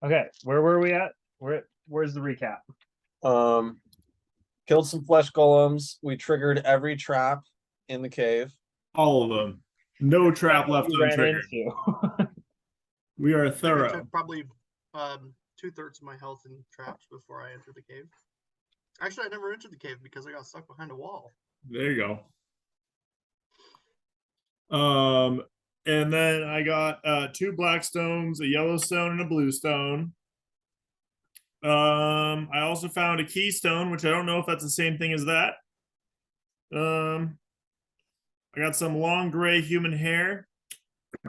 Okay, where were we at? Where's the recap? Killed some flesh golems. We triggered every trap in the cave. All of them. No trap left You ran untriggered. into. We are I think I thorough. took probably 2/3 of my health in traps before I entered the cave. Actually, I never entered the cave because I got stuck behind a wall. There you go. And then I got 2 black stones, a yellow stone, and a blue stone. I also found a keystone, which I don't know if that's the same thing as that. I got some long gray human hair.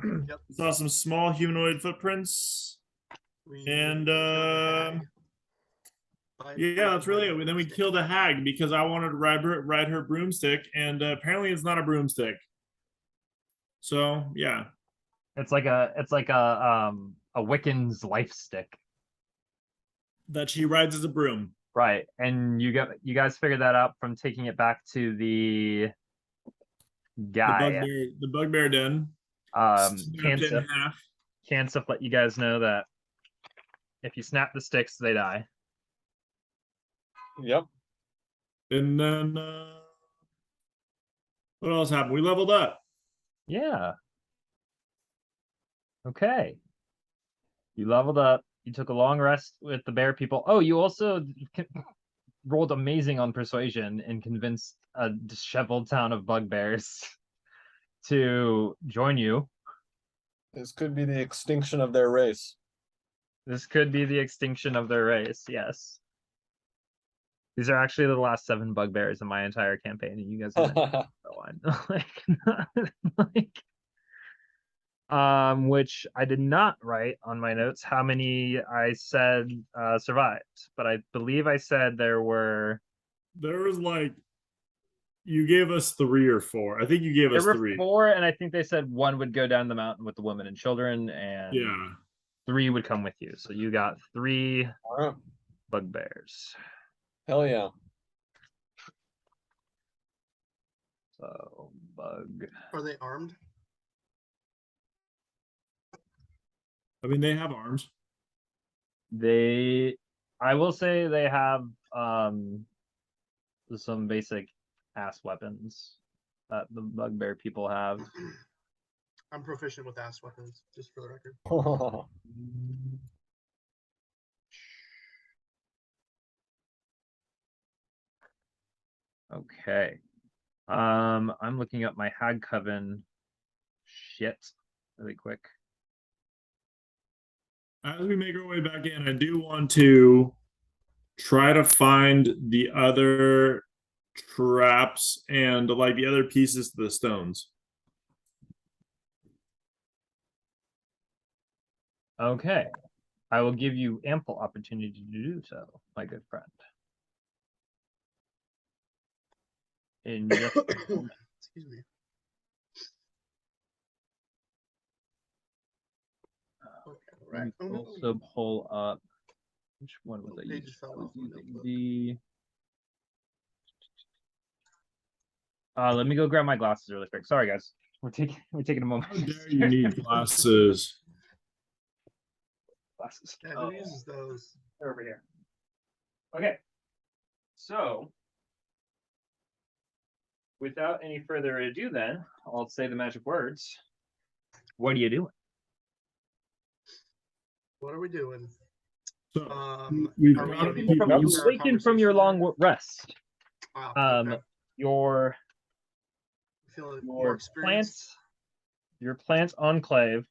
Yep. Saw some small humanoid footprints. We And, killed a hag by Yeah, that's really it. flipping And then we broomstick. killed a hag because I wanted to ride her broomstick, and apparently it's not a broomstick. So yeah, It's like a Wiccan's life stick. that she rides as a broom. Right. And you guys figured that out from taking it back to the guy. The bugbear den. Snapped in Kansif. half. Kansif let you guys know that if you snap the sticks, they die. Yep. And then what else happened? We leveled up. Yeah. Okay. You leveled up. You took a long rest with the bear people. Oh, you also rolled amazing on persuasion and convinced a disheveled town of bugbears to join you. This could be the extinction of their race. This could be the extinction of their race. Yes. These are actually the last 7 bugbears in my entire campaign, and you guys are which I did not write on my notes how many I said survived, but I believe I said there was like, you gave us 3 or 4. I think you gave us 3. 4, and I think they said 1 would go down the mountain with the women and children, and Yeah. 3 would come with you. So you got 3 All right. bugbears. Hell yeah. So bug. Are they armed? I mean, they have arms. I will say they have some basic ass weapons that the bugbear people have. I'm proficient with ass weapons, just for the record. Okay. I'm looking up my Hag Coven shit really quick. As we make our way back in, I do want to try to find the other traps and like the other pieces to the stones. Okay. I will give you ample opportunity to do so, my good friend. In just a moment. Excuse me. Okay, Let right. me Oh, no. also pull up which one was I Page using? fell I was off my using notebook. let me go grab my glasses really quick. Sorry guys. We're taking a moment. How dare you need glasses? Glasses. Yeah, Oh, who uses those? they're over here. Okay. So without any further ado then, I'll say the magic words. What are you doing? What are we doing? So we've are we got having people. You our awaken from your conversation long rest. Wow, okay. Your Feeling more experienced. your plant enclave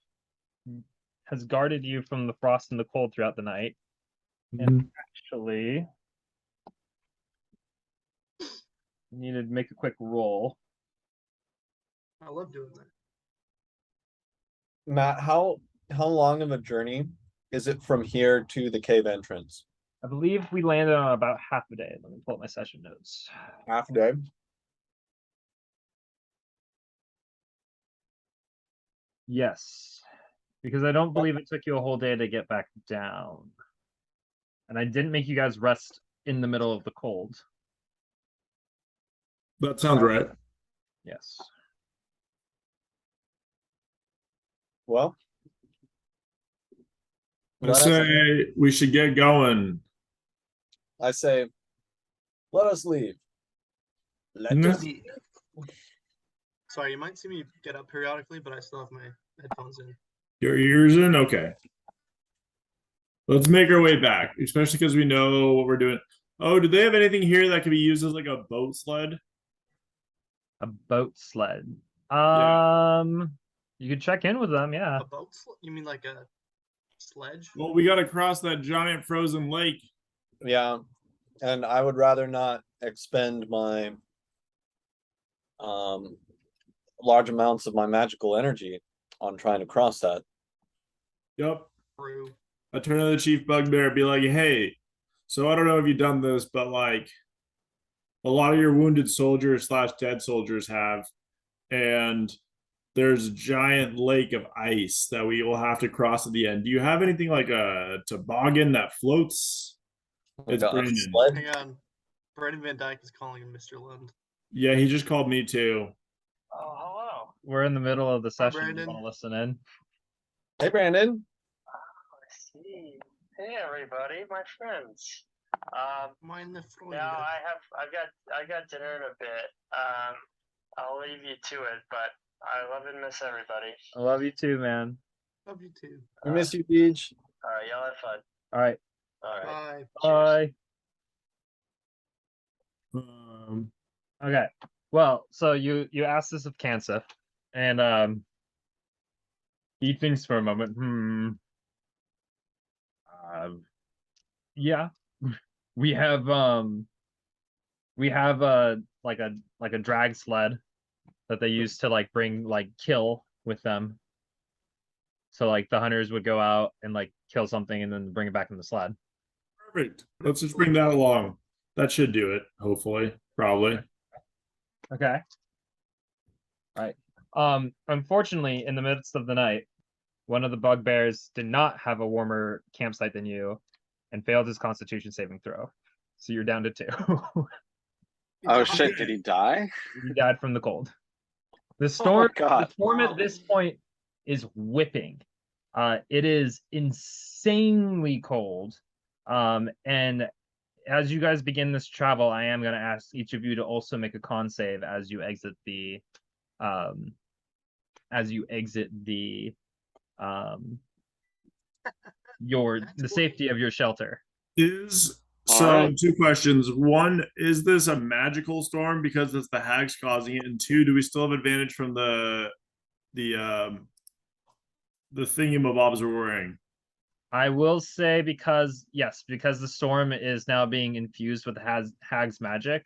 has guarded you from the frost and the cold throughout the night. And actually, you need to make a quick roll. I love doing that. Matt, how long of a journey is it from here to the cave entrance? I believe we landed on about half a day. Let me pull up my session notes. Half a day. Yes, because I don't believe it took you a whole day to get back down. And I didn't make you guys rest in the middle of the cold. That sounds right. Yes. Well, I Let us- say we should get going. I say, let us leave. Let No. us Indeed. Sorry, you might see me get up periodically, but I still have my headphones in. Your ears in? Okay. Let's make our way back, especially because we know what we're doing. Oh, do they have anything here that could be used as like a boat sled? A boat sled. Yeah. You could check in with them, yeah. A boat? You mean like a sledge? Well, we got to cross that giant frozen lake. Yeah, and I would rather not expend my large amounts of my magical energy on trying to cross that. Yep. True. I turn to the chief bugbear and be like, hey, so I don't know if you've done this, but like a lot of your wounded soldiers / dead soldiers have, and there's a giant lake of ice that we will have to cross at the end. Do you have anything like a toboggan that floats? Like It's a Brandon. sled. Hang on. Brandon Van Dyke is calling him Mr. Lund. Yeah, he just called me too. Oh, hello. We're in the middle of the session. You Brandon. want to listen in? Hey, Brandon. I see. Hey everybody, my friends. Mine the Freud. Now I got dinner in a bit. I'll leave you to it, but I love and miss everybody. I love you too, man. Love you too. We miss you, Beach. All right, y'all have fun. All right. All right. Bye. Bye. Um, Okay. Well, so you asked this of Kansa, and he thinks for a moment. Yeah, we have like a drag sled that they use to like bring like kill with them. So like the hunters would go out and like kill something and then bring it back in the sled. perfect. Let's just bring that along. That should do it, hopefully. Probably. Okay. Right. Unfortunately, in the midst of the night, one of the bugbears did not have a warmer campsite than you and failed his constitution saving throw. So you're down to 2. Oh shit, did he die? You died from the cold. The Oh storm, my God. the storm at this point is whipping. It is insanely cold. And as you guys begin this travel, I am going to ask each of you to also make a con save as you exit the the safety of your shelter. So Alright. 2 questions. One, is this a magical storm because it's the hags causing it? And 2, do we still have advantage from the thingamabobs we're wearing? I will say because the storm is now being infused with hag's magic,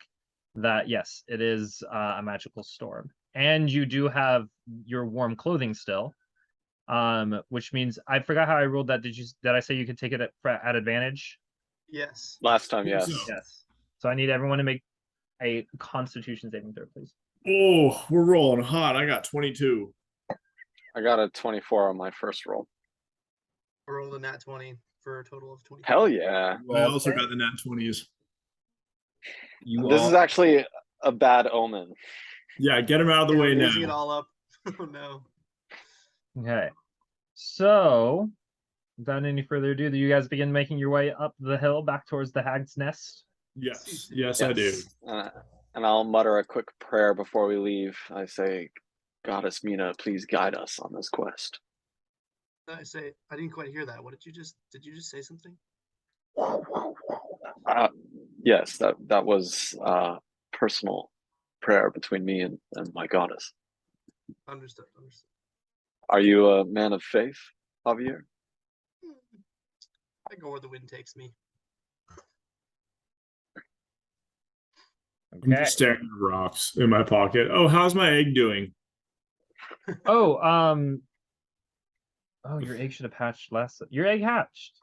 that yes, it is a magical storm. And you do have your warm clothing still. Which means I forgot how I ruled that. Did I say you could take it at advantage? Yes. Last time, yes. Yes. So I need everyone to make a constitution saving throw, please. Oh, we're rolling hot. I got 22. I got a 24 on my first roll. I rolled a nat 20 for a total of 20. Hell yeah. I also got the nat 20s. This is actually a bad omen. Yeah, get him out of the Yeah, way I'm now. using it all up. Oh no. Okay. So without any further ado, do you guys begin making your way up the hill back towards the hag's nest? Yes, I do. And I'll mutter a quick prayer before we leave. I say, Goddess Mina, please guide us on this quest. I say I didn't quite hear that. What did you just say something? Yes, that was personal prayer between me and my goddess. Understood. Are you a man of faith, Javier? I go where the wind takes me. I'm just staring at rocks in my pocket. Oh, how's my egg doing? Oh, your egg should have hatched last. Your egg hatched.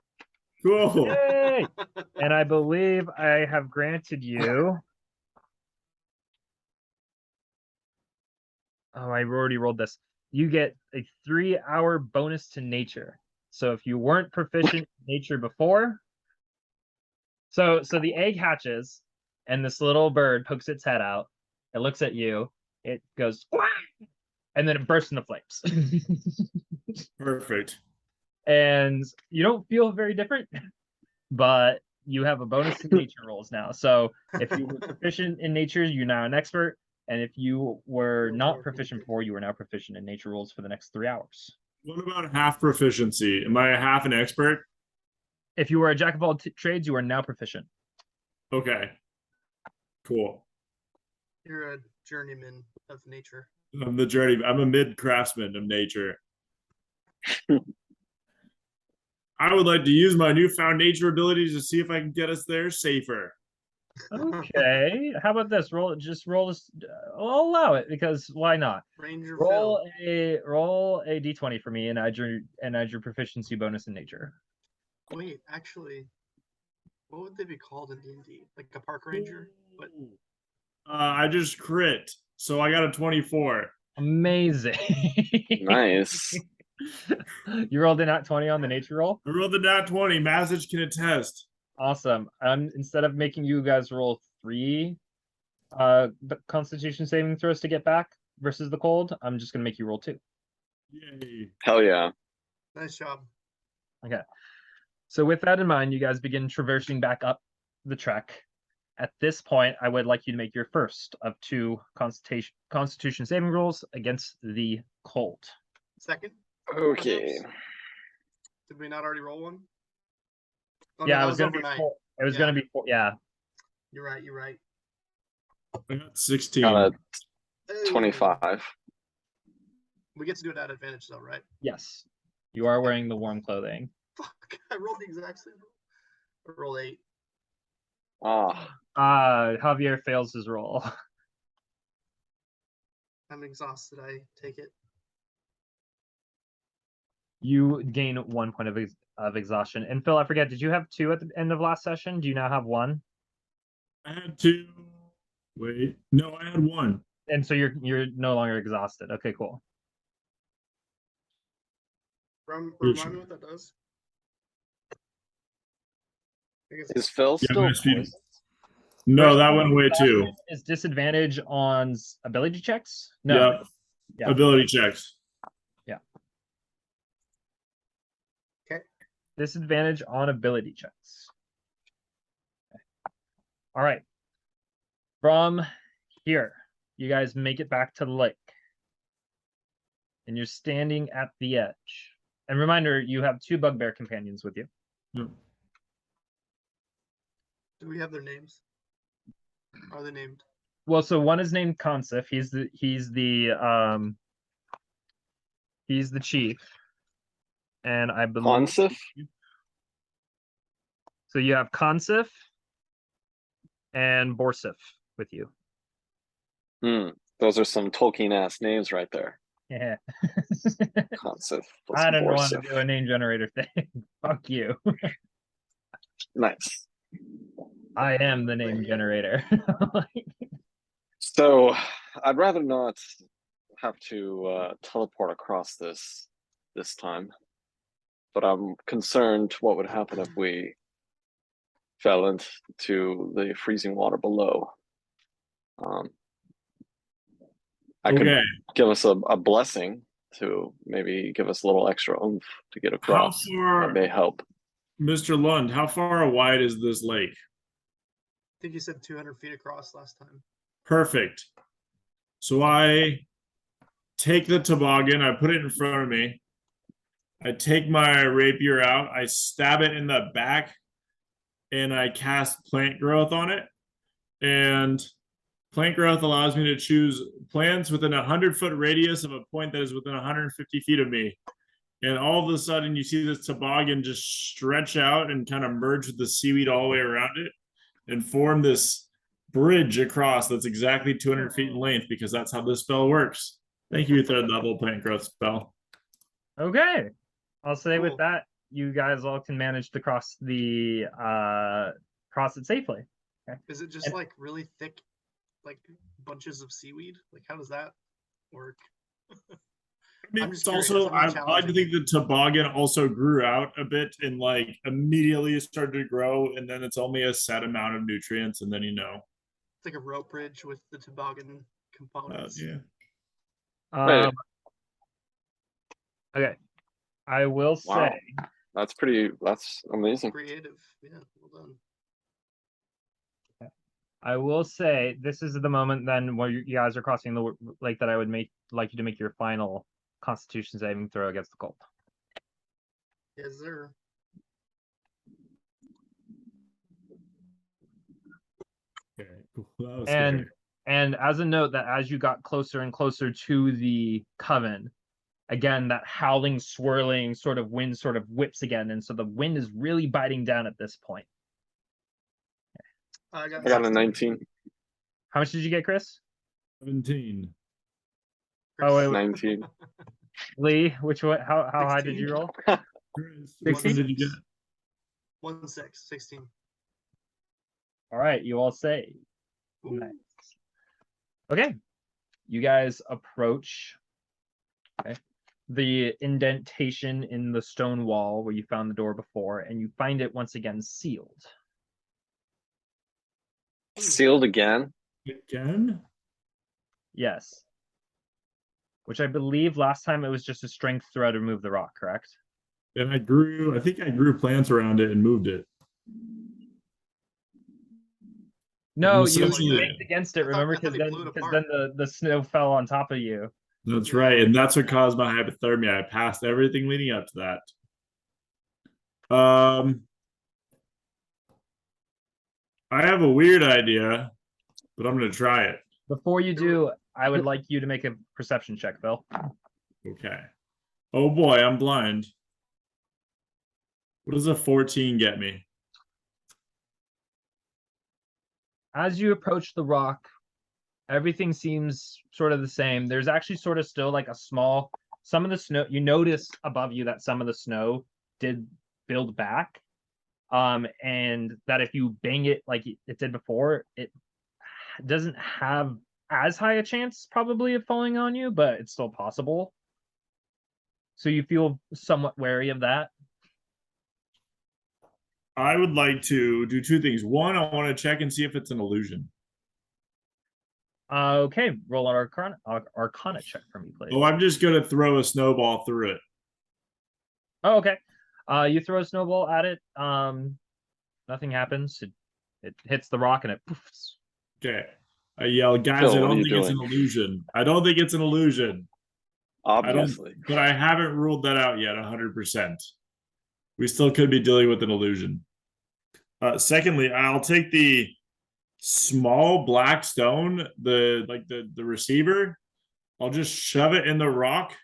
Cool. Yay! And I believe I have granted you. Oh, I already rolled this. You get a 3-hour bonus to nature. So if you weren't proficient in nature before, so the egg hatches, and this little bird pokes its head out. It looks at you. It goes, "Quack!" And then it bursts into flames. Perfect. and you don't feel very different, but you have a bonus to nature rolls now. So if you were proficient in nature, you're now an expert. And if you were not proficient before, you are now proficient in nature rolls for the next 3 hours. What about half proficiency? Am I a half an expert? If you were a jack of all trades, you are now proficient. Okay. Cool. You're a journeyman of nature. I'm the journey. I'm a mid craftsman of nature. I would like to use my newfound nature abilities to see if I can get us there safer. Okay. How about this? Roll this. I'll allow it because why not? Ranger Roll Phil. roll a d20 for me and add your proficiency bonus in nature. Wait, actually, what would they be called in D&D? Like a park ranger? But I just crit, so I got a 24. Amazing. Nice. You rolled a nat 20 on the nature roll. I rolled the nat 20. Massage can attest. Awesome. Instead of making you guys roll 3 constitution saving throws to get back versus the cold, I'm just gonna make you roll 2. Yay. Hell yeah. nice job. Okay. So with that in mind, you guys begin traversing back up the trek. At this point, I would like you to make your first of 2 constitution saving rolls against the cold. Second? Okay. Did we not already roll one? Oh, Yeah, no, it that was gonna be overnight. 4. It was Yeah. gonna be 4. Yeah. You're right. You're right. I got 16. Got a Hey. 25. We get to do it at advantage though, right? Yes. You are wearing the warm clothing. Fuck, I rolled the exact same. I rolled 8. Ah, Javier fails his roll. I'm exhausted. I take it. You gain 1 point of exhaustion. And Phil, I forget, did you have 2 at the end of last session? Do you now have 1? I had 2. Wait. No, I had 1. And so you're no longer exhausted. Okay, cool. Remind me what that does. I guess is Phil Yeah, still my speed- poisoned? No, that went away too. Is disadvantage on ability checks? No. Yep. Yeah. Ability checks. Disadvantage on ability checks. Okay. All right. From here, you guys make it back to the lake. And you're standing at the edge. And reminder, you have 2 bugbear companions with you. Yep. Do we have their names? Are they named? Well, so one is named Consif. He's the chief. And I believe Consif? so you have Consif and Borsif with you. Those are some Tolkien ass names right there. Yeah. Consif. I don't want to Borsif. do a name generator thing. Fuck you. Nice. I am the name generator. So I'd rather not have to teleport across this time. But I'm concerned what would happen if we fell into the freezing water below. I could Okay. give us a blessing to maybe give us a little extra oomph to get How across. far, That may help. Mr. Lund, how far wide is this lake? I think you said 200 feet across last time. Perfect. So I take the toboggan, I put it in front of me. I take my rapier out, I stab it in the back, and I cast plant growth on it. And plant growth allows me to choose plants within a 100-foot radius of a point that is within 150 feet of me. And all of a sudden, you see this toboggan just stretch out and kind of merge with the seaweed all the way around it and form this bridge across that's exactly 200 feet in length, because that's how this spell works. Thank you, 3rd level plant growth spell. Okay. I'll say with Cool. that, you guys all can manage to cross it safely. Is it just And- like really thick, like bunches of seaweed? Like how does that work? I mean, I'm it's just curious, also, I'm not I like to challenging think the toboggan also grew out a bit and like immediately started to grow, and then it's only a set amount of nutrients, and then It's like a rope bridge with the toboggan components. yeah. Um, okay. I will Wow. say, That's amazing. Creative. Yeah, well done. this is the moment then where you guys are crossing the lake that I would like you to make your final Constitution saving throw against the cult. Yes, sir. Okay, cool. That was And scary. and as a note that as you got closer and closer to the coven, again that howling, swirling sort of wind sort of whips again, and so the wind is really biting down at this point. I I got a 16. 19. How much did you get, Chris? 17. Oh, wait, 19. Lee, which one? How high did 16. you roll? Chris, which one 16? did you get? 16. All right, you all say. Ooh. Nice. Okay, you guys approach. Okay, the indentation in the stone wall where you found the door before, and you find it once again sealed. Sealed again. Again? Yes. Which I believe last time it was just a strength throw to remove the rock, correct? And I think I grew plants around it and moved it. No, you essentially- banked against it. I thought- Remember, I thought because he blew it then apart. the snow fell on top of you. That's Yeah. right. And that's what caused my hypothermia. I passed everything leading up to that. I have a weird idea, but I'm gonna try it. Before you do, I would like you to make a perception check, Phil. Okay. Oh boy, I'm blind. What does a 14 get me? As you approach the rock, everything seems sort of the same. There's actually sort of still like some of the snow, you notice above you that some of the snow did build back. And that if you bang it like it did before, it doesn't have as high a chance probably of falling on you, but it's still possible. So you feel somewhat wary of that. I would like to do two things. One, I want to check and see if it's an illusion. Okay, roll an Arcana check for me, please. Oh, I'm just gonna throw a snowball through it. Oh, okay. You throw a snowball at it. Nothing happens. It hits the rock and it poofs. Okay. I yell, guys, Phil, I what are don't you think it's an doing? illusion. I don't think it's an illusion. Obviously. But I haven't ruled that out yet 100%. We still could be dealing with an illusion. Secondly, I'll take the small black stone, the receiver. I'll just shove it in the rock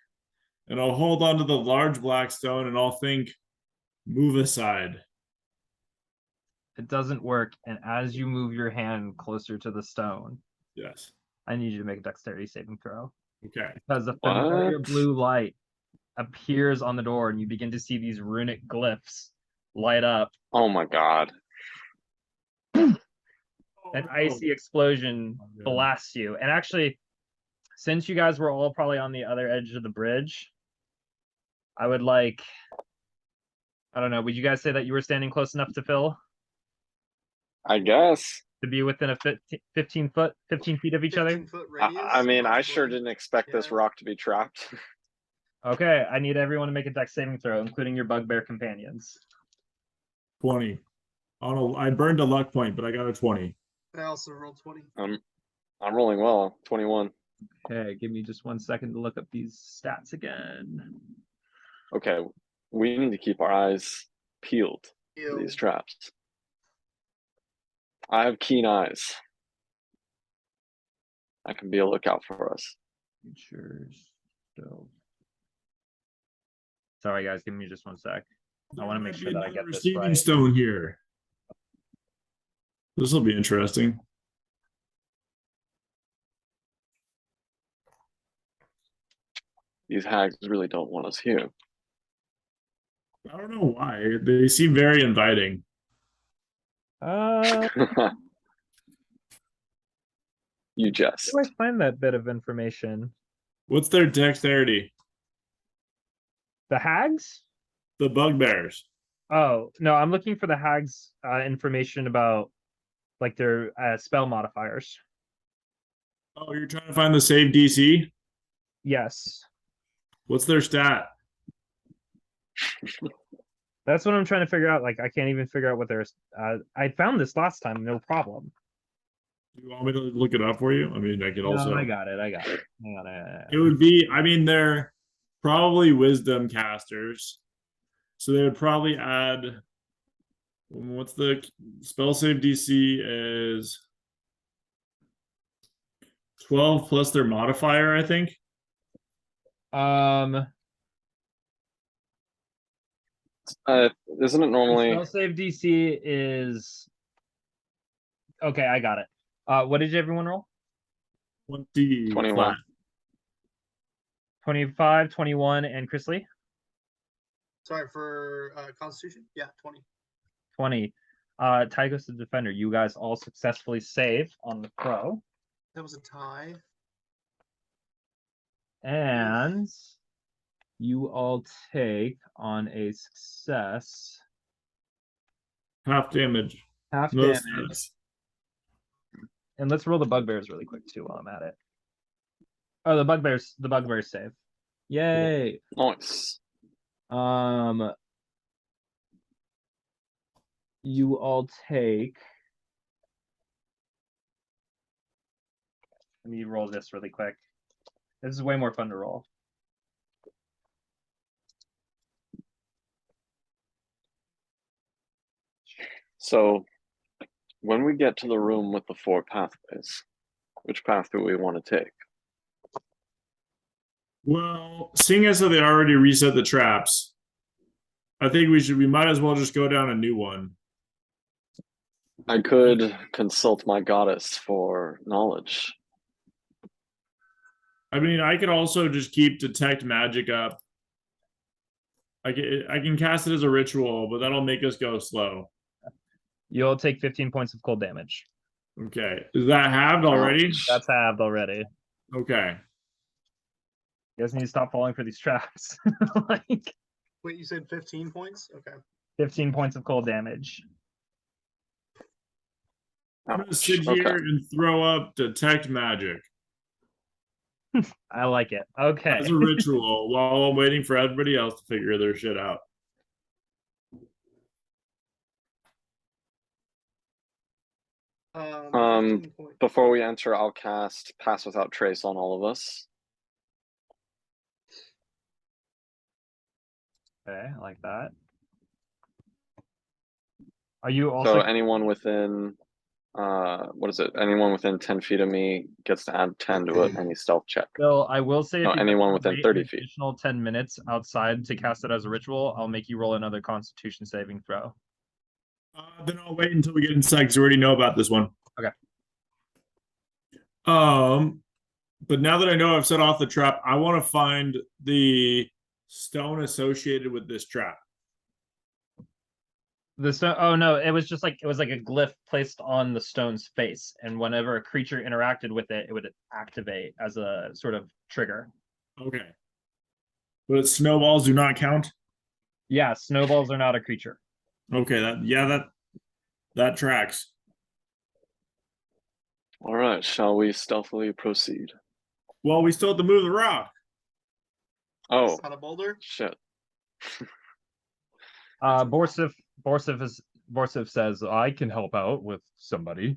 and I'll hold on to the large black stone and I'll think, move aside. It doesn't work, and as you move your hand closer to the stone, Yes. I need you to make a dexterity saving throw. Okay. Because the familiar What? blue light appears on the door, and you begin to see these runic glyphs light up. Oh my god. An Oh, icy explosion God. blasts you. And actually, since you guys were all probably on the other edge of the bridge, I would like, I don't know, would you guys say that you were standing close enough to Phil I guess. to be within a 15 feet of each other? 15-foot radius, I mean, I sure possibly. didn't expect this Yeah. rock to be trapped. Okay, I need everyone to make a dex saving throw, including your bugbear companions. 20. I burned a luck point, but I got a 20. I also rolled 20. I'm rolling well. 21. Okay, give me just 1 second to look up these stats again. Okay. We need to keep our eyes peeled for Ew. these traps. I have keen eyes. I can be a lookout for us. Features, so. Sorry guys, give me just 1 sec. I want to make There sure might that be I another get this receiving right. stone here. This will be interesting. These hags really don't want us here. I don't know why. They seem very inviting. You jest. Where do I find that bit of information? What's their dexterity? The hags? The bugbears. Oh, no, I'm looking for the hags information about like their spell modifiers. Oh, you're trying to find the save DC? Yes. What's their stat? That's what I'm trying to figure out. Like, I can't even figure out what there's. I found this last time, no problem. Do you want me to look it up for you? I mean, I could also. No, I got it. I got it. Hang on. It would be, I mean, they're probably wisdom casters. So they would probably add, what's the spell save DC is 12 plus their modifier, I think. Isn't it normally? Spell save DC is. Okay, I got it. What did everyone roll? 20 21. flat. 25, 21, and Chris Lee? Sorry for Constitution. Yeah, 20. 20. Tychus the Defender, you guys all successfully save on the throw. That was a tie. And you all take on a success Half damage. half No damage. stress. And let's roll the bugbears really quick too while I'm at it. Oh, the bugbears save. Yay. Nice. You all take. Let me roll this really quick. This is way more fun to roll. So when we get to the room with the 4 pathways, which path do we want to take? Well, seeing as though they already reset the traps, I think we might as well just go down a new one. I could consult my goddess for knowledge. I mean, I could also just keep detect magic up. I can cast it as a ritual, but that'll make us go slow. You'll take 15 points of cold damage. Okay. Is that halved already? Ouch. That's halved already. Okay. You guys need to stop falling for these traps. Like Wait, you said 15 points? Okay. 15 points of cold damage. I'm gonna Ouch. sit Okay. here and throw up detect magic I like it. Okay. as a ritual while I'm waiting for everybody else to figure their shit out. Um, 15 points. Before we enter, I'll cast Pass Without Trace on all of us. Okay, I like that. Are you also So anyone within, what is it? Anyone within 10 feet of me gets to add 10 to any stealth check. Bill, I will say if No, you guys anyone wanna within wait 30 an feet. additional 10 minutes outside to cast it as a ritual, I'll make you roll another constitution saving throw. Then I'll wait until we get inside because we already know about this one. Okay. But now that I know I've set off the trap, I want to find the stone associated with this trap. The stone, oh no, it was just like it was like a glyph placed on the stone's face, and whenever a creature interacted with it, it would activate as a sort of trigger. Okay. But snowballs do not count. Yeah, snowballs are not a creature. Okay, that tracks. All right, shall we stealthily proceed? Well, we still have to move the rock. Oh, It's not a boulder. shit. Borsif says I can help out with somebody.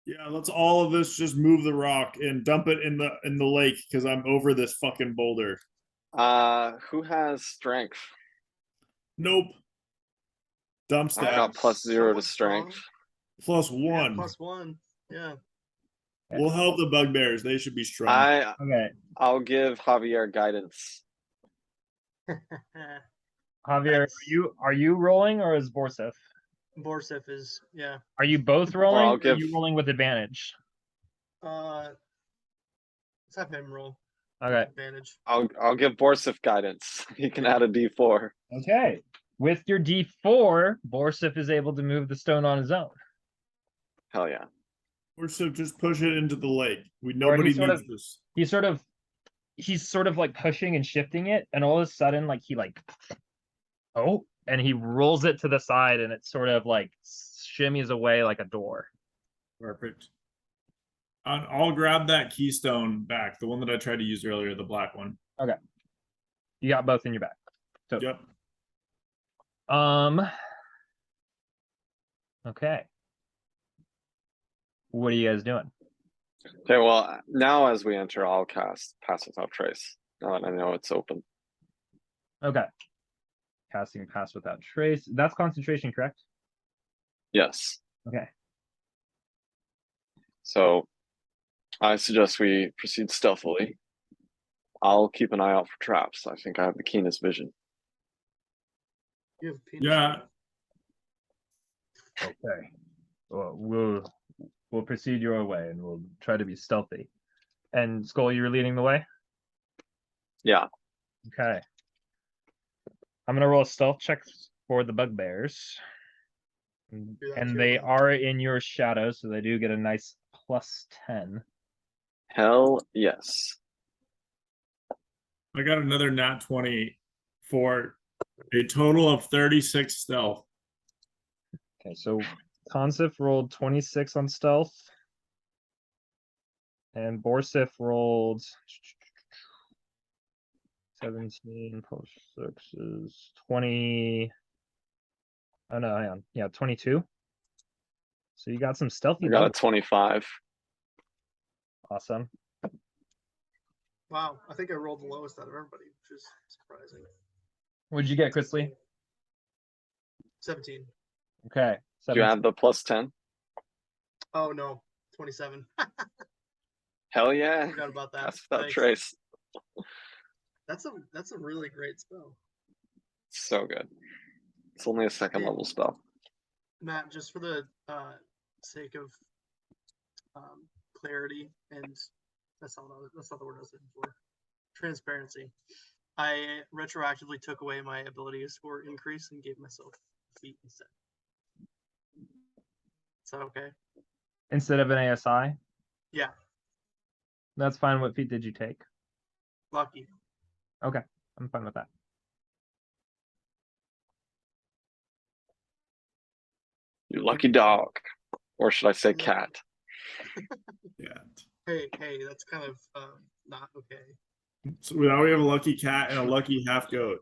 Yeah, let's all of us just move the rock and dump it in the lake because I'm over this fucking boulder. Who has strength? Nope. Dump I stat got +0 to Somewhat strength. plus Yeah, one. +1. Yeah. We'll help the bugbears. They should be strong. Okay, I'll give Javier guidance. Javier, are you rolling or is Borsif? Borsif is, yeah. Are you both rolling? I'll Or are give- you rolling with advantage? Let's have him roll. Okay. Advantage. I'll give Borsif guidance. He can add a D4. Okay. With your D4, Borsif is able to move the stone on his own. Hell yeah. Or so just push it into the lake. Or Nobody he sort needs of- this. He's sort of like pushing and shifting it, and all of a sudden, like he and he rolls it to the side, and it sort of like shimmies away like a door. Perfect. I'll grab that keystone back, the one that I tried to use earlier, the black one. You got both in your back. So Yep. Okay. What are you guys doing? Okay, well, now as we enter, I'll cast Pass Without Trace. Now that I know it's open. Okay. Casting Pass Without Trace. That's concentration, correct? Yes. Okay. So I suggest we proceed stealthily. I'll keep an eye out for traps. I think I have the keenest vision. You have penis. Yeah. Okay. Well, we'll proceed your way and we'll try to be stealthy. And Skull, you're leading the way? Yeah. Okay. I'm gonna roll a stealth check for the bugbears. Do that And too, they then. are in your shadow, so they do get a nice +10. Hell yes. I got another nat 20 for a total of 36 stealth. Okay, so Consif rolled 26 on stealth. And Borsif rolled 17 plus 6 is 20. Oh no, hang on. Yeah, 22. So you got some stealthy I got a levels. 25. Awesome. Wow, I think I rolled the lowest out of everybody, which is surprising. What'd you get, Chrisley? 17. Okay. Do you have the +10? Oh no, 27. Hell yeah. Forgot about that. Pass Without Thanks. Trace. That's a really great spell. So good. It's only a second Yeah. level spell. Matt, just for the sake of clarity, and that's not the word I was looking for. Transparency. I retroactively took away my ability to score increase and gave myself feet instead. Is that okay? Instead of an ASI? Yeah, That's fine. What feat did you take? lucky. Okay, I'm fine with that. You lucky dog. Or should I say cat? Yeah. Hey, that's kind of not okay. So now we have a lucky cat and a lucky half goat.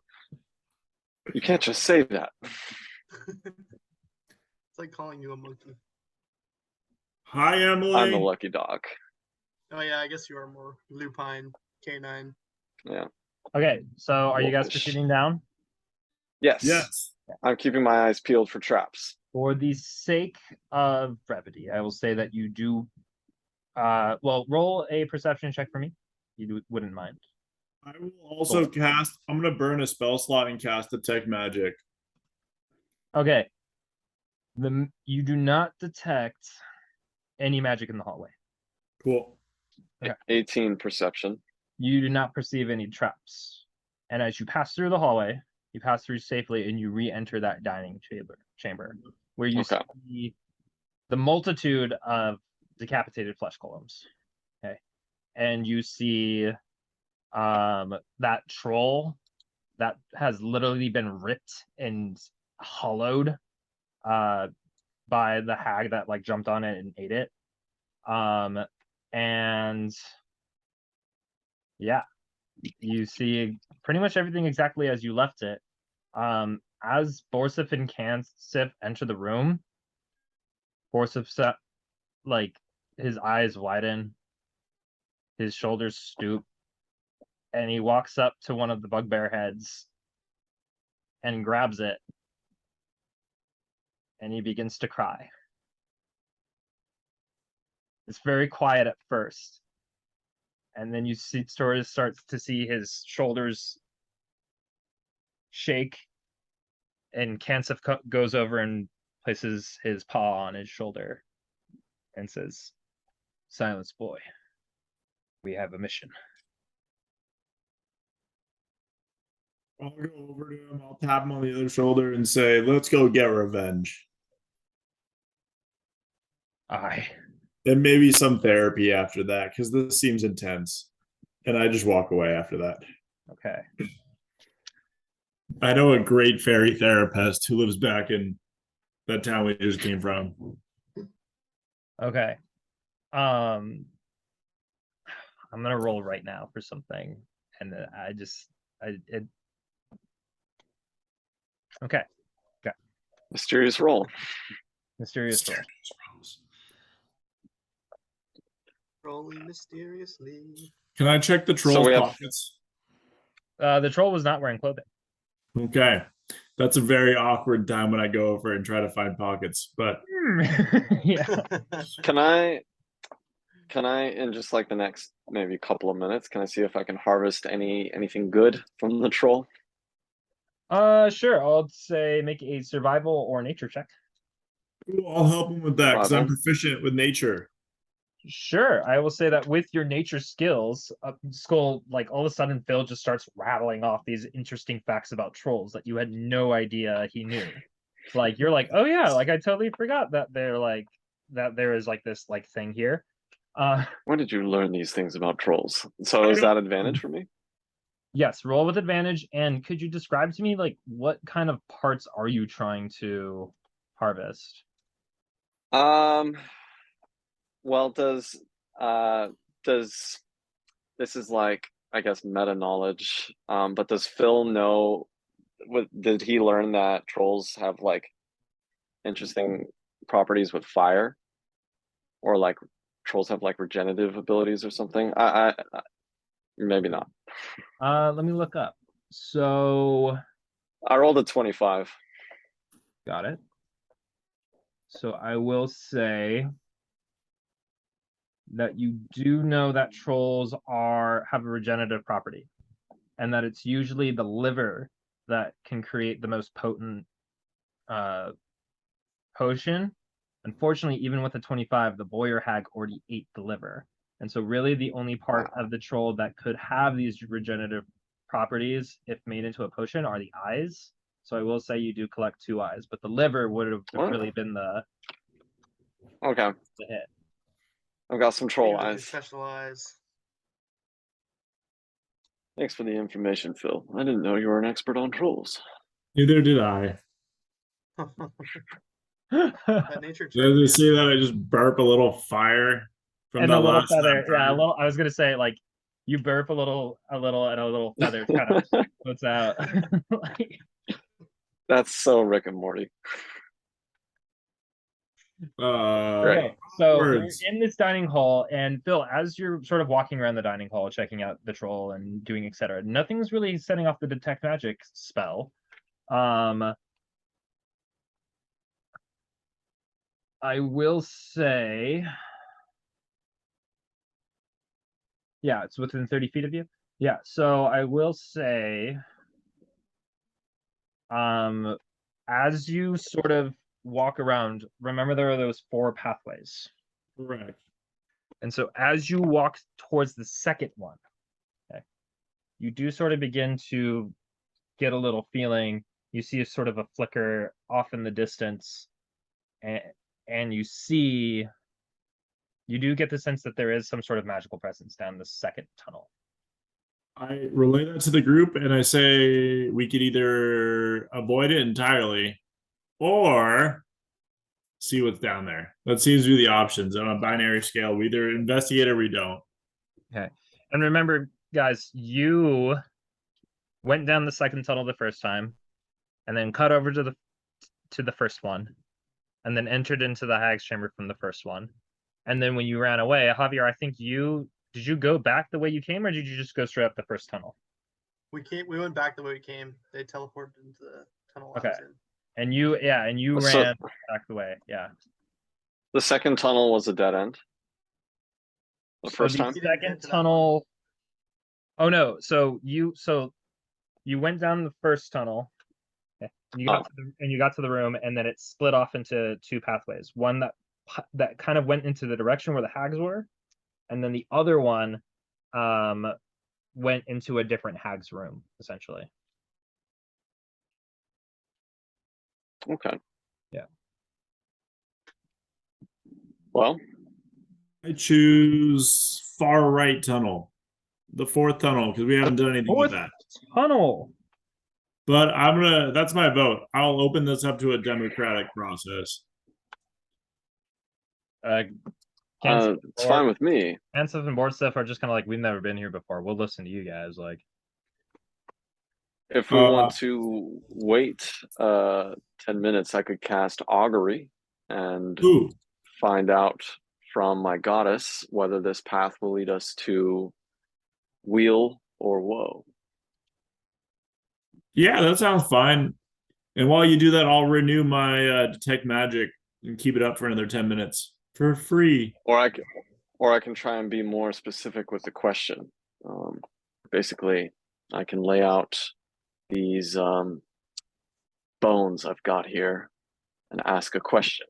You can't just say that. It's like calling you a monkey. Hi, Emily. I'm the lucky dog. Oh yeah, I guess you are more lupine, canine. Yeah. Okay, so are you guys Wolfish. proceeding down? Yes. Yes. I'm keeping my eyes peeled for traps. For the sake of brevity, I will say that you do. Well, roll a perception check for me. Wouldn't mind. I will also cast. I'm gonna burn a spell slot and cast Detect Magic. Okay. You do not detect any magic in the hallway. Cool. Okay. 18 perception. You do not perceive any traps. And as you pass through the hallway, you pass through safely and you re-enter that dining chamber where you Okay. see the multitude of decapitated flesh columns. Okay. And you see that troll that has literally been ripped and hollowed by the hag that like jumped on it and ate it. And yeah, you see pretty much everything exactly as you left it. As Borsif and Kansif enter the room, Borsif set like his eyes widen, his shoulders stoop, and he walks up to one of the bugbear heads and grabs it, and he begins to cry. It's very quiet at first, and then you see starts to see his shoulders shake, and Kansif goes over and places his paw on his shoulder and says, "Silence, boy. We have a mission." I'll go over to him. I'll tap him on the other shoulder and say, "Let's go get revenge." Aye. And maybe some therapy after that, because this seems intense. And I just walk away after that. Okay. I know a great fairy therapist who lives back in that town we just came from. Okay. I'm gonna roll right now for something, and okay. Mysterious roll. Mysterious roll. Rolling mysteriously. Can I check the troll's we have- pockets? The troll was not wearing clothing. Okay. That's a very awkward time when I go over and try to find pockets. But Yeah. Can I in just like the next maybe couple of minutes, can I see if I can harvest anything good from the troll? Sure. I'll say make a survival or nature check. Ooh, I'll help him with that because I'm Bravo. proficient with nature. Sure. I will say that with your nature skills, Skull, like all of a sudden, Phil just starts rattling off these interesting facts about trolls that you had no idea he knew. Like you're like, oh yeah, like I totally forgot that they're like that there is like this like thing here. When did you learn these things about trolls? So I is don't- that advantage for me? Yes, roll with advantage. And could you describe to me like what kind of parts are you trying to harvest? Well, does this is like, I guess, meta knowledge, but does Phil know, did he learn that trolls have like interesting properties with fire, or like trolls have like regenerative abilities or something? I maybe not. Let me look up. So I rolled a 25. got it. So I will say that you do know that trolls have a regenerative property, and that it's usually the liver that can create the most potent potion. Unfortunately, even with the 25, the Boyer hag already ate the liver. And so really the only part of the troll that could have these regenerative properties, if made into a potion, are the eyes. So I will say you do collect 2 eyes, but the liver would have What? really been the Okay, hit. I've got some troll Maybe with your eyes. special eyes. Thanks for the information, Phil. I didn't know you were an expert on trolls. Neither did I. That nature check. Did they man. say that I just burp a little fire from And that a little last feather. Yeah, a time? little I was gonna say like you burp a little and a little feather kind of puts out. Like, That's so Rick and Morty. Right. okay, so you're words. in this dining hall, and Phil, as you're sort of walking around the dining hall, checking out the troll and doing etc., nothing's really setting off the detect magic spell. I will say, yeah, it's within 30 feet of you. Yeah, so I will say, as you sort of walk around, remember there are those 4 pathways. Correct. And so as you walk towards the second one, okay, you do sort of begin to get a little feeling. You see a sort of a flicker off in the distance, and you do get the sense that there is some sort of magical presence down the second tunnel. I relay that to the group and I say we could either avoid it entirely or see what's down there. That seems to be the options on a binary scale. We either investigate or we don't. Okay. And remember, guys, you went down the second tunnel the first time, and then cut over to the first one, and then entered into the hag's chamber from the first one. And then when you ran away, Javier, I think did you go back the way you came, or did you just go straight up the first tunnel? We went back the way we came. They teleported into the tunnel I Okay. was in. And you So- ran back the way, yeah. The second tunnel was a dead end. The So first the time? You didn't get second to that tunnel. Oh no! So you went down the first tunnel, okay, and you got to the room, and then it split off into 2 pathways. One that kind of went into the direction where the hags were, and then the other one went into a different hag's room, essentially. Okay. Yeah. Well, I choose far right tunnel, the 4th tunnel, because we haven't done anything with that. Tunnel. But that's my vote. I'll open this up to a democratic process. it's fine with me. Ansef and board stuff are just kind of like, we've never been here before. We'll listen to you guys. Like, If we want to wait to 10 minutes, I could cast Augury and Ooh, find out from my goddess whether this path will lead us to weal or woe. yeah, that sounds fine. And while you do that, I'll renew my detect magic and keep it up for another 10 minutes for free. Or I can try and be more specific with the question. Basically, I can lay out these bones I've got here and ask a question.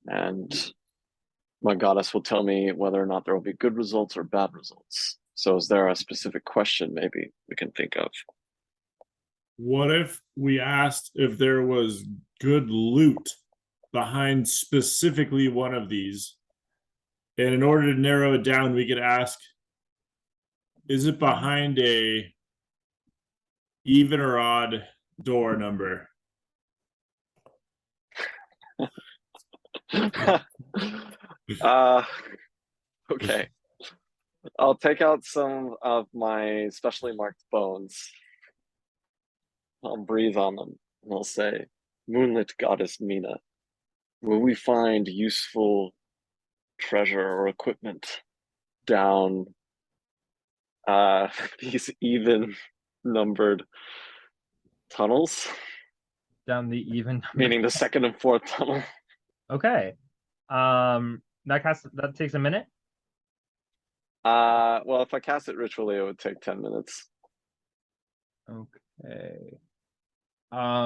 And my goddess will tell me whether or not there will be good results or bad results. So is there a specific question maybe we can think of? What if we asked if there was good loot behind specifically one of these? And in order to narrow it down, we could ask, is it behind a even or odd door number? Okay. I'll take out some of my specially marked bones. I'll breathe on them and I'll say, Moonlit Goddess Mina, will we find useful treasure or equipment down these even numbered tunnels? Down the even. Meaning the second and fourth tunnel. Okay. That takes a minute. Well, if I cast it ritually, it would take 10 minutes. Okay. I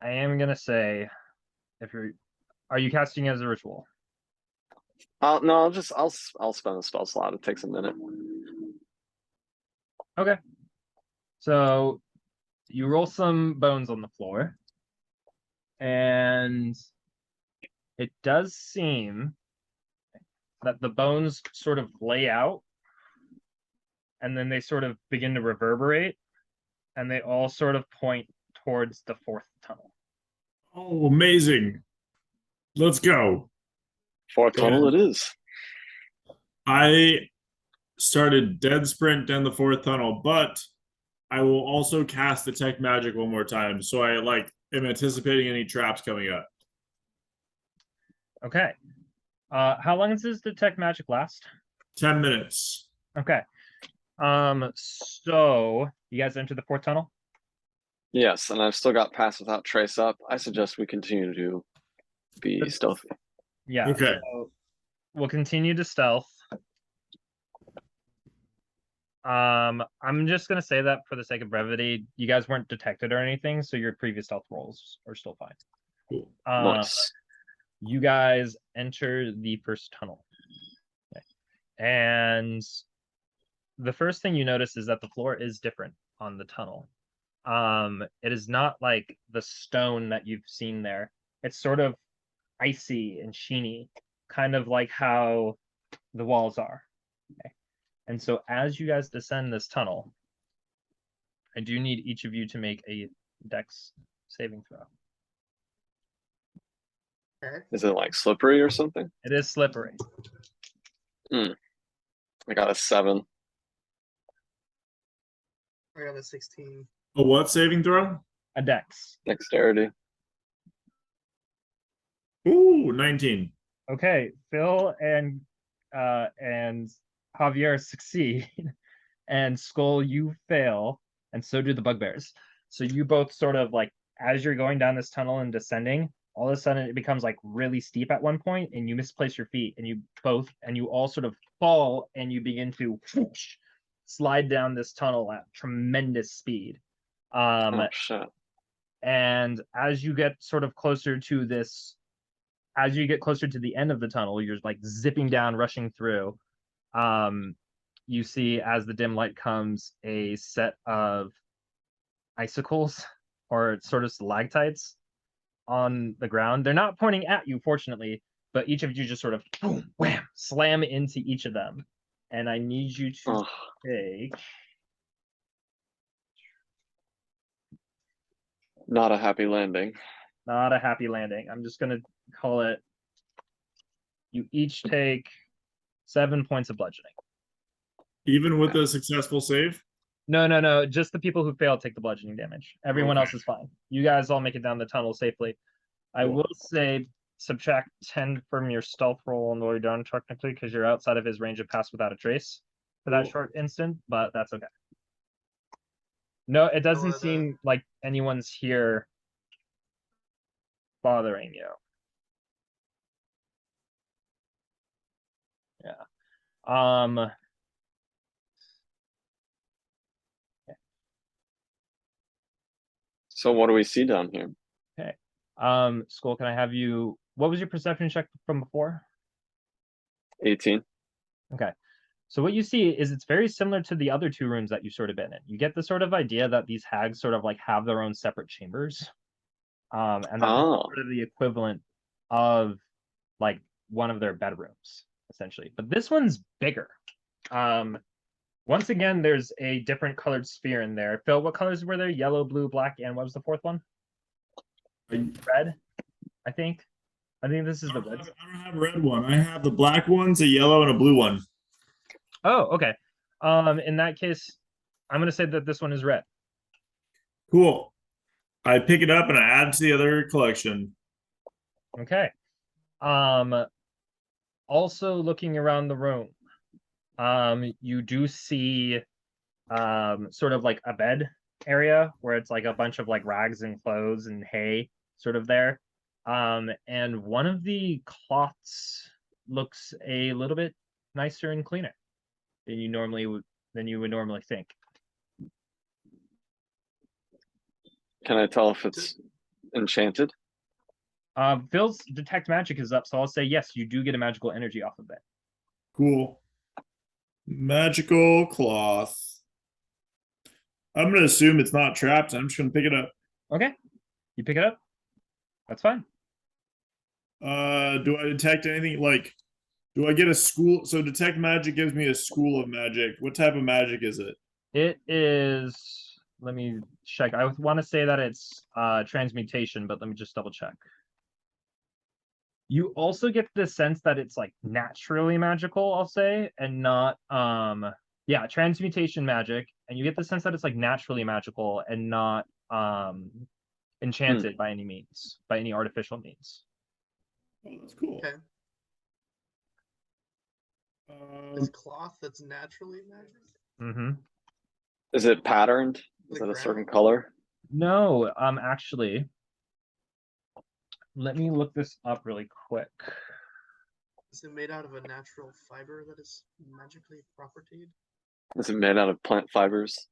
am gonna say, are you casting as a ritual? No, I'll spend a spell slot. It takes a minute. Okay. So you roll some bones on the floor, and it does seem that the bones sort of lay out, and then they sort of begin to reverberate, and they all sort of point towards the fourth tunnel. Oh, amazing. Let's go. Fourth tunnel it is. I started dead sprint down the fourth tunnel, but I will also cast detect magic one more time. So I am anticipating any traps coming up. Okay. How long does this detect magic last? 10 minutes. Okay. So you guys enter the fourth tunnel? Yes, and I've still got pass without trace up. I suggest we continue to be stealthy. Yeah. Okay. So we'll continue to stealth. I'm just gonna say that for the sake of brevity, you guys weren't detected or anything, so your previous stealth rolls are still fine. Cool. Nice. You guys enter the first tunnel. Okay. And the first thing you notice is that the floor is different on the tunnel. It is not like the stone that you've seen there. It's sort of icy and sheeny, kind of like how the walls are. Okay. And so as you guys descend this tunnel, I do need each of you to make a dex saving throw. Okay. Is it like slippery or something? It is slippery. I got a 7. I got a 16. A what saving throw? A dex. Dexterity. Ooh, 19. Okay, Phil and Javier succeed, and Skull, you fail, and so do the bugbears. So you both sort of as you're going down this tunnel and descending, all of a sudden it becomes really steep at one point, and you misplace your feet, and you all sort of fall, and you begin to whoosh, slide down this tunnel at tremendous speed. Oh shit. And as you get sort of closer to this, as you get closer to the end of the tunnel, you're zipping down, rushing through. You see, as the dim light comes, a set of icicles or sort of stalactites on the ground. They're not pointing at you, fortunately, but each of you just sort of boom, wham, slam into each of them. And I need you to take. Not a happy landing. Not a happy landing. I'm just gonna call it. You each take 7 points of bludgeoning. Even with a successful save? No. Just the people who fail take the bludgeoning damage. Everyone else Okay. is fine. You guys all make it down the tunnel safely. I Cool. will say subtract 10 from your stealth roll on the way down technically because you're outside of his range of pass without a trace for that Cool. short instant, but that's okay. No, it doesn't the- seem like anyone's here bothering you. Yeah. So what do we see down here? Skull, can I have you, what was your perception check from before? 18. Okay. So what you see is it's very similar to the other two rooms that you've sort of been in. You get the sort of idea that these hags sort of like have their own separate chambers. And that's Ah. sort of the equivalent of like one of their bedrooms, essentially. But this one's bigger. Once again, there's a different colored sphere in there. Phil, what colors were there? Yellow, blue, black, and what was the fourth one? Red, I think. I think this is the red. I don't have a red one. I have the black ones, a yellow, and a blue one. Oh, okay. In that case, I'm gonna say that this one is red. Cool. I pick it up and I add to the other collection. Okay. Also looking around the room, you do see sort of like a bed area where it's like a bunch of like rags and clothes and hay sort of there. And one of the cloths looks a little bit nicer and cleaner than you would normally think. Can I tell if it's enchanted? Phil's detect magic is up, so I'll say yes, you do get a magical energy off of it. Cool. Magical cloth. I'm gonna assume it's not trapped. I'm just gonna pick it up. Okay. You pick it up. That's fine. Do I detect anything like? Do I get a school? So detect magic gives me a school of magic. What type of magic is it? It is, let me check. I want to say that it's transmutation, but let me just double check. You also get the sense that it's like naturally magical, I'll say, and not yeah, transmutation magic, and you get the sense that it's like naturally magical and not enchanted by any means, by any artificial means. Oh, that's cool. Okay. This cloth that's naturally magic. Mm-hmm. Is it patterned? Is The it a certain ground? color? No, actually, let me look this up really quick. Is it made out of a natural fiber that is magically propertied? Is it made out of plant fibers?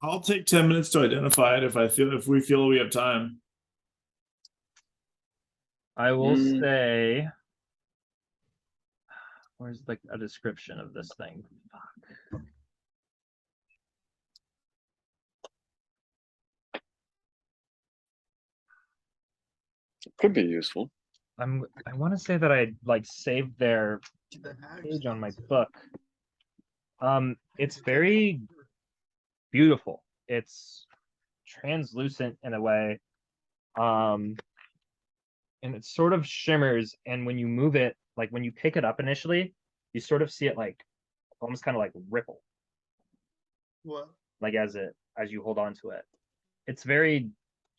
I'll take 10 minutes to identify it if we feel we have time. I will Mm. say, where's like a description of this thing? Fuck. It could be useful. I want to say that I like saved their The hags page on my concept. book. It's very beautiful. It's translucent in a way. And it sort of shimmers, and when you move it, like when you pick it up initially, you sort of see it like almost kind of like ripple, What? like as you hold on to it. It's very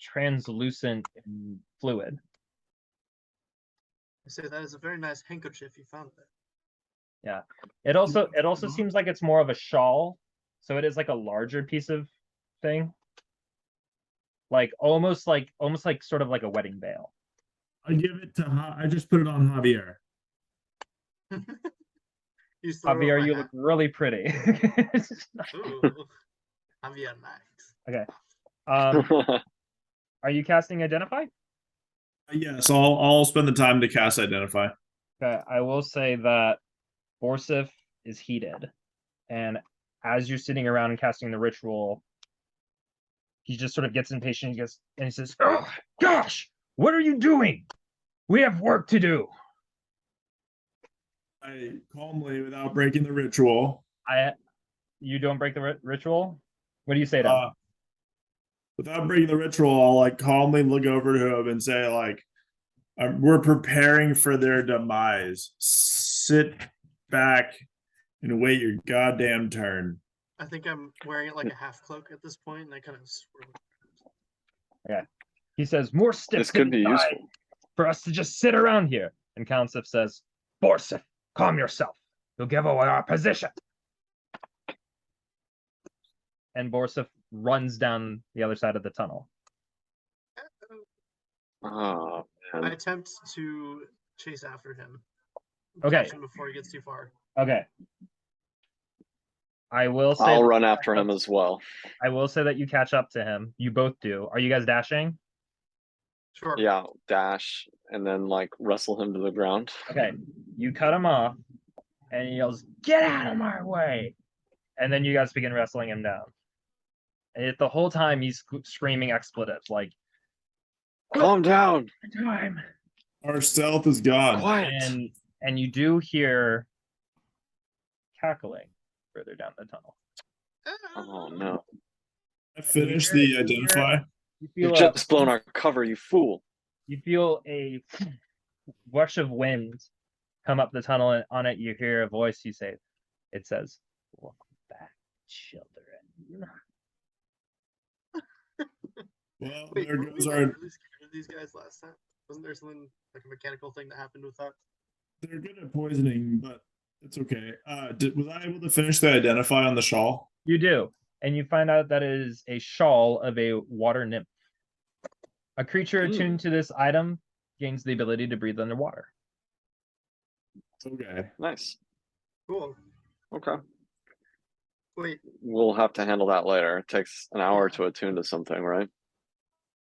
translucent and fluid. I say that is a very nice handkerchief you found there. Yeah. It also seems like it's more of a shawl, so it is like a larger piece of thing. Like almost like sort of like a wedding veil. I give it to. I just put it on Javier. You throw it Javier, on you my look really pretty. hat. Ooh. Javier, nice. Are you casting Identify? Yes, I'll spend the time to cast Identify. Okay, I will say that Borsif is heated, and as you're sitting around and casting the ritual, he just sort of gets impatient. He says, "Oh gosh, what are you doing? We have work to do." I calmly, without breaking the ritual. You don't break the ritual. What do you say to him? Without breaking the ritual, I'll like calmly look over to him and say, like, we're preparing for their demise. Sit back and wait your goddamn turn. I think I'm wearing it like a half cloak at this point, and I kind of swirl. He says, more sticks This to could the be side useful. for us to just sit around here. And Counsif says, Borsif, calm yourself. You'll give away our position. And Borsif runs down the other side of the tunnel. Oh, I man. attempt to chase after him. Okay. Catch him before he gets too far. Okay. I will say I'll that run you after catch him up- as well. I will say that you catch up to him. You both do. Are you guys dashing? Sure. Yeah, dash and then like wrestle him to the ground. Okay. You cut him off and he yells, get out of my way. And then you guys begin wrestling him down. And the whole time he's screaming expletives like, Calm down. time. Our stealth is gone. Quiet. And you do hear cackling further down the tunnel. Oh no. I finished You're- the identify. You You've feel just blown our cover, you fool. you feel a rush of wind come up the tunnel, and on it you hear a voice. You say, it says, welcome back, children. Well, Wait, there weren't goes we our. like really scared of these guys last time? Wasn't there something like a mechanical thing that happened with that? They're good at poisoning, but it's okay. Was I able to finish the identify on the shawl? You do, and you find out that it is a shawl of a water nymph. A creature attuned to this item gains the ability to breathe underwater. Okay. Nice. Cool. Okay. Wait, We'll have to handle that later. It takes an hour to attune to something, right?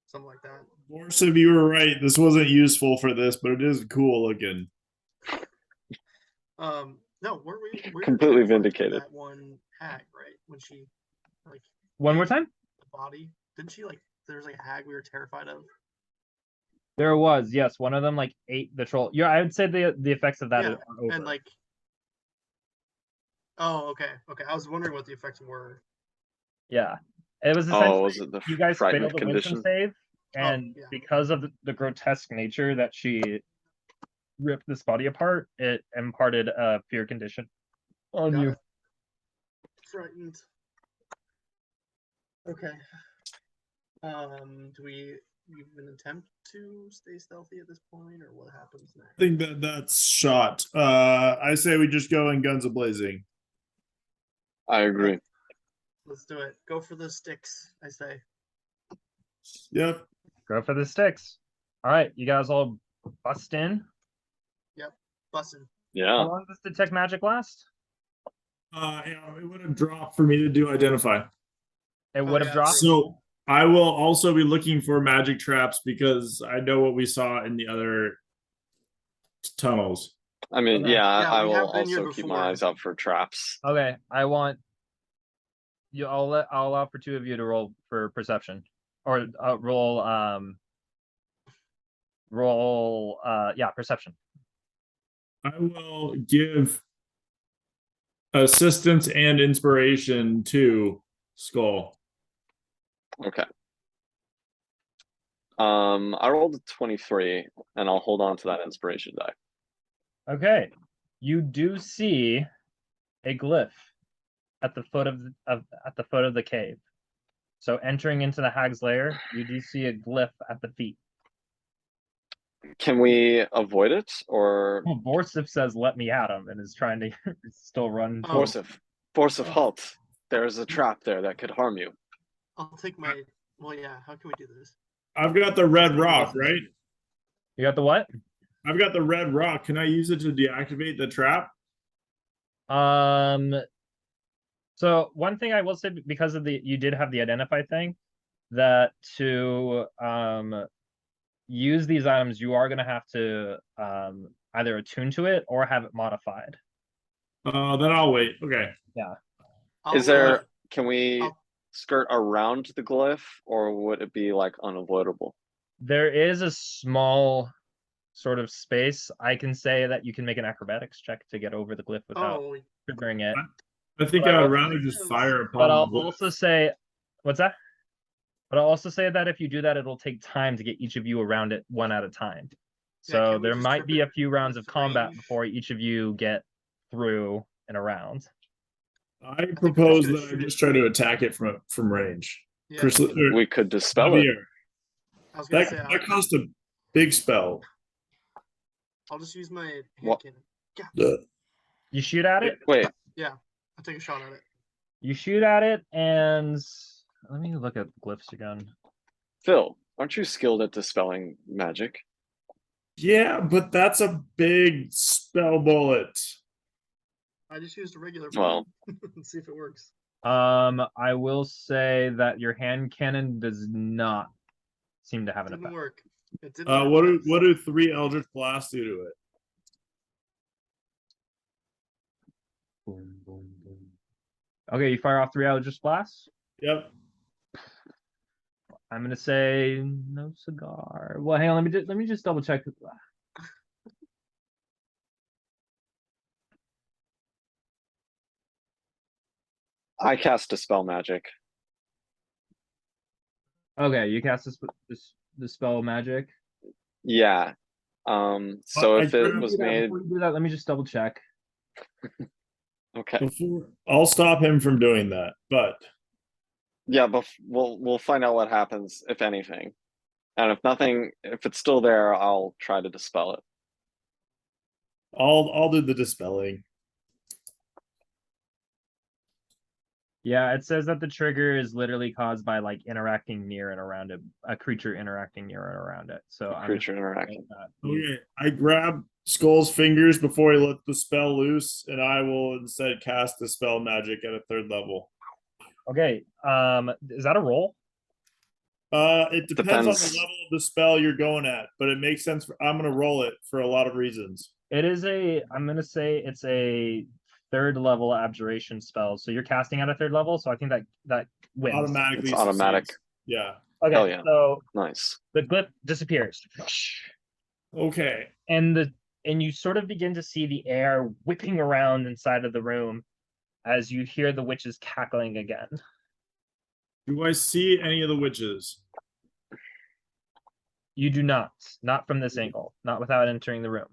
something like that. Borsif, you were right. This wasn't useful for this, but it is cool looking. No, weren't we were Completely terrified of vindicated. That one hag, right? When she like One more time. the body, didn't she like? There was like a hag we were terrified of. There was, yes, one of them like ate the troll. Yeah, I would say the effects of that Yeah, are over. And like, oh, okay. I was wondering what the effects were. Yeah, it was essentially Oh, was it the you guys fragment failed the wisdom condition? save, and yeah. because of the grotesque nature that she ripped this body apart, it imparted a fear condition on Got you. it. Frightened. Okay. Do we even attempt to stay stealthy at this point, or what happens next? I think that's shot. I say we just go in guns a blazing. I agree. Let's do it. Go for the sticks, I say. Yep. Go for the sticks. All right, you guys all bust in. Bussin'. How Yeah. long does detect magic last? It would have dropped for me to do identify. It would have yeah, dropped. So I will also be looking for magic traps because I know what we saw in the other tunnels. I mean, Okay. yeah, Yeah, I we will have been here also keep my before. eyes out for traps. Okay, I want you. I'll allow for two of you to roll for perception, or roll. Yeah, perception. I will give assistance and inspiration to Skull. Okay. I rolled a 23 and I'll hold on to that inspiration die. Okay, you do see a glyph at the foot of the cave. So entering into the hag's lair, you do see a glyph at the feet. Can we avoid it or Well, Borsif says, "Let me at him," and is trying to still run. Oh. Force of halt? There is a trap there that could harm you. I'll take my. Well, yeah. How can we do this? I've got the red rock, right? You got the what? I've got the red rock. Can I use it to deactivate the trap? So one thing I will say, because of you did have the identify thing, that to use these items, you are going to have to either attune to it or have it modified. Then I'll wait. Okay. Is there, I'll- can we I'll- skirt around the glyph or would it be like unavoidable? There is a small sort of space. I can say that you can make an acrobatics check to get over the glyph without Oh, triggering it. I think But I'd I'll- rather just fire upon. But I'll the- also say, what's that? But I'll also say that if you do that, it'll take time to get each of you around it one at a time. Yeah, So can we there just might trip be it a few rounds with of combat range? before each of you get through and around. I we're propose just gonna that I shoot it. just try to attack it from range. Yeah, Chris, We could dispel it. Javier, I was gonna that say that cost a big spell. I'll just use my hand What? cannon. Yeah, You shoot at it. Wait, I'll take a shot at it. You shoot at it, and let me look at glyphs again. Phil, aren't you skilled at dispelling magic? Yeah, but that's a big spell bullet. I just used a regular Well. bullet. Let's see if it works. I will say that your hand cannon does not seem to have an Didn't effect. work. It didn't work. What guys. do 3 Eldritch Blasts do to it? Boom, boom, boom. Okay, you fire off 3 Eldritch blasts. Yep. I'm gonna say no cigar. Well, hang on. Let me just double check. I cast dispel magic. Okay, you cast the spell magic. Yeah. So I if it grabbed was made, Before you do that, let me just double check. okay. Before I'll stop him from doing that, but Yeah, but we'll find out what happens if anything. And if it's still there, I'll try to dispel it. I'll do the dispelling. Yeah, it says that the trigger is literally caused by like interacting near and around it, a creature interacting near and around it. So I'm Creature interaction. Okay, I grab Skull's fingers before he let the spell loose, and I will instead cast the spell magic at a 3rd level. Okay, is that a roll? It depends on the Depends. level of the spell you're going at, but it makes sense. I'm gonna roll it for a lot of reasons. It is I'm gonna say it's a 3rd level abjuration spell. So you're casting at a 3rd level. So I think that wins. Automatically, It's automatic. succeeds. Yeah. Okay, Hell yeah. so Nice. the glyph disappears. Okay. And you sort of begin to see the air whipping around inside of the room as you hear the witches cackling again. Do I see any of the witches? You do not from this angle, not without entering the room.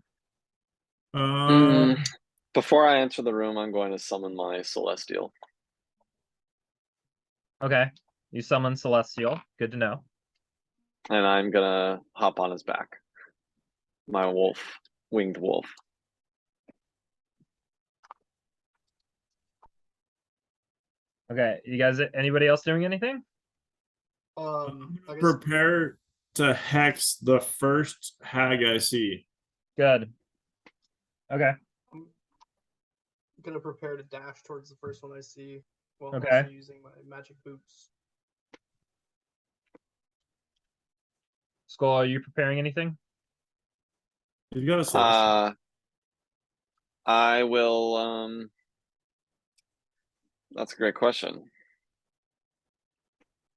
Before I enter the room, I'm going to summon my Celestial. Okay, you summon Celestial. Good to know. And I'm gonna hop on his back. My wolf, winged wolf. Okay, you guys, anybody else doing anything? I guess Prepare to hex the first hag I see. Good. Okay. I'm gonna prepare to dash towards the first one I see while Okay. also using my magic boots. Skull, are you preparing anything? He's got a celestial. I will, that's a great question.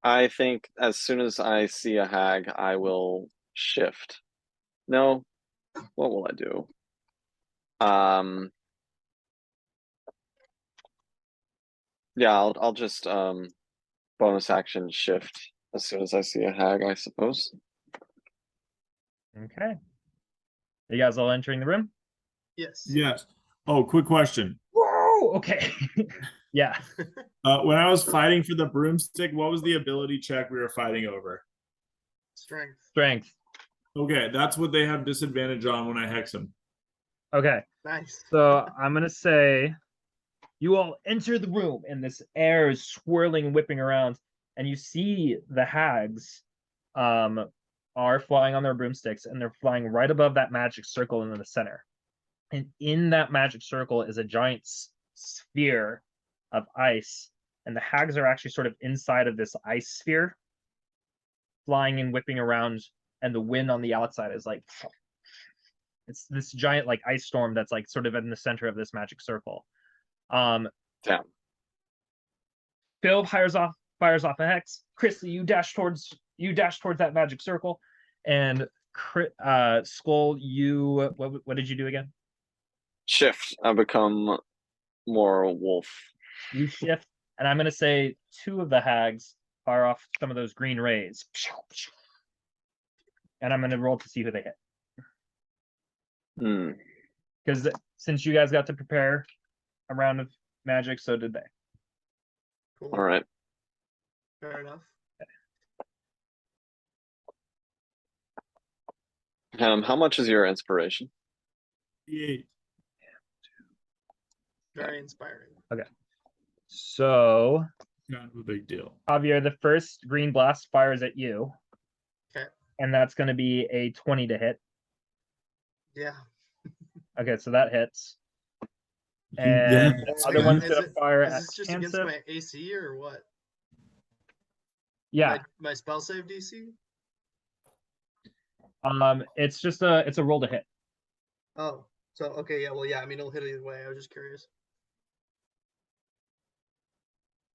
I think as soon as I see a hag, I will shift. No, what will I do? Yeah, I'll just bonus action shift as soon as I see a hag, I suppose. Okay. You guys all entering the room? Yes. Yes. Oh, quick question. Whoa! Okay. Yeah. When I was fighting for the broomstick, what was the ability check we were fighting over? Strength. Strength. Okay, that's what they have disadvantage on when I hex them. Okay. Nice. So I'm gonna say you all enter the room and this air is swirling and whipping around, and you see the hags are flying on their broomsticks, and they're flying right above that magic circle in the center. And in that magic circle is a giant sphere of ice, and the hags are actually sort of inside of this ice sphere, flying and whipping around, and the wind on the outside is like it's this giant like ice storm that's like sort of in the center of this magic circle. Damn. Phil fires off a hex. Chris, you dash towards that magic circle, and Skull, you what did you do again? Shift. I become more wolf. You shift, and I'm gonna say 2 of the hags fire off some of those green rays, and I'm gonna roll to see who they hit. Because since you guys got to prepare a round of magic, so did they. Cool. All right. Fair enough. How much is your inspiration? D8. Very inspiring. So Kind of a big deal. Javier, the first green blast fires at you. Okay. And that's going to be a 20 to hit. Yeah. Okay, so that hits. You And got the it. other Wait, one's is going to it- fire Is at this just against Kansas. my AC or what? Yeah, My spell save DC? it's just it's a roll to hit. Oh. So okay, yeah, well yeah, I mean it'll hit either way. I was just curious.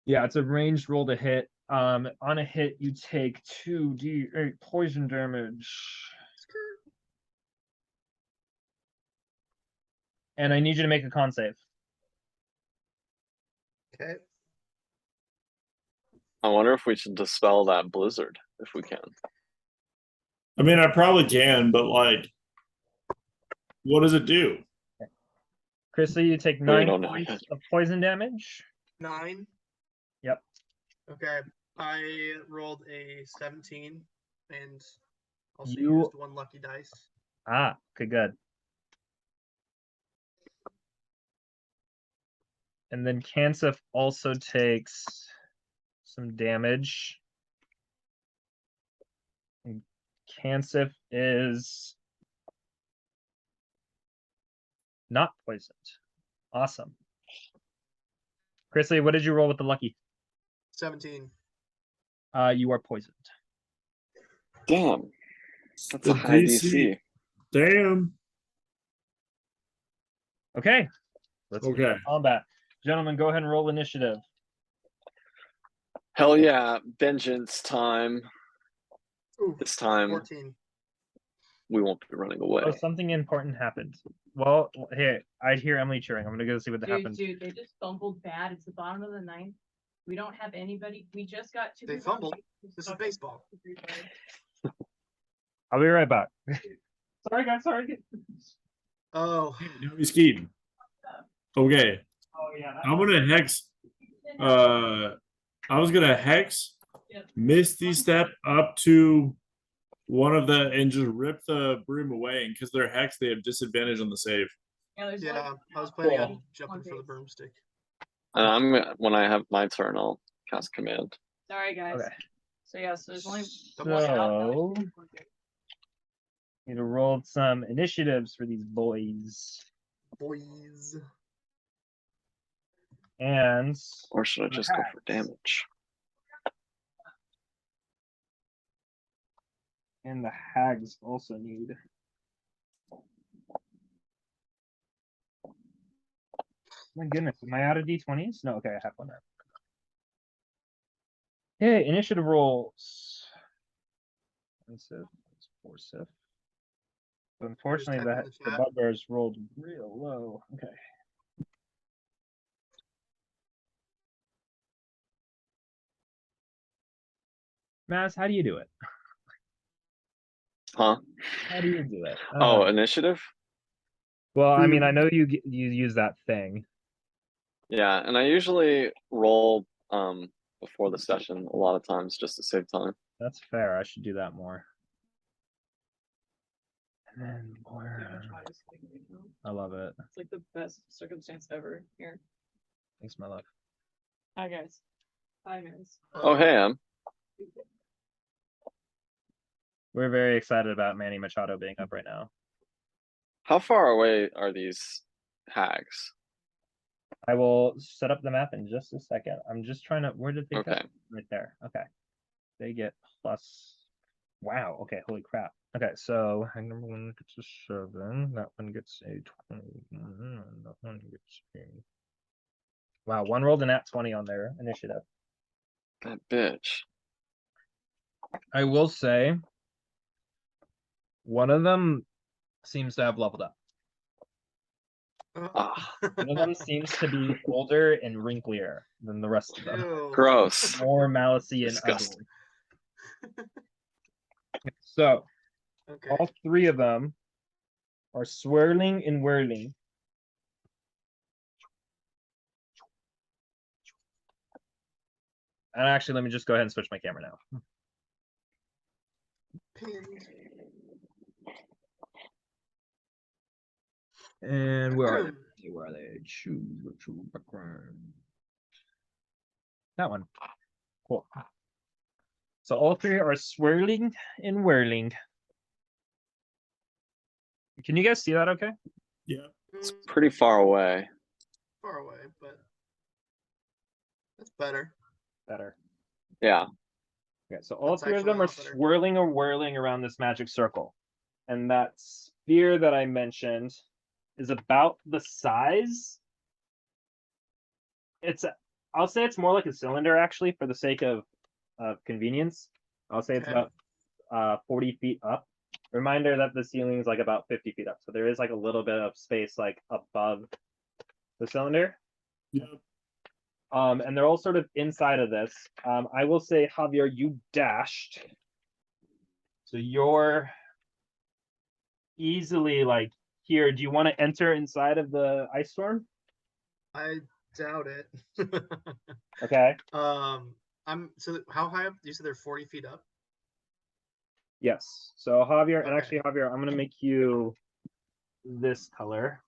Yeah, it's a ranged roll to hit. On a hit, you take 2d8 poison damage. Skirt. And I need you to make a con save. Okay. I wonder if we should dispel that blizzard if we can. I mean, I probably can, but like, what does it do? Chrisley, you take We 9 don't know points yet. of poison damage. 9. Yep. Okay. I rolled a 17 and also You- used 1 lucky dice. Ah, okay, good. And then Kansif also takes some damage. And Kansif is not poisoned. Awesome. Chrisley, what did you roll with the lucky? 17. You are poisoned. Damn. That's The a high DC. DC. Damn. Okay. Let's get Okay. to combat. Gentlemen, go ahead and roll initiative. Hell yeah, vengeance time. Ooh, This time 14. we won't be running away. Oh, something important happened. Well, here, I hear Emily cheering. I'm gonna go see what happened. Dude, they just fumbled bad. It's the bottom of the ninth. We don't have anybody. We just got two. They fumbled. This is baseball. I'll be right back. Sorry, guys. Sorry. Oh, Now he's skiing. Okay. Oh yeah. I'm gonna hex. I was gonna hex Misty Step up to one of the and just rip the broom away. And because they're hexed, they have disadvantage on the save. Yeah, there's yeah. like- I was planning on Cool. jumping for the Okay. broomstick. And when I have my turn, I'll cast command. Sorry, guys. Okay. So yeah, so there's only. So need to roll some initiatives for these boys. Boys. And Or should I just go for damage? the hags also need. My goodness, am I out of d20s? No, okay, I have one now. Hey, initiative rolls. One Sif, that's 4 Sif. But unfortunately, type in the the chat. bugbears rolled real low. Okay. Maz, how do you do it? Huh? How do you do it? Oh, initiative? Well, I mean, I know you use that thing. Yeah, and I usually roll before the session a lot of times just to save time. That's fair. I should do that more. And then more. I love it. It's like the best circumstance ever here. Thanks, my love. Hi, guys. Hi, guys. Oh, hey, Em. We're very excited about Manny Machado being up right now. How far away are these hags? I will set up the map in just a second. I'm just trying to. Where did they go? Okay. Right there. Okay. They get plus. Wow. Okay. Holy crap. Okay. So hag number 1 gets a 7. That one gets a 20. And that one gets a. Wow. One rolled an at 20 on their initiative. That bitch. I will say. One of them seems to have leveled up. Ah, One of them seems to be older and wrinklier than the rest of them. Ew. gross. More mousy and Disgusting. ugly. So Okay. all 3 of them are swirling and whirling. And actually, let me just go ahead and switch my camera now. Pinned. And where are they? Where are they? Choose virtual background. That one. Cool. So all three are swirling and whirling. Can you guys see that okay? Yeah. It's pretty far away. Far away, but that's better. Better. Yeah. Okay, so all That's three of actually a them are lot better. swirling or whirling around this magic circle. And that sphere that I mentioned is about the size. I'll say it's more like a cylinder actually for the sake of convenience. I'll say it's Okay. about 40 feet up. Reminder that the ceiling is like about 50 feet up. So there is like a little bit of space like above the cylinder. Yep. And they're all sort of inside of this. I will say, Javier, you dashed. So you're easily like here. Do you want to enter inside of the ice storm? I doubt it. Okay. So how high up? You said they're 40 feet up. Yes. So Javier, and Okay. actually Javier, I'm gonna make you this color,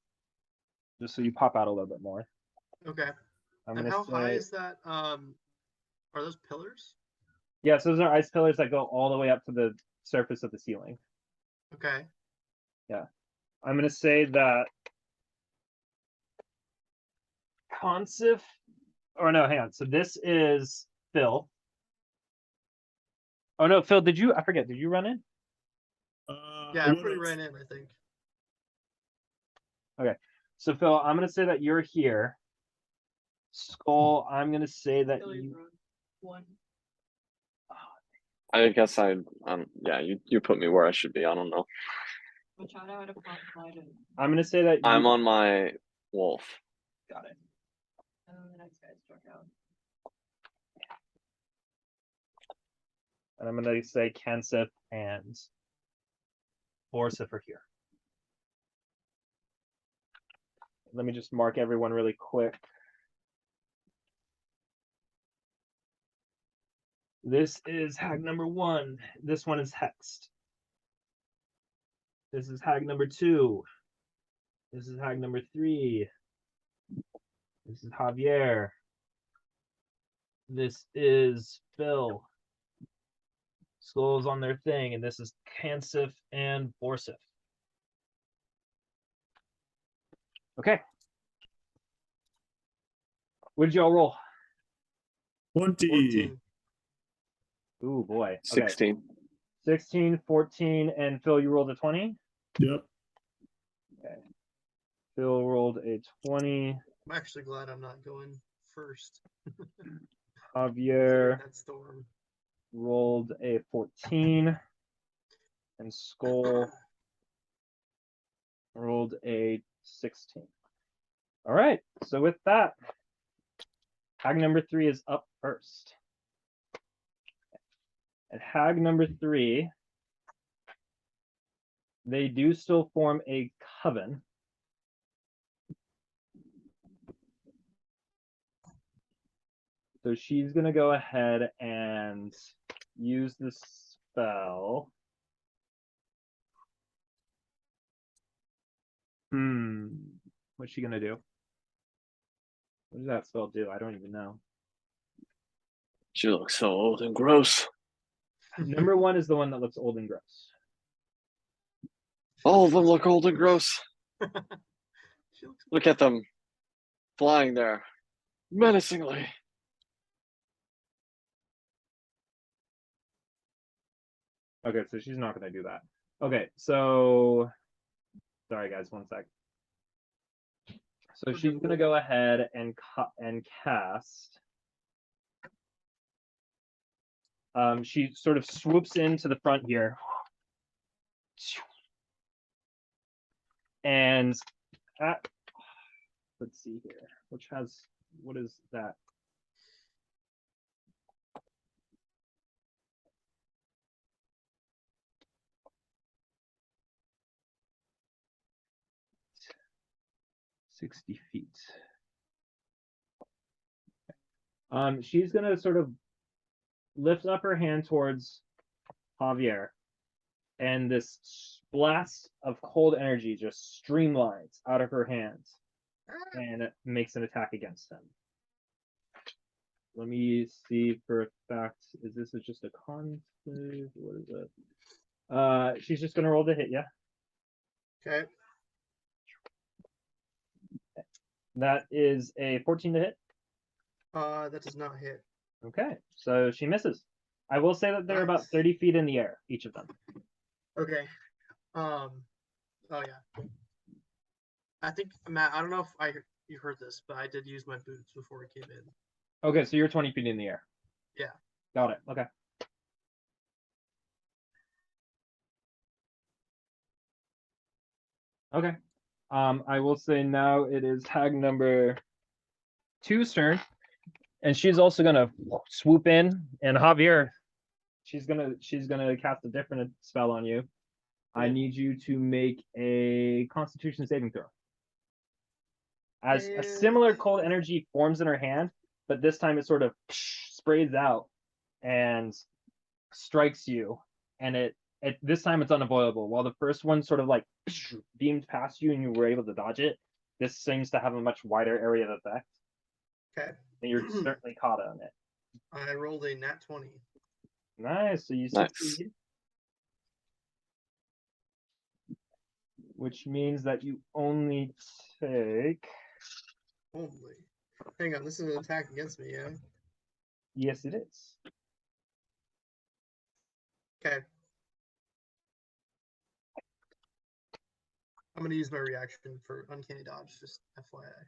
just so you pop out a little bit more. Okay. I'm And gonna how high say, is that? Are those pillars? yes, those are ice pillars that go all the way up to the surface of the ceiling. Okay. I'm gonna say that Consif, or no, hang on. So this is Phil. Oh no, Phil, I forget, did you run in? Yeah, I everybody would've- ran in, I think. So Phil, I'm gonna say that you're here. Skull, I'm gonna say that Billy you, Road, one. I guess yeah, you put me where I should be. I don't know. Machado had a pop slide and I'm gonna say that I'm you on my wolf. got it. then the next guy struck out. And I'm gonna say Kansif and Borsif are here. Let me just mark everyone really quick. This is hag number 1. This one is hexed. This is hag number 2. This is hag number 3. This is Javier. This is Phil. Skulls on their thing, and this is Kansif and Borsif. Okay. What did y'all roll? 20. 14. Ooh boy. Okay. 16. 16, 14, and Phil, you rolled a 20? Yep. Phil rolled a 20. I'm actually glad I'm not going first. Javier That storm. rolled a 14. And Skull rolled a 16. All right. So with that, hag number 3 is up first. And hag number 3, they do still form a coven. So she's going to go ahead and use the spell. What's she going to do? What does that spell do? I don't even know. She looks so old and gross. Number 1 is the one that looks old and gross. All of them look old and gross. She looks Look at them flying there menacingly. Okay, so she's not going to do that. Okay, so sorry guys, one sec. So she's going to go ahead and cast. She sort of swoops into the front here. And let's see here, what is that? $60 feet. She's gonna sort of lifts up her hand towards Javier, and this blast of cold energy just streamlines out of her hands and it makes an attack against him. Let me see for a fact. Is this just a con save? What is it? She's just gonna roll to hit you. Okay. That is a 14 to hit. That does not hit. Okay, so she misses. I will say that they're about Nice. 30 feet in the air, each of them. Okay. Oh yeah. I think Matt. I don't know if you heard this, but I did use my boots before I came in. Okay, so you're 20 feet in the air. Yeah. Got it. Okay. Okay. I will say now it is hag number 2's turn, and she's also gonna swoop in. And Javier, she's gonna cast a different spell on you. I need you to make a Constitution saving throw. As a similar cold energy forms in her hand, but this time it sort of sprays out and strikes you, and it this time it's unavoidable. While the first one sort of like beamed past you and you were able to dodge it, this seems to have a much wider area of effect, Okay. and you're certainly caught on it. I rolled a nat 20. Nice. So you Nice. succeed, which means that you only take. Holy. Hang on, this is an attack against me, yeah? Yes, it is. Okay. I'm gonna use my reaction for uncanny dodge, just FYI.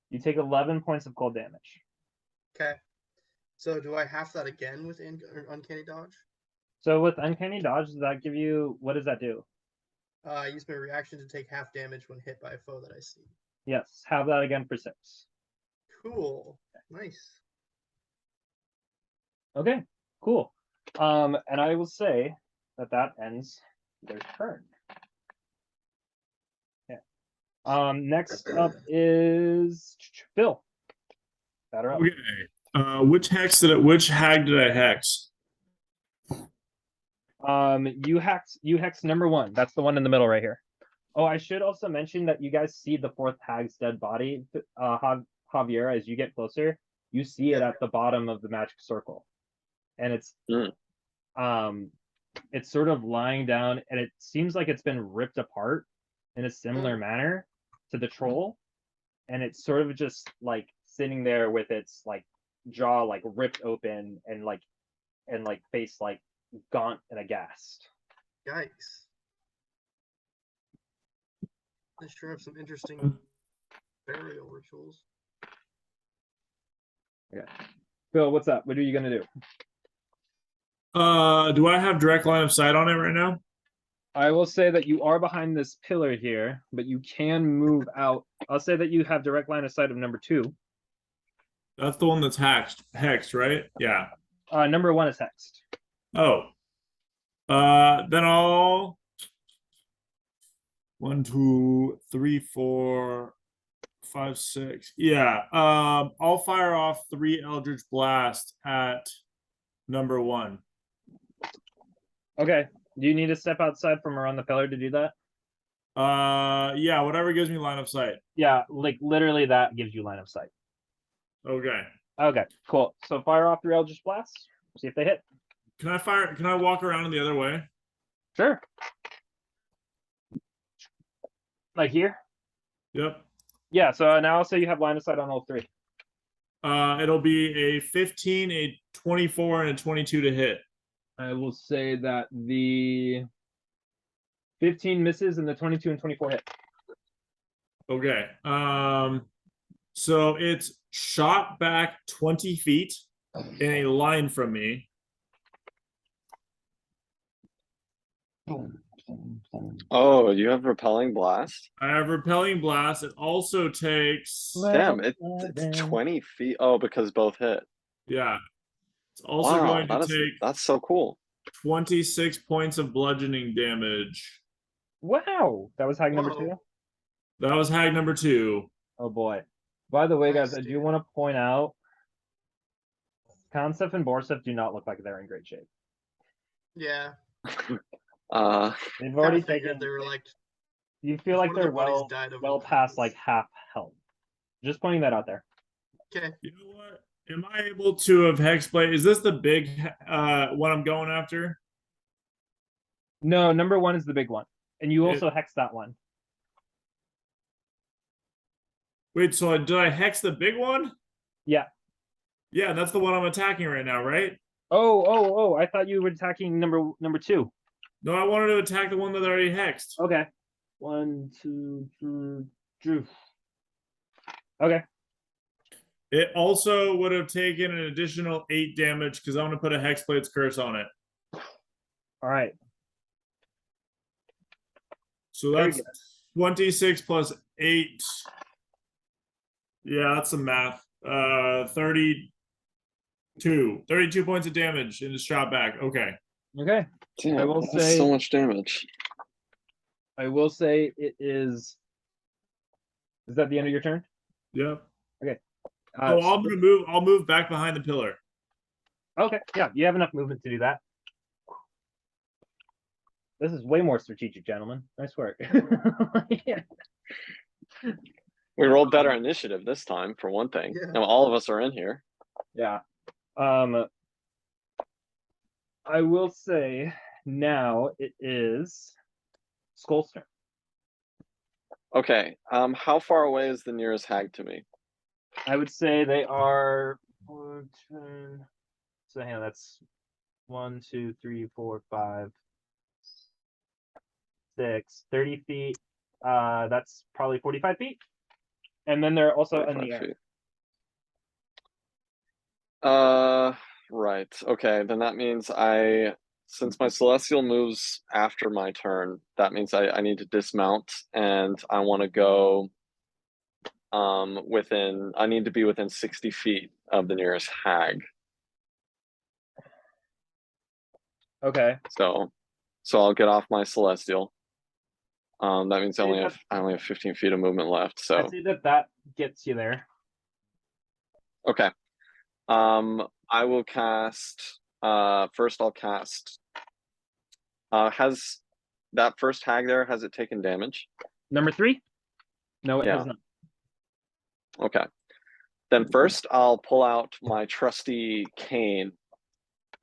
You take 11 points of cold damage. Okay. So do I half that again with uncanny dodge? So with uncanny dodge, does that give you, what does that do? I use my reaction to take half damage when hit by a foe that I see. Yes, have that again for 6. Cool. Nice. Okay, cool. And I will say that that ends their turn. Yeah. Next up is Phil. Batter up. Okay. Which hag did I hex? You hex number 1. That's the one in the middle right here. Oh, I should also mention that you guys see the 4th hag's dead body, Javier, as you get closer. You see it at the bottom of the magic circle. And it's it's sort of lying down, and it seems like it's been ripped apart in a similar manner to the troll. And it's sort of just like sitting there with its like jaw like ripped open and like face like gaunt and aghast. Yikes. They sure have some interesting burial rituals. Okay. Phil, what's up? What are you gonna do? Do I have direct line of sight on it right now? I will say that you are behind this pillar here, but you can move out. I'll say that you have direct line of sight of number 2. That's the one that's hexed, right? Yeah. Number 1 is hexed. Oh. Then I'll 1, 2, 3, 4, 5, 6. Yeah. I'll fire off 3 Eldritch Blast at number 1. Okay. Do you need to step outside from around the pillar to do that? Yeah, whatever gives me line of sight. Yeah, like literally that gives you line of sight. Okay. Okay, cool. So fire off 3 Eldritch Blasts. See if they hit. Can I walk around in the other way? Sure. Like here? Yep. Yeah, so now I'll say you have line of sight on all 3. It'll be a 15, a 24, and a 22 to hit. I will say that the 15 misses and the 22 and 24 hit. Okay. So it's shot back 20 feet in a line from me. Oh, you have repelling blast? I have repelling blast. It also takes Damn, it's 20 feet. Oh, because both hit. yeah. It's also Wow, going to take that's so cool. 26 points of bludgeoning damage. Wow, that was hag number Whoa. 2. That was hag number 2. Oh boy. By the way, guys, Nice, I do dude. want to point out Concept and Borsef do not look like they're in great shape. Yeah. They've Kind already of figured taken. they were like, You feel if like one of they're their buddies well died of well past like half health. Just pointing that out there. okay. You know what? Am I able to have Hexblade? Is this the big one I'm going after? No, number 1 is the big one, and you It- also hex that one. Wait, so did I hex the big one? Yeah. Yeah, that's the one I'm attacking right now, right? Oh! I thought you were attacking number 2. No, I wanted to attack the one that I already hexed. Okay. 1, 2, 3. Okay. It also would have taken an additional 8 damage because I'm going to put a Hexblade's Curse on it. All right. So Very that's 26 plus 8. Yeah, that's some math. 32 points of damage in his shot back. Okay. Okay. Damn, will that's say- so much damage. I will say it is. Is that the end of your turn? Yep. Uh, I'll move. I'll move back behind the pillar. Okay, yeah, you have enough movement to do that. This is way more strategic, gentlemen. Nice work. Yeah. We rolled better initiative this time, for one thing. Yeah. Now all of us are in here. Yeah. I will say now it is Skull's turn. Okay. How far away is the nearest hag to me? I would say they are 4, 10. So hang on, that's 1, 2, 3, 4, 5, 6, 30 feet. That's probably 45 feet. And then they're also in 45 the air. feet. Right. Okay, then that means since my celestial moves after my turn, that means I need to dismount and I want to go I need to be within 60 feet of the nearest hag. Okay. So I'll get off my celestial. That means I Okay, only have 15 feet of movement left. So I'd say that gets you there. okay. I will cast first I'll cast has that first hag there, has it taken damage? Number 3? No, it Yeah. has not. Okay. Then first I'll pull out my trusty cane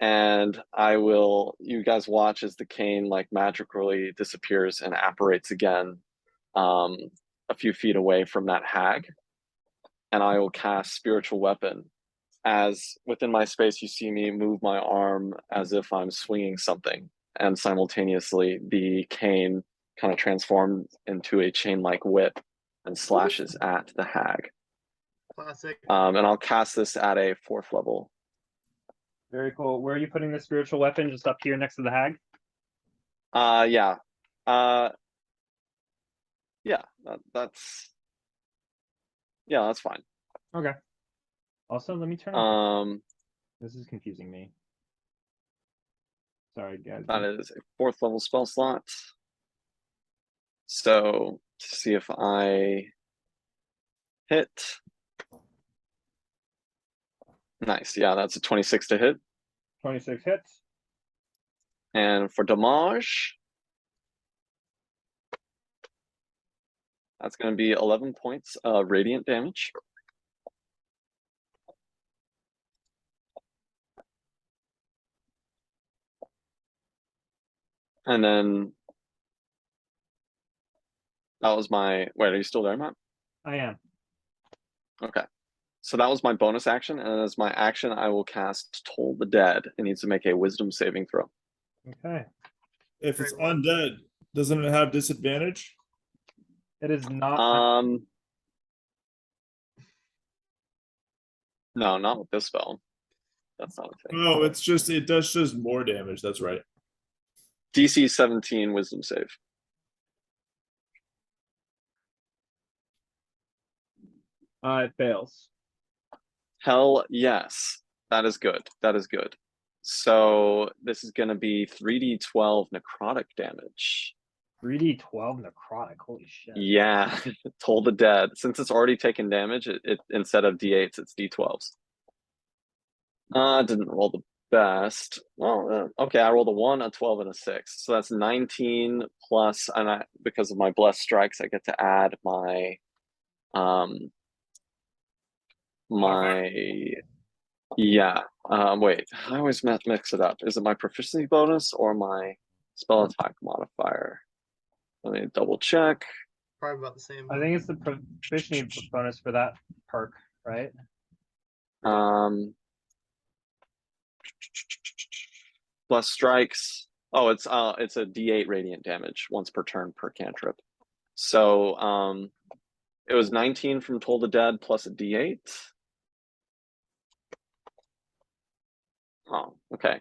and you guys watch as the cane like magically disappears and apparates again a few feet away from that hag. And I will cast spiritual weapon. As within my space, you see me move my arm as if I'm swinging something, and simultaneously the cane kind of transforms into a chain-like whip and slashes at the hag. Classic. And I'll cast this at a 4th level. Very cool. Where are you putting the spiritual weapon? Just up here next to the hag? Yeah. Yeah, that's fine. Okay. Also, let me turn off. Um, This is confusing me. Sorry, guys. that is a 4th level spell slot. So to see if I hit. Nice. Yeah, that's a 26 to hit. 26 hits. And for damage, that's going to be 11 points of radiant damage. And then that was my. Wait, are you still there, Matt? I am. Okay. So that was my bonus action. And as my action, I will cast Toll the Dead. It needs to make a wisdom saving throw. Okay. If it's Great one. undead, doesn't it have disadvantage? It is not. No, not with this spell. That's not a thing. Oh, it does just more damage. That's right. DC 17 wisdom save. It fails. Hell yes. That is good. That is good. So this is going to be 3d12 necrotic damage. 3d12 necrotic. Holy shit. Yeah, Toll the Dead. Since it's already taken damage, it instead of D8s, it's D12s. Didn't roll the best. Well, okay, I rolled a 1, a 12, and a 6. So that's 19 plus, and because of my blessed strikes, I get to add my wait, I always mix it up. Is it my proficiency bonus or my spell attack modifier? Let me double check. Probably about the same. I think it's the proficiency bonus for that perk, right? Plus strikes. Oh, it's a D8 radiant damage once per turn per cantrip. So it was 19 from Toll the Dead plus a D8. Oh, okay.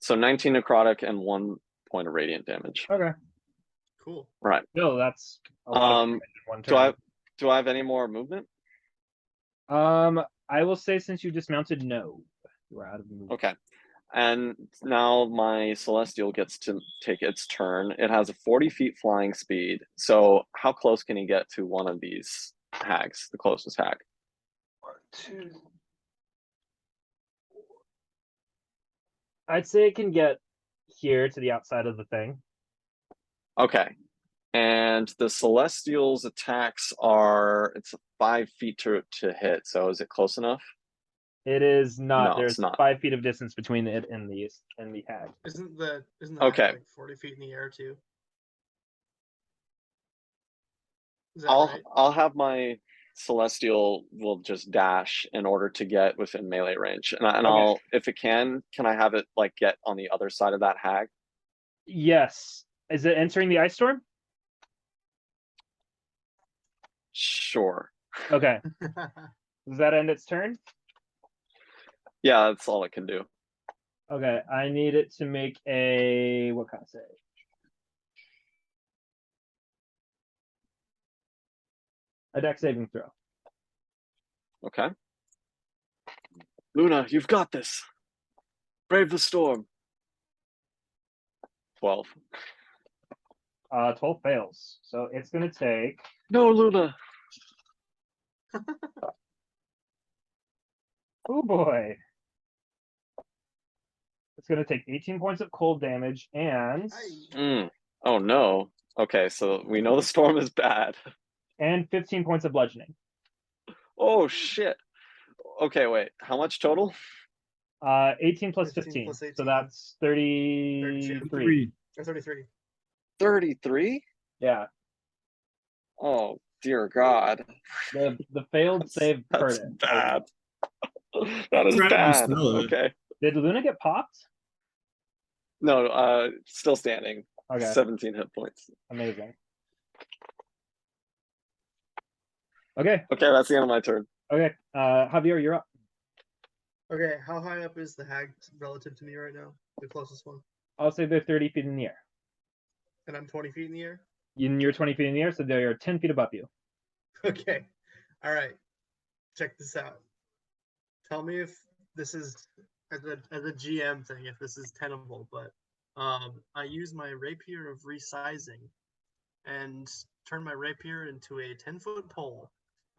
So 19 necrotic and 1 point of radiant damage. Okay. Cool. Right. No, that's a lot of damage in one turn. Do I have any more movement? I will say since you dismounted, no. You are out of the movement. Okay. And now my Celestial gets to take its turn. It has a 40 feet flying speed. So how close can he get to one of these hags, the closest hag? 1, 2. I'd say it can get here to the outside of the thing. Okay. And the Celestial's attacks are, it's 5 feet to hit. So is it close enough? It is not. No, it's There's not. 5 feet of distance between it and the hag. Isn't the Okay. hack like 40 feet in the air too? Is that right? I'll have my Celestial will just dash in order to get within melee range. And Okay. I'll, if it can I have it like get on the other side of that hag? Yes. Is it entering the ice storm? Sure. Okay. Does that end its turn? Yeah, that's all it can do. Okay. I need it to make a what kind of save? A dex saving throw. Okay. Luna, you've got this. Brave the storm. 12. 12 fails. So it's gonna take No, Luna. oh boy. It's gonna take 18 points of cold damage and Oh no. Okay, so we know the storm is bad. 15 points of bludgeoning. Oh shit. Okay, wait. How much total? 18 plus 15 15. plus So 18. that's 33. 3. Or 33. 33? Yeah. Oh dear God. The failed save hurt That's it. bad. That is Try to bad. dispel it. Okay. Did Luna get popped? No, still standing. Okay. 17 hit points. Amazing. Okay. Okay, that's the end of my turn. Okay. Javier, you're up. Okay, how high up is the hag relative to me right now? The closest one. I'll say they're 30 feet in the air. And I'm 20 feet in the air? You're 20 feet in the air, so they're 10 feet above you. Okay. All right. Check this out. Tell me if this is as a GM thing, if this is tenable, but I use my rapier of resizing and turn my rapier into a 10-foot pole.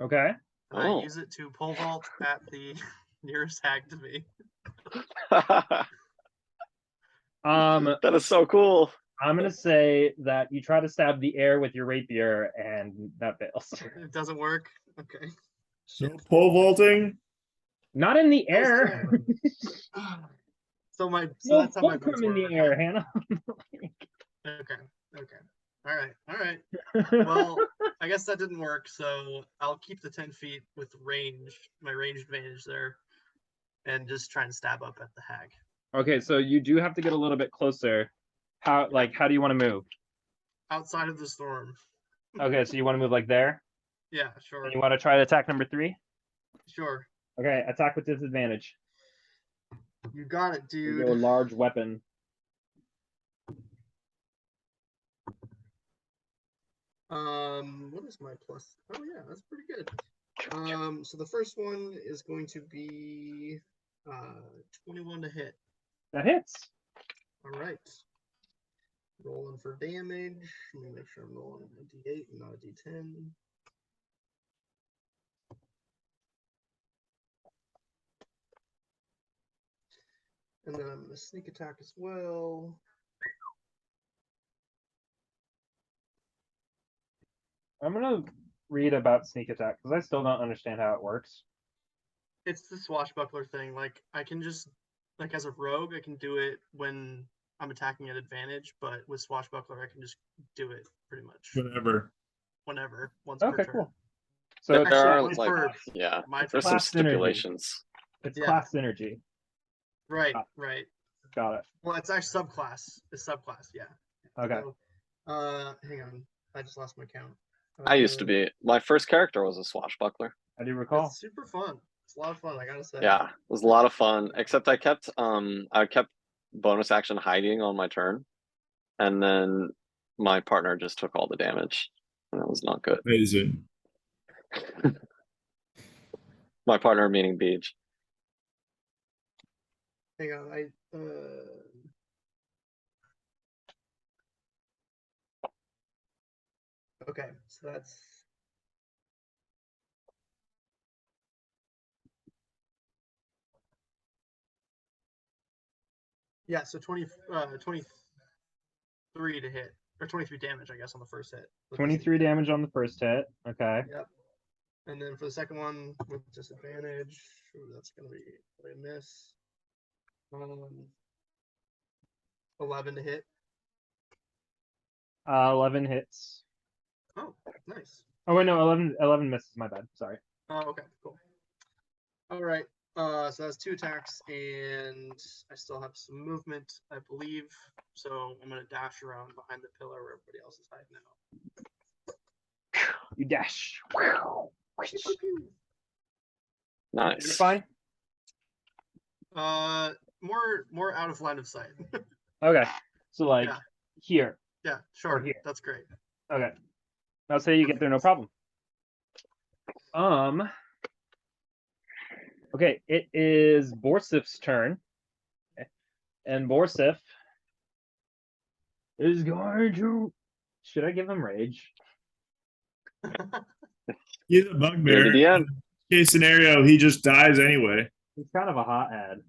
Okay. And Oh. I use it to pole vault at the nearest hag to me. That is so cool. I'm gonna say that you try to stab the air with your rapier and that fails. It doesn't work. Okay. So pole vaulting. Not in the air. So No that's how my fulcrum boots in the work. air, Hannah. Okay. All right. Well, I guess that didn't work, so I'll keep the 10 feet with my range advantage there, and just try and stab up at the hag. Okay, so you do have to get a little bit closer. How do you want to move? Outside of the storm. Okay, so you want to move like there? Yeah, sure. And you want to try attack number 3? Sure. Okay, attack with disadvantage. You got it, Your dude. large weapon. What is my plus? Oh yeah, that's pretty good. So the first one is going to be 21 to hit. That hits. All right. Rolling for damage. Let me make sure I'm rolling a D8 and not a D10. And then I'm gonna sneak attack as well. I'm gonna read about sneak attack because I still don't understand how it works. It's the swashbuckler thing. Like I can just like as a rogue, I can do it when I'm attacking at advantage, but with swashbuckler, I can just do it pretty much Whatever. whenever, once Okay, per turn. cool. So There it's, Actually, are my like, turn. yeah, My there's turn. some class synergy. stipulations. it's Yeah. class synergy. Right, Ah. right. Got it. Well, it's actually subclass. It's subclass, yeah. Okay. So, hang on. I just lost my count. I used to be, my first character was a swashbuckler. I do recall. It's super fun. It's a lot of fun, I gotta say. Yeah, it was a lot of fun, except I kept bonus action hiding on my turn. And then my partner just took all the damage. And that was not good. Amazing. My partner meaning Beach. Hang on, okay, so that's yeah, so 23 to hit. Or 23 damage, I guess, on the first hit. with the 23 sneak attack. damage on the first hit. Okay. Yep. And then for the second one with disadvantage, that's gonna be a miss. 11 to hit. 11 hits. Oh, nice. Oh wait, no, 11 misses. My bad. Sorry. Oh, okay, cool. All right. So that's 2 attacks, and I still have some movement, I believe. So I'm gonna dash around behind the pillar where everybody else is hiding out. You dash. You're Nice. fine. More out of line of sight. Okay. So like Yeah. here. Yeah, sure. here. That's great. Okay. I'll say you get there, no problem. Okay, it is Borsif's turn. And Borsif is going to. Should I give him rage? He's a Near bugbear. the end. Case scenario, he just dies anyway. He's kind of a hothead.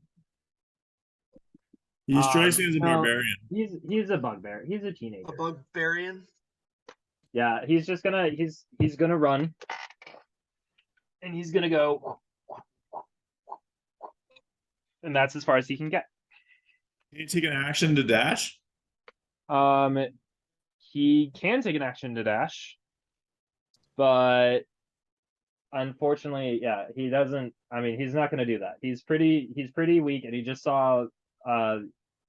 He's choosing as a No, barbarian. He's a bugbear. He's a A teenager. barbarian. Yeah, he's just gonna he's gonna run. And he's gonna go. And that's as far as he can get. Can you take an action to dash? He can take an action to dash, but unfortunately, yeah, he doesn't. I mean, he's not going to do that. He's pretty weak, and he just saw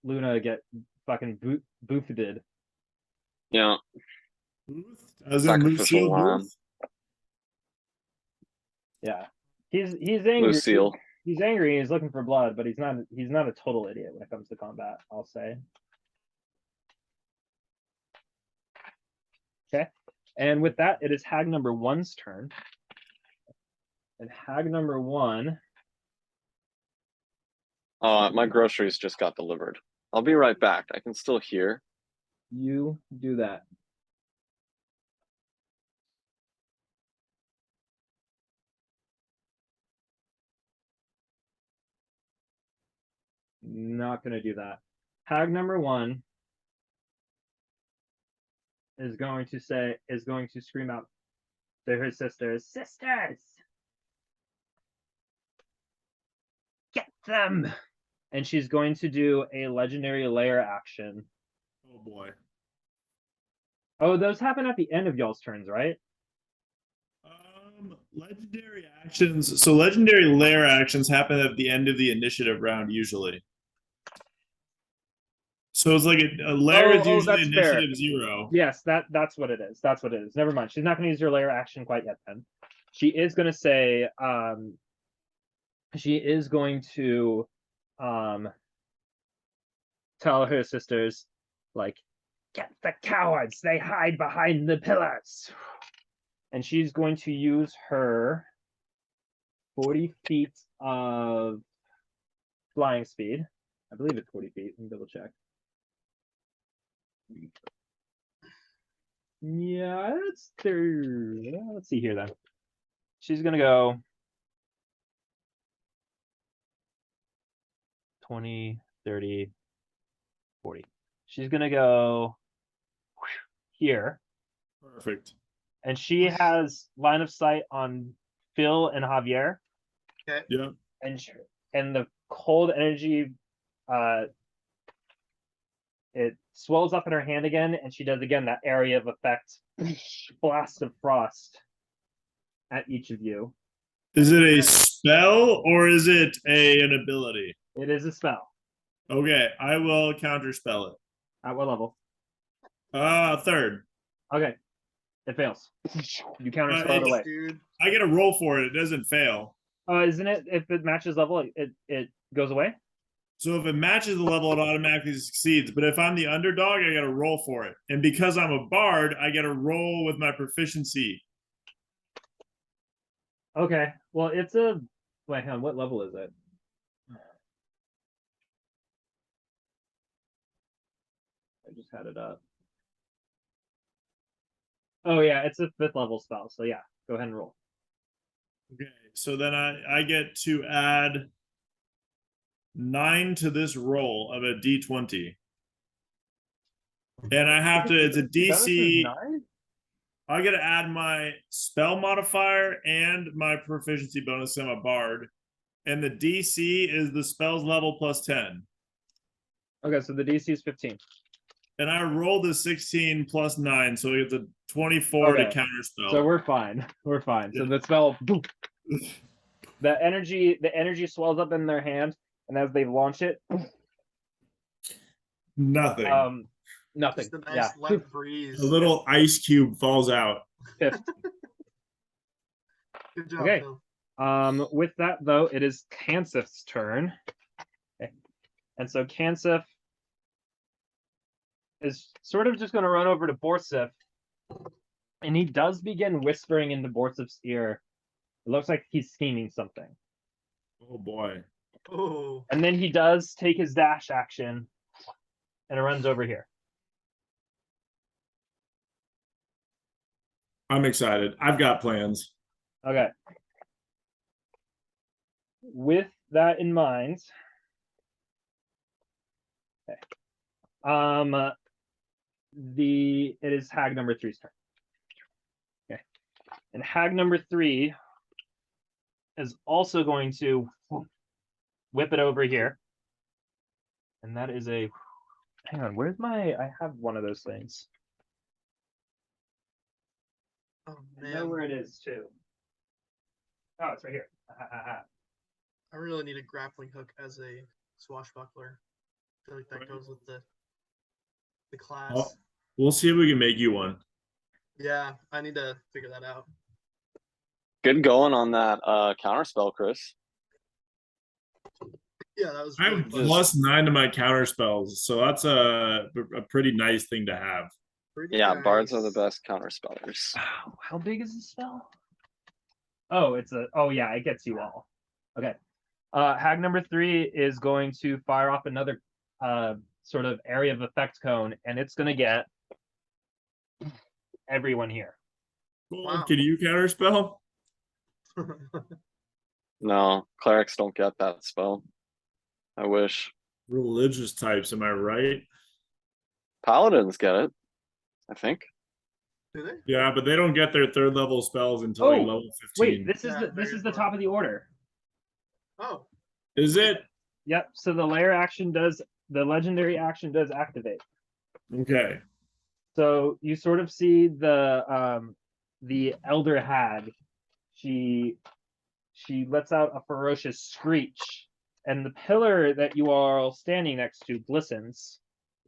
Luna get fucking boofed. Yeah. Booth? As in Sacrificial Lucille lamb. Booth? Yeah, he's angry. Lucille. He's angry. He's looking for blood, but he's not a total idiot when it comes to combat. I'll say. Okay, and with that, it is Hag number 1's turn. And Hag number 1. My groceries just got delivered. I'll be right back. I can still hear. You do that. Not gonna do that. Hag number 1 is going to scream out to her sisters, get them! And she's going to do a legendary lair action. Oh boy. Oh, those happen at the end of y'all's turns, right? Legendary actions. So legendary lair actions happen at the end of the initiative round usually. So it's like a lair is usually that's fair. initiative 0. Yes, that's what it is. That's what it is. Never mind. She's not going to use her lair action quite yet then. She is going to say, she is going to tell her sisters, like, get the cowards, they hide behind the pillars. And she's going to use her 40 feet of flying speed. I believe it's 40 feet. Let me double check. Yeah, let's see here then. She's gonna go 20, 30, 40. She's gonna go here, Perfect. and she has line of sight on Phil and Javier, Okay. Yeah. and the cold energy, it swells up in her hand again, and she does again that area of effect, blast of frost at each of you. Is it a Okay. spell or is it an ability? It is a spell. Okay, I will counterspell it. At what level? Third. Okay, it fails. You counter spell it it's- away. Dude. I get a roll for it. It doesn't fail. Isn't it? If it matches level, it goes away. So if it matches the level, it automatically succeeds. But if I'm the underdog, I get a roll for it. And because I'm a bard, I get a roll with my proficiency. Okay, well, it's a wait. Hang on, what level is it? I just had it up. Oh yeah, it's a 5th level spell. So yeah, go ahead and roll. Okay, so then I get to add 9 to this roll of a d20. And I have to, it's a DC. I got to add my spell modifier and my proficiency bonus. I'm a bard. And the DC is the spell's level plus 10. Okay, so the DC is 15. And I rolled a 16 plus 9, so it's a 24 to Okay. counterspell. So we're fine. We're fine. So the spell, the energy swells up in their hand, and as they launch it, Nothing. nothing. Just a nice Yeah. light breeze. A little ice cube falls out. 5th. Good job, Okay. Phil. With that though, it is Kansif's turn. Okay. And so Kansif is sort of just going to run over to Borsif, and he does begin whispering into Borsif's ear. It looks like he's scheming something. Oh boy. Oh, And then he does take his dash action and it runs over here. I'm excited. I've got plans. Okay. With that in mind, okay. It is Hag number 3's turn. Okay. And Hag number 3 is also going to whip it over here. And that is a, hang on, where's my, I have one of those things. oh I know man. where it is too. Oh, it's right here. I really need a grappling hook as a swashbuckler. I feel like that goes with the class. Oh, we'll see if we can make you one. Yeah, I need to figure that out. Good going on that counterspell, Chris. Yeah, that was I really have fun. plus 9 to my counter spells, so that's a pretty nice thing to have. Pretty Yeah, bards are the nice. best counterspellers. How big is the spell? Oh, oh yeah, it gets you all. Okay. Hag number 3 is going to fire off another sort of area of effect cone, and it's gonna get everyone here. Cool. Wow. Can you counter spell? No, clerics don't get that spell. I wish. Religious types, am I right? Paladins get it, I think. Do they? Yeah, but they don't get their 3rd level spells until like Oh, level 15. Wait, this is Yeah, this very is the far. top of the order. Oh, Is it? Yep. So the layer action does, the legendary action does activate. Okay. So you sort of see the elder hag. She lets out a ferocious screech, and the pillar that you are all standing next to glistens.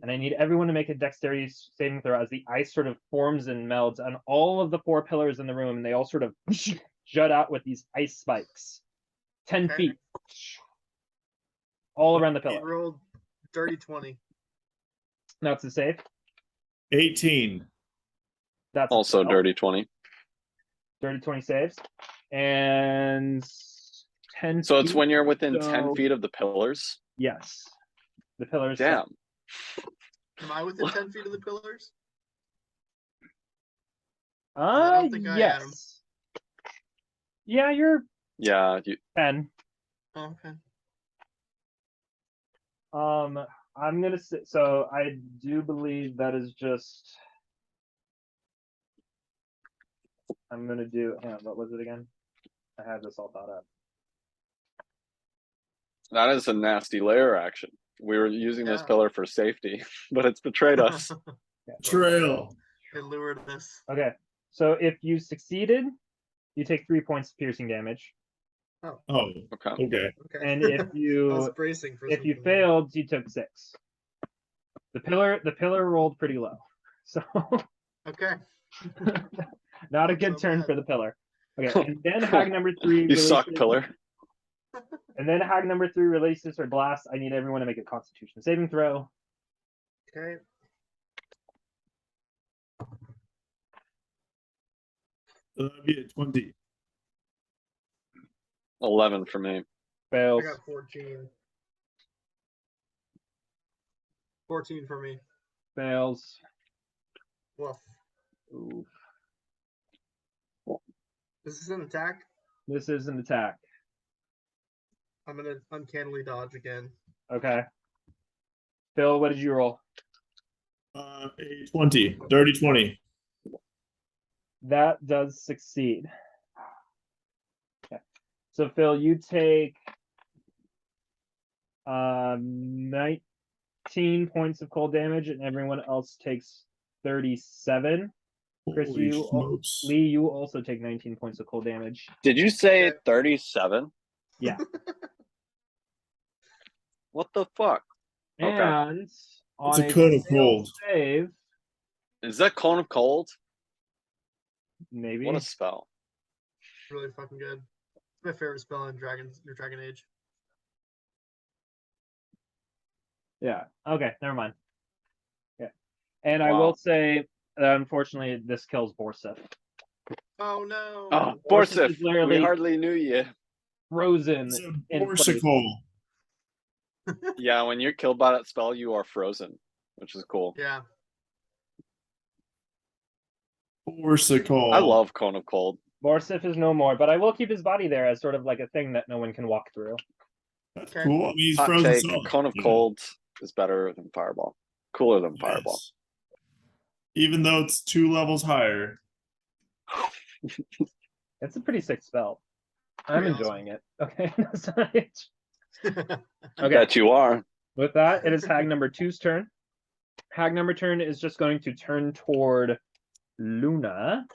And I need everyone to make a dexterity saving throw as the ice sort of forms and melds on all of the 4 pillars in the room, and they all sort of jut out with these ice spikes. 10 Okay. feet. All around the he pillar. rolled dirty 20. That's the save. 18. That's a Also spell. dirty 20. Dirty 20 saves. And 10 So it's feet, when you're within so- 10 feet of the pillars. Yes. The pillars. Damn. Am I within 10 feet of the pillars? I don't think I am. Yes. Yeah, you're Yeah, you, 10. Oh, okay. I'm gonna say, so I do believe that is just. I'm gonna do, hang on, what was it again? I had this all thought up. that is a nasty layer action. We were using this Yeah. pillar for safety, but it's betrayed us. Trail. It lured us. Okay, so if you succeeded, you take 3 points of piercing damage, Oh, Okay. okay. Okay. and if I was you bracing for if you something. failed, you took 6. The pillar rolled pretty low, so Okay. not a Not good so turn bad. for the pillar. Okay, and then hag number 3 You suck, releases, pillar. and then hag number 3 releases her blast. I need everyone to make a Constitution saving throw. Okay. That'd be a 20. 11 for me. I Fails. got 14. 14 for me. Fails. Woof. Oof. Is this an attack? This is an attack. I'm gonna uncannily dodge again. Okay. Phil, what did you roll? A 20. Dirty 20. That does succeed. Okay. So Phil, you take 19 points of cold damage, and everyone else takes 37. Chris, Holy you smokes. Lee, you also take 19 points of cold damage. Did you say Okay. 37? Yeah. What the fuck? Okay. And on a cone of failed cold. save, Is that Cone of Cold? maybe. What a spell. Really fucking good. It's my favorite spell in Dragon Age. Yeah. Okay. Never mind. Yeah. And I Wow. will say, unfortunately, this kills Borsif. Oh no. Oh, Borsif Borsif, is literally we hardly knew you. frozen It's a in place. Borsicle. Yeah, when you're killed by that spell, you are frozen, which is cool. Yeah. Borsicle. I love Cone of Cold. Borsif is no more, but I will keep his body there as sort of like a thing that no one can walk through. That's Okay. cool. I mean, he's Hot frozen take, solid. Cone of Yeah. Cold is better than Fireball. Cooler than Fireball. Yes. Even though it's 2 levels higher. It's a pretty sick spell. I'm Pretty enjoying it. Okay. Okay. Bet you are. With that, it is hag number 2's turn. Hag number turn is just going to turn toward Luna.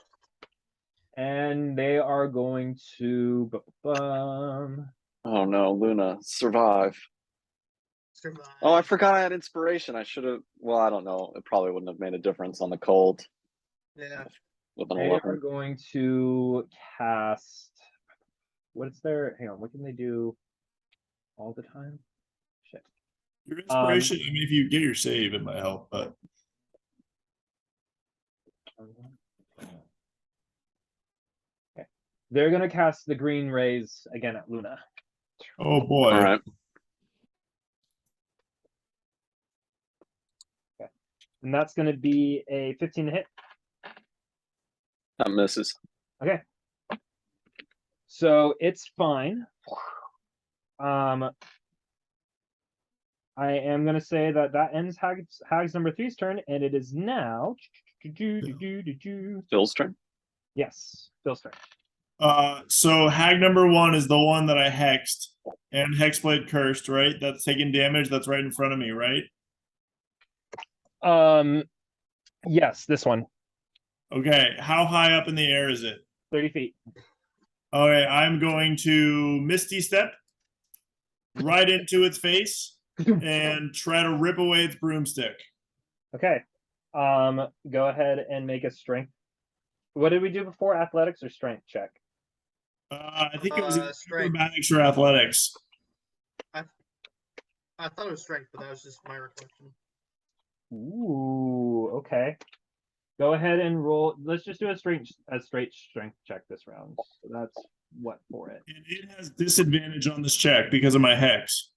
And they are going to Oh no, Luna, survive. Survive. Oh, I forgot I had inspiration. I should have. Well, I don't know. It probably wouldn't have made a difference on the cold Yeah. with an they are 11. going to cast, what's their, hang on, what can they do all the time? Shit. Your inspiration, I mean, if you get your save, it might help, but Okay. They're gonna cast the green rays again at Luna. oh boy. All right. And that's gonna be a 15 to hit. That misses. Okay. So it's fine. I am gonna say that ends Hag's number 3's turn, and it is now. Phil's turn. Yes, Phil's turn. So hag number 1 is the one that I hexed and hexblade cursed, right? That's taking damage. That's right in front of me, right? Yes, this one. Okay. How high up in the air is it? 30 feet. Okay, I'm going to Misty Step right into its face and try to rip away its broomstick. Okay. Go ahead and make a strength. What did we do before? Athletics or strength check? I think it was Strength. acrobatics or athletics. I thought it was strength, but that was just my recollection. Ooh, okay. Go ahead and roll. Let's just do a straight strength check this round. So that's what for it. And it has disadvantage on this check because of my hex.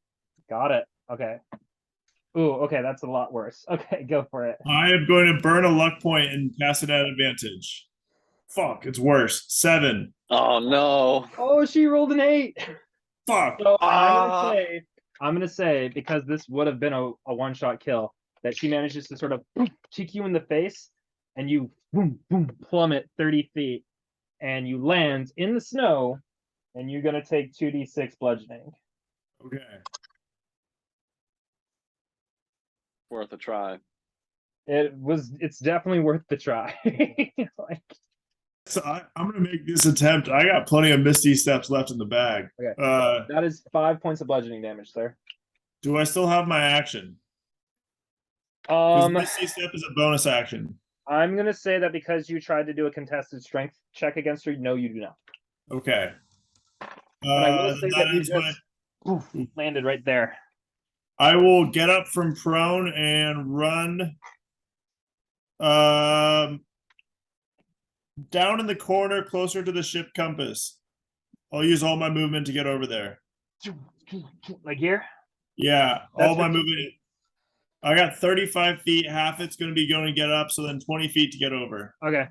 Got it. Okay. Ooh, okay, that's a lot worse. Okay, go for it. I am going to burn a luck point and cast it at advantage. Fuck, it's worse. 7. Oh no. Oh, she rolled an 8. Fuck. So Ah. I'm gonna say because this would have been a one-shot kill, that she manages to sort of cheek you in the face, and you boom boom plummet 30 feet, and you land in the snow, and you're gonna take 2d6 bludgeoning. Okay. Worth a try. It's definitely worth the try. Like, So I'm gonna make this attempt. I got plenty of Misty Steps left in the bag. Okay. Uh, that is 5 points of bludgeoning damage, sir. do I still have my action? Because Um, Misty Step is a bonus action. I'm gonna say that because you tried to do a contested strength check against her, no, you do not. Okay. But I will Then say that that you ends my- just oof, landed right there. I will get up from prone and run down in the corner closer to the ship compass. I'll use all my movement to get over there. Like here? Yeah, That's all my 15 movement. I got 35 feet. Half it's going to be going to get up, so then 20 feet to get over. Okay.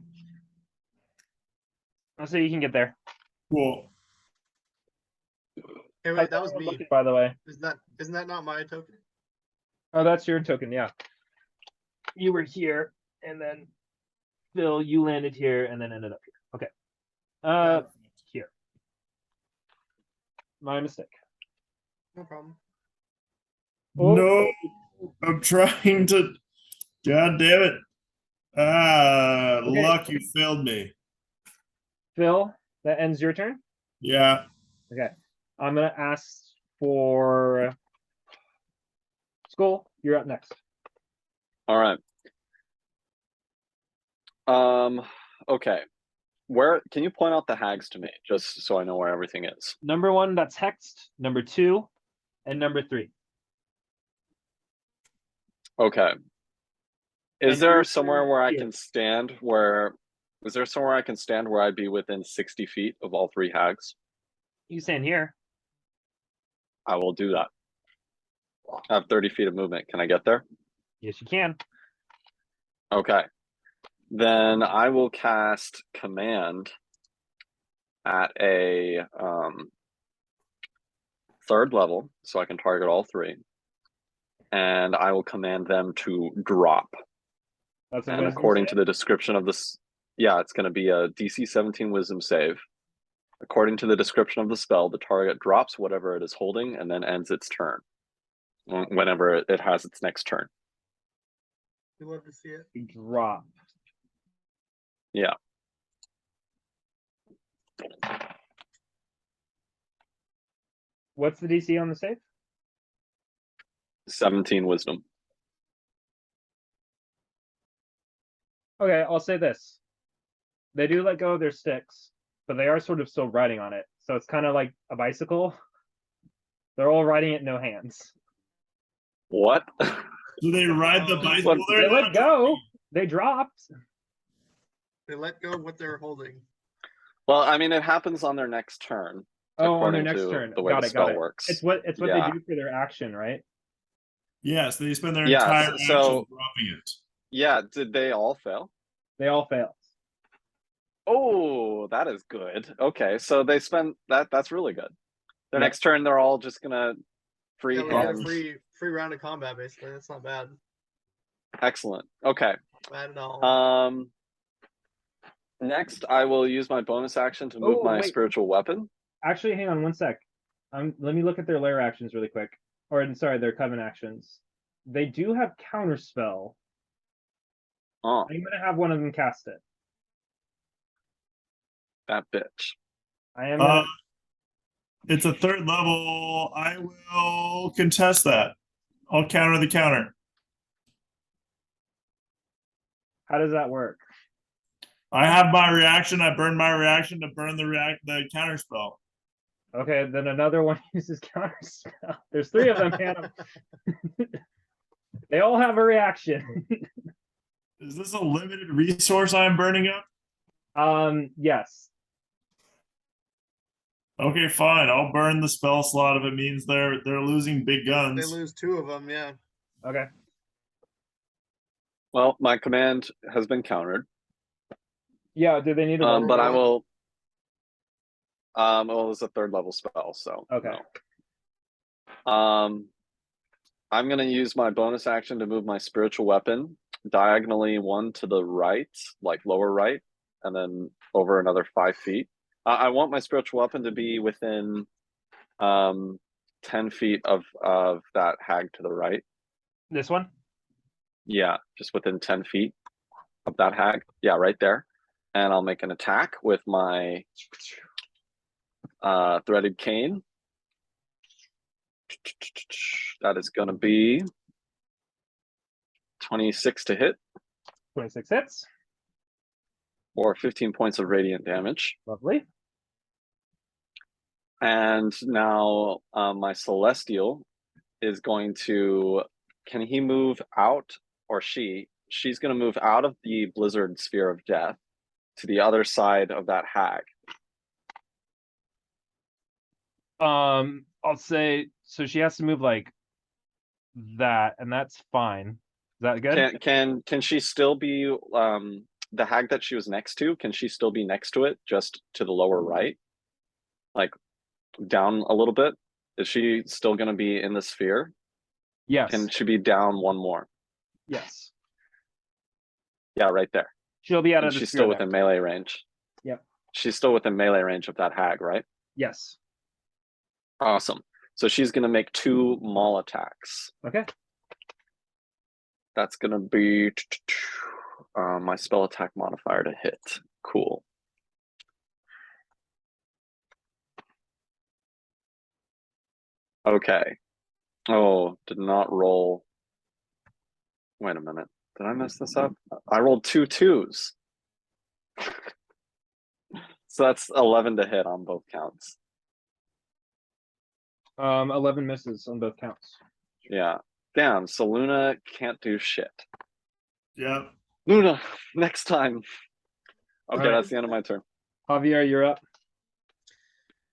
I'll say you can get there. Cool. Hey, wait, that was me. By the way. Isn't that not my token? Oh, that's your token, yeah. You were here, and then Phil, you landed here, and then ended up here. Okay. Here. My mistake. No problem. Oh. No, I'm trying to. God damn it. Okay. Luck, you failed me. Phil, that ends your turn. Yeah. Okay. I'm gonna ask for Skull. You're up next. All right. Okay. Where can you point out the hags to me, just so I know where everything is? Number 1, that's hexed. Number 2, and number 3. Okay. Is And there you're somewhere where I here. can stand where is there somewhere I can stand where I'd be within 60 feet of all 3 hags? You stand here. I will do that. I have 30 feet of movement. Can I get there? Yes, you can. Okay. Then I will cast command at a 3rd level, so I can target all 3. And I will command them to drop. That's a And wisdom according save. to the description of this, yeah, it's going to be a DC 17 wisdom save. According to the description of the spell, the target drops whatever it is holding and then ends its turn whenever it has its next turn. We love to see it. Drop. Yeah. What's the DC on the save? 17 wisdom. Okay, I'll say this. They do let go of their sticks, but they are sort of still riding on it. So it's kind of like a bicycle. They're all riding it no hands. What? Do they ride the Oh. bicycle? What- They let go. They dropped. They let go of what they're holding. Well, I mean, it happens on their next turn. Oh, on their according next to turn. the way Got the it, got spell it. works. It's what Yeah. they do for their action, right? Yes, they spend their Yeah, entire so- action dropping it. Yeah, did they all fail? They all fail. Oh, that is good. Okay, so they spend that's really good. Their Yeah. next turn, they're all just gonna free Yeah, we get a hand. free round of combat basically. That's not bad. Excellent. Okay. Bad at all. Next, I will use my bonus action to move Oh, my wait. spiritual weapon. Actually, hang on 1 sec. Let me look at their lair actions really quick. Or sorry, their coven actions. They do have counterspell. Oh, I'm gonna have one of them cast it. that bitch. I am gonna, It's a 3rd level. I will contest that. I'll counter the counter. how does that work? I have my reaction. I burn my reaction to burn the counter spell. Okay, then another one uses counterspell. There's 3 of them, Hannah. They all have a reaction. Is this a limited resource I'm burning up? Yes. Okay, fine. I'll burn the spell slot if it means they're losing big They guns. lose 2 of them, yeah. Okay. Well, my command has been countered. Yeah, do they need to roll? But I one. will. Well, it's a 3rd level spell, so Okay. no. I'm gonna use my bonus action to move my spiritual weapon diagonally 1 to the right, like lower right, and then over another 5 feet. I want my spiritual weapon to be within 10 feet of that hag to the right. This one? Yeah, just within 10 feet of that hag. Yeah, right there. And I'll make an attack with my threaded cane. That is going to be 26 to hit 26 hits. or 15 points of radiant damage. Lovely. And now my celestial is going to. Can he move out, or she? She's going to move out of the blizzard sphere of death to the other side of that hag. I'll say so. She has to move like that, and that's fine. Is that good? Can she still be the hag that she was next to? Can she still be next to it, just to the lower right, like down a little bit? Is she still going to be in the sphere? Yes. Can she be down one more? Yes. Yeah, right there. She'll be out And of the she's sphere still there. within melee range. Yep. She's still within melee range of that hag, right? Yes. Awesome. So she's going to make 2 maul attacks. Okay. That's going to be my spell attack modifier to hit. Cool. Okay. Oh, did not roll. Wait a minute. Did I mess this up? I rolled 2 2s. So that's 11 to hit on both counts. 11 misses on both counts. Yeah. Damn. So Luna can't do shit. Yeah. Luna, next time. Okay, Alright. that's the end of my turn. Javier, you're up.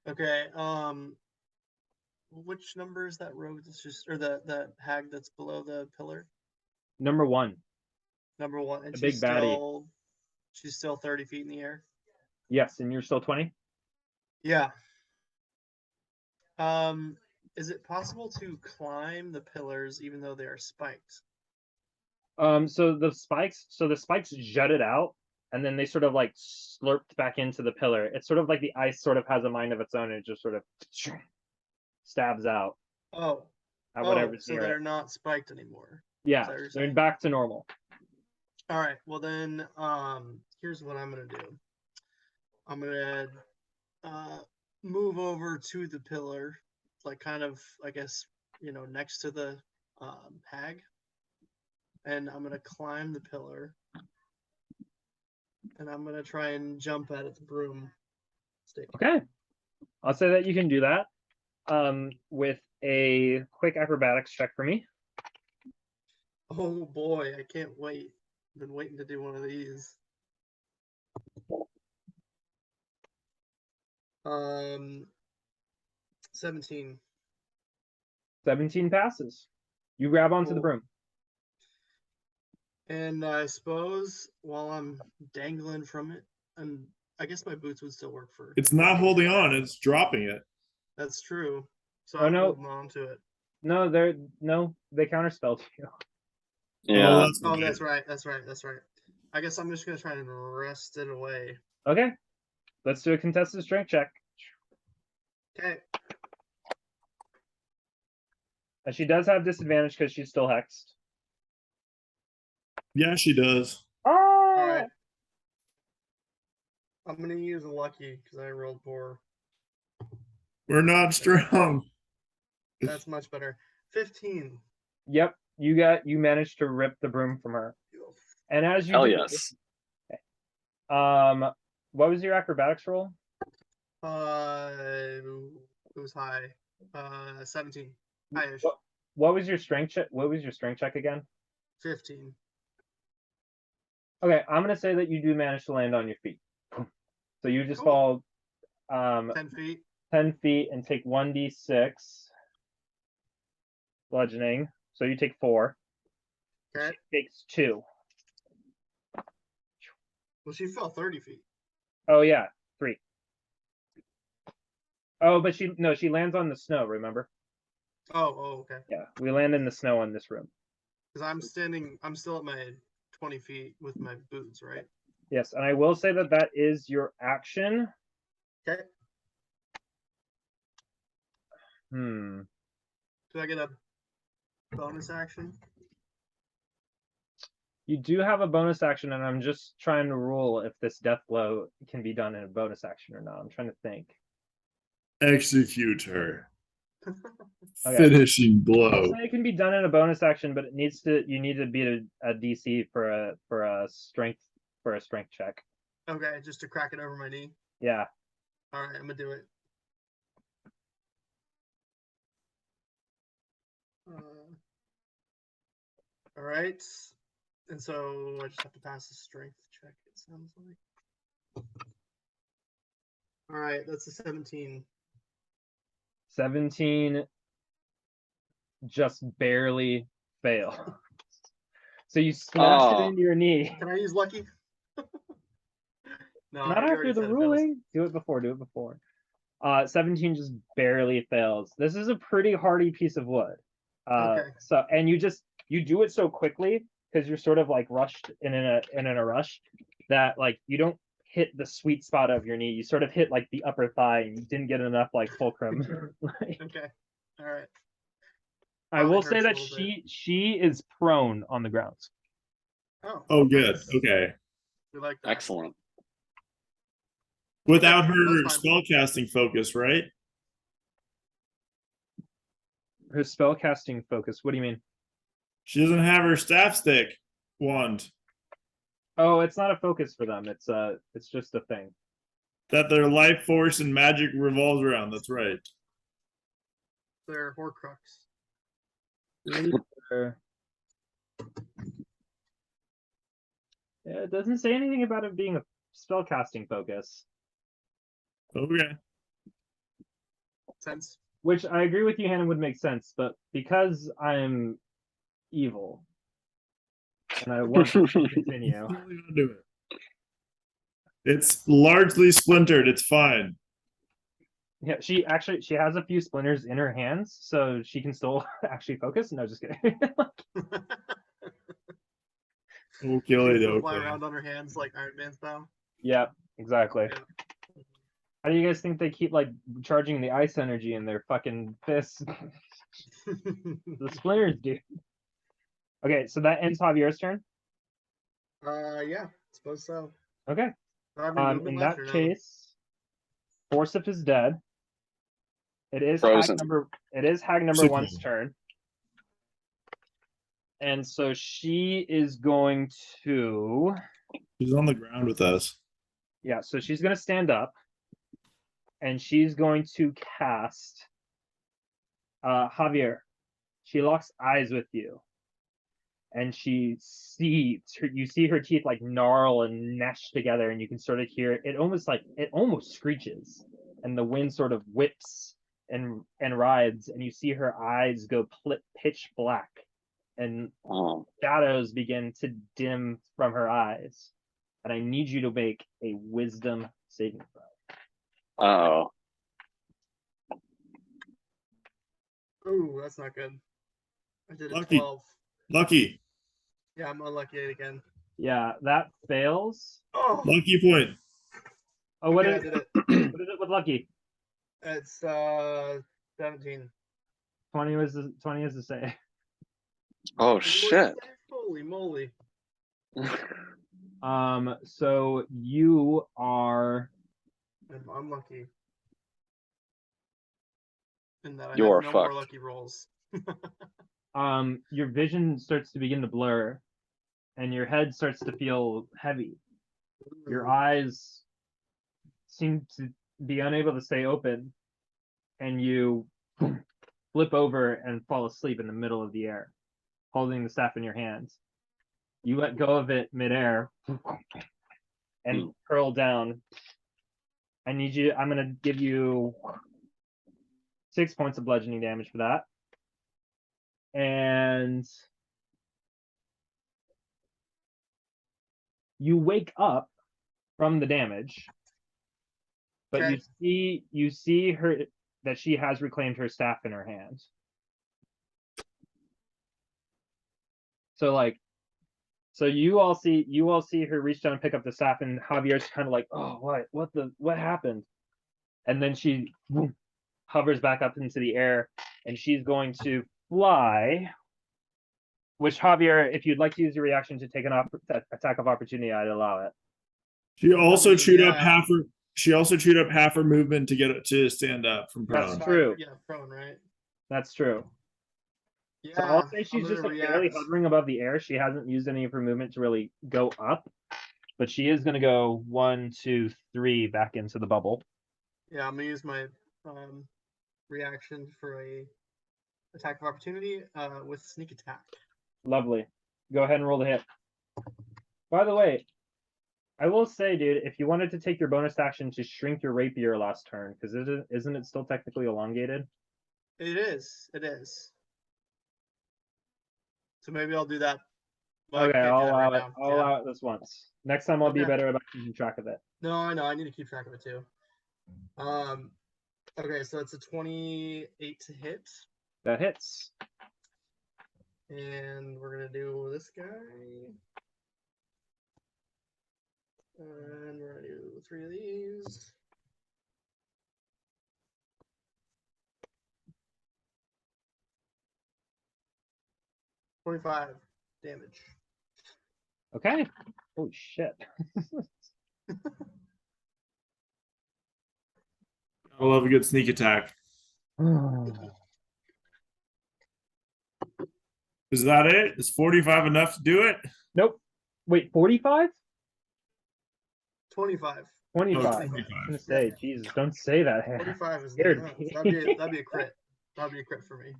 Okay, which number is that rogue that's just, or that hag that's below the pillar? Number 1. Number 1, and A big baddie. she's still 30 feet in the air. Yes, and you're still 20. Yeah. Is it possible to climb the pillars even though they are spiked? So the spikes jutted out, and then they sort of like slurped back into the pillar. It's sort of like the ice sort of has a mind of its own, and it just sort of stabs out Oh, at whatever's so near they're it. not spiked anymore. Yeah, that what you're they're saying? back to normal. All right. Well then, here's what I'm gonna do. I'm gonna move over to the pillar, like kind of, I guess, next to the hag, and I'm gonna climb the pillar, and I'm gonna try and jump at its broom stick. Okay, I'll say that you can do that. With a quick acrobatics check for me. Oh boy, I can't wait. I've been waiting to do one of these. 17. 17 passes. You grab onto the Cool. broom. And I suppose while I'm dangling from it, and I guess my boots would still work for. It's not holding on, it's dropping it. That's true. So Oh, I'm no. holding on to it. No, they counterspell to you. Yeah. Oh, good. that's right. That's right. That's right. I guess I'm just gonna try and wrest it away. Okay, let's do a contested strength check. Okay. And she does have disadvantage because she's still hexed. Yeah, she does. Oh! All right. I'm gonna use a lucky because I rolled poor. We're not strong. That's much better. 15. Yep, you managed to rip the broom from her. And as you Hell do, yes. what was your acrobatics roll? It was high. 17. Highish. What was your strength check? What was your strength check again? 15. Okay, I'm gonna say that you do manage to land on your feet. So you just Cool. fall 10 feet. 10 feet and take 1d6 bludgeoning. So you take 4. Okay. Takes 2. Well, she fell 30 feet. Oh yeah, 3. Oh, but she lands on the snow, remember? Oh, okay. Yeah, we land in the snow in this room. Because I'm still at my 20 feet with my boots, right? Yes, and I will say that that is your action. Okay. Hmm. Do I get a bonus action? You do have a bonus action, and I'm just trying to rule if this death blow can be done in a bonus action or not. I'm trying to think. Execute her. Okay. Finishing I'll blow. say it can be done in a bonus action, but you need to beat a DC for a strength check. Okay, just to crack it over my knee. Yeah. All right, I'm gonna do it. All right, and so I just have to pass the strength check. It sounds like. All right, that's a 17. 17 just barely fail. So you smash it Oh. into your knee. Can I use lucky? No, Not you after already the said it fails. ruling. Do it before. 17 just barely fails. This is a pretty hardy piece of wood. Okay. So and you do it so quickly because you're sort of like rushed and in a rush that like you don't hit the sweet spot of your knee. You sort of hit like the upper thigh and you didn't get enough like fulcrum. Like, Okay. All right. I will say hurts a that little bit. she is prone on the ground. Oh, good. nice. Okay. We like that. Excellent. Without Okay, her that's fine. spellcasting focus, right? Her spellcasting focus. What do you mean? She doesn't have her staff stick wand Oh, it's not a focus for them. It's just a thing. that their life force and magic revolves around. That's right. They're Horcrux. Yeah, it doesn't say anything about it being a spellcasting focus. Okay. Sense. Which I agree with you, Hannah, would make sense, but because I'm evil and I want to continue. Do it. It's largely splintered. It's fine. Yeah, she has a few splinters in her hands, so she can still actually focus. No, just kidding. Okay, okay. Fly around on her hands like Iron Man's bow. Yeah, exactly. Yeah. How do you guys think they keep like charging the ice energy in their fucking fists? The splinters do. Okay, so that ends Javier's turn. Yeah, suppose so. Okay. Do I have any movement In left that or no? case, Forsyth is dead. It is Frozen. hag number Sick one's one. turn. And so she is going to, She's on the ground with us. yeah, so she's going to stand up and she's going to cast Javier. She locks eyes with you and you see her teeth like gnarl and gnash together and you can sort of hear it almost screeches and the wind sort of whips and rides and you see her eyes go pitch black and Oh. shadows begin to dim from her eyes. And I need you to make a wisdom saving throw. Oh. Ooh, that's not good. I did a Lucky. 12. Lucky. Yeah, I'm unlucky again. Yeah, that fails. Oh, Lucky point. Oh, what okay, is I did it. what is it with lucky? It's 17. 20 is the same. Oh What did you shit. say? Holy moly. So you are I'm unlucky. And that I You're have no more fucked. lucky rolls. your vision starts to begin to blur and your head starts to feel heavy. Your eyes seem to be unable to stay open and you flip over and fall asleep in the middle of the air, holding the staff in your hands. You let go of it midair and curl down. I'm gonna give you 6 points of bludgeoning damage for that. And You wake up from the damage, but Okay. you see her that she has reclaimed her staff in her hand. So like, so you all see her reach down and pick up the staff, and Javier's kind of like, oh, what happened? And then she boom, hovers back up into the air, and she's going to fly. Which Javier, if you'd like to use your reaction to take an attack of opportunity, I'd allow it. She also mean, chewed up yeah. half her. She also chewed up half her movement to get it to stand up from That's prone. true. Yeah, prone, right? That's true. Yeah. So I'll say I'm she's just gonna like barely react. hovering above the air. She hasn't used any of her movement to really go up, but she is going to go 1, 2, 3 back into the bubble. Yeah, I'm gonna use my reaction for a attack of opportunity with sneak attack. Lovely. Go ahead and roll the hit. By the way, I will say, dude, if you wanted to take your bonus action to shrink your rapier last turn, because isn't it still technically elongated? It is. It is. So maybe I'll do that. Well, I Okay, can't do I'll that allow right it. now. I'll Yeah. allow it this once. Next time I'll be Okay. better about keeping track of it. No, I know. I need to keep track of it too. Okay, so it's a 28 to hit, That hits. and we're gonna do this guy, and we're gonna do 3 of these. $25 damage. Okay. Holy shit. I love a good sneak attack. Is that it? Is 45 enough to do it? Nope. Wait, 45? 25. 25. Oh, I was 25. gonna say, Jesus, don't say that. 45 is Scared nuts. me. That'd be a crit. That'd be a crit for me.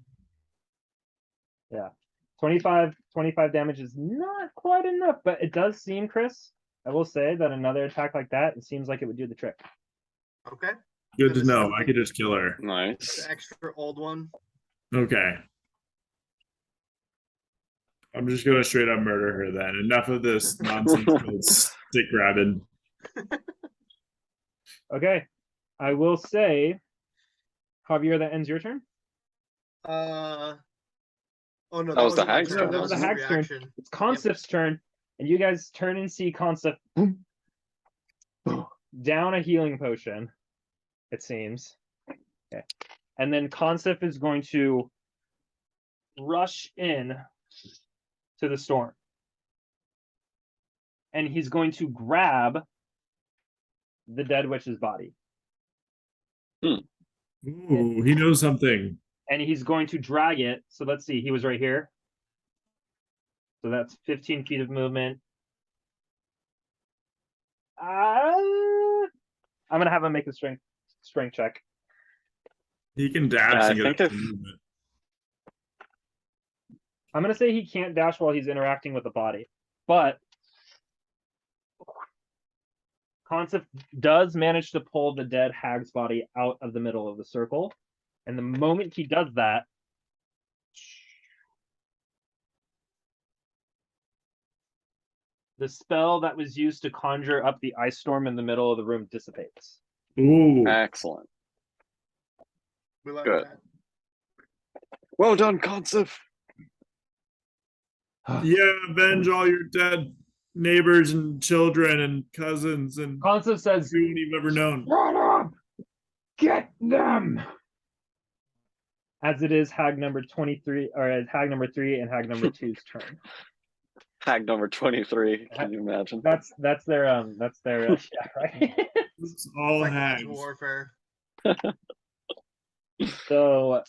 25 damage is not quite enough, but it does seem, Chris, I will say that another attack like that, it seems like it would do the trick. Okay. Good to This is know. the- I could just kill her. Nice. The extra old one. Okay. I'm just gonna straight up murder her then. Enough of this nonsense stick grabbing. Okay. I will say, Javier, that ends your turn. Oh no, That was the my hag's turn. turn. That was the his hag's turn. reaction. It's Consif's turn, and you guys turn and see Consif down a healing potion, it seems. Okay. And then Consif is going to rush in to the storm. And he's going to grab the dead witch's body. Ooh, he knows something. And he's going to drag it. So let's see, he was right here. So that's 15 feet of movement. I'm gonna have him make a strength check. He can dash Yeah, I and get think up if- to movement. I'm gonna say he can't dash while he's interacting with the body, but Consif does manage to pull the dead hag's body out of the middle of the circle, and the moment he does that, the spell that was used to conjure up the ice storm in the middle of the room dissipates. Ooh. Excellent. We like Good. that. Well done, Consif. Yeah, avenge all your dead neighbors and children and cousins and Consif says, everyone you've ever known. "Run up! Get them!" As it is hag number 23, or as hag number 3 and hag number 2's turn. Hag number 23. Can you imagine? That's their yeah, right. It's all hags. Psychological warfare. So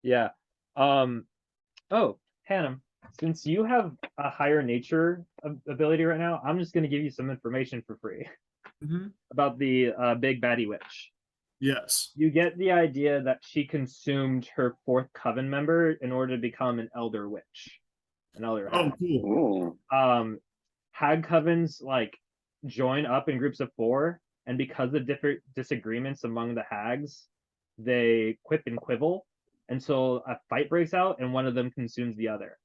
yeah. Oh, Hannah, since you have a higher nature ability right now, I'm just gonna give you some information for free Mhm. about the big baddie witch. Yes. You get the idea that she consumed her 4th coven member in order to become an elder witch. An elder Oh, hag. cool. Ooh. Hag covens like join up in groups of 4, and because of different disagreements among the hags, they quip and quibble until a fight breaks out and one of them consumes the other.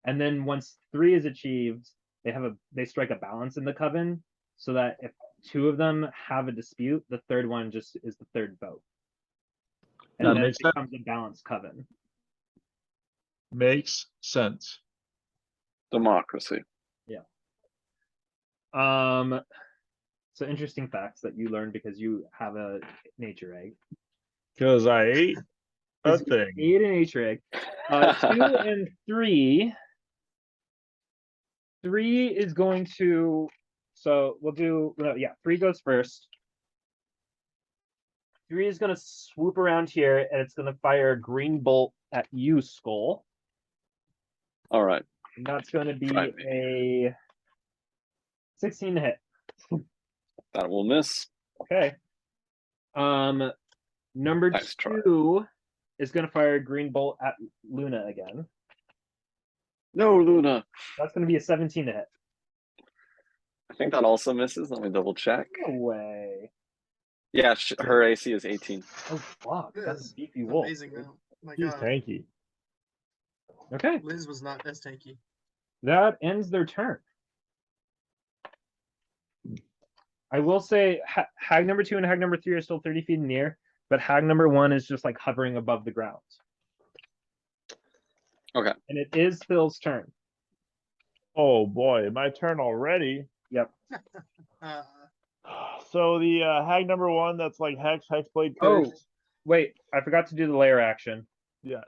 And then once 3 is achieved, they strike a balance in the coven, so that if 2 of them have a dispute, the third one just is the third vote. And That then makes it sense. becomes a balanced coven. Makes sense. Democracy. So interesting facts that you learned because you have a nature egg. Because I ate a 'Cause you thing. ate a nature egg. 2 and 3. 3 is going to, so we'll do, no, yeah, 3 goes first. 3 is gonna swoop around here and it's gonna fire a green bolt at you, Skull. All right. And that's gonna be Try me. a 16 to hit. That will miss. Okay. Number Nice try. 2 is gonna fire a green bolt at Luna again. No, Luna. That's gonna be a 17 to hit. I think that also misses. Let me double check. No way. Yeah, her AC is 18. Oh fuck, that's Yes, a beefy wolf. Amazing though. My He's God, tanky. Okay, Liz was not as tanky. that ends their turn. I will say hag number 2 and hag number 3 are still 30 feet in the air, but hag number 1 is just like hovering above the ground. Okay. And it is Phil's turn. Oh boy, my turn already. Yep. Uh, So the hag number 1, that's like Hexblade Oh. Curse. Wait, I forgot to do the layer action. Yes.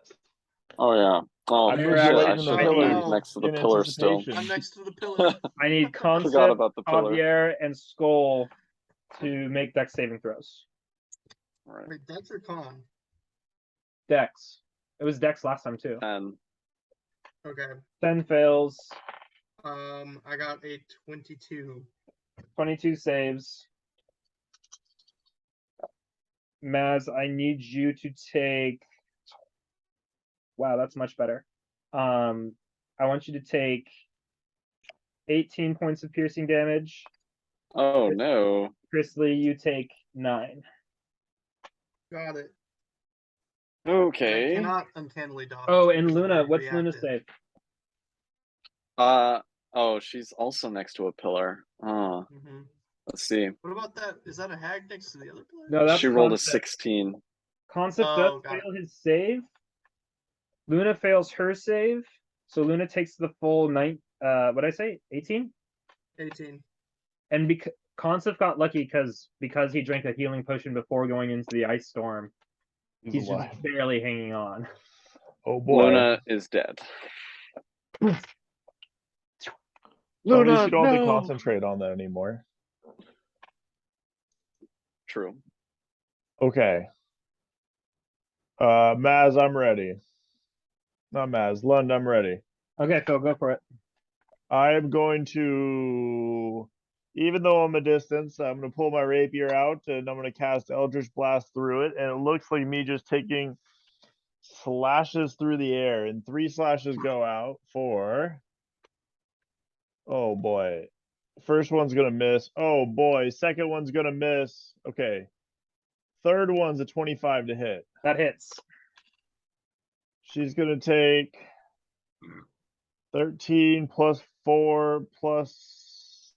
Oh yeah. Oh I'm shit, Layer just I waiting in should the have pillars moved next to the in pillar still. anticipation. I'm next to the pillar. I need Forgot Concept, about the pillar. Javier, and Skull to make dex saving throws. All right. Wait, that's your con. Dex. It was dex last time too. 10. Okay. 10 fails, I got a 22. 22 saves. Maz, I need you to take. Wow, that's much better. I want you to take 18 points of piercing damage. Oh no. Chrisley, you take 9. Got it. I Okay. cannot uncannily dodge. Oh, and because I'm Luna, very what's Luna's reactive. save? Oh, she's also next to a pillar. Oh, Mhm. let's see. What about that? Is that a hag next to the other pillar? No, that's She rolled a Concept. 16. Concept Oh, does got it. fail his save. Luna fails her save, so Luna takes the full 9. What'd I say? 18. 18. And because Concept got lucky because he drank a healing potion before going into the ice storm. He's alive. just barely hanging on. Oh boy. Luna is dead. Somebody Luna, you don't have to no! concentrate on that anymore. True. Okay. Maz, I'm ready. Not Maz, Lund, I'm ready. Okay, Phil, go for it. I am going to, even though I'm a distance, I'm going to pull my rapier out and I'm going to cast Eldritch Blast through it. And it looks like me just taking slashes through the air, and 3 slashes go out for, oh boy. First one's going to miss. Oh boy. Second one's going to miss. Okay. Third one's a 25 to hit. That hits. She's going to take 13 plus 4 plus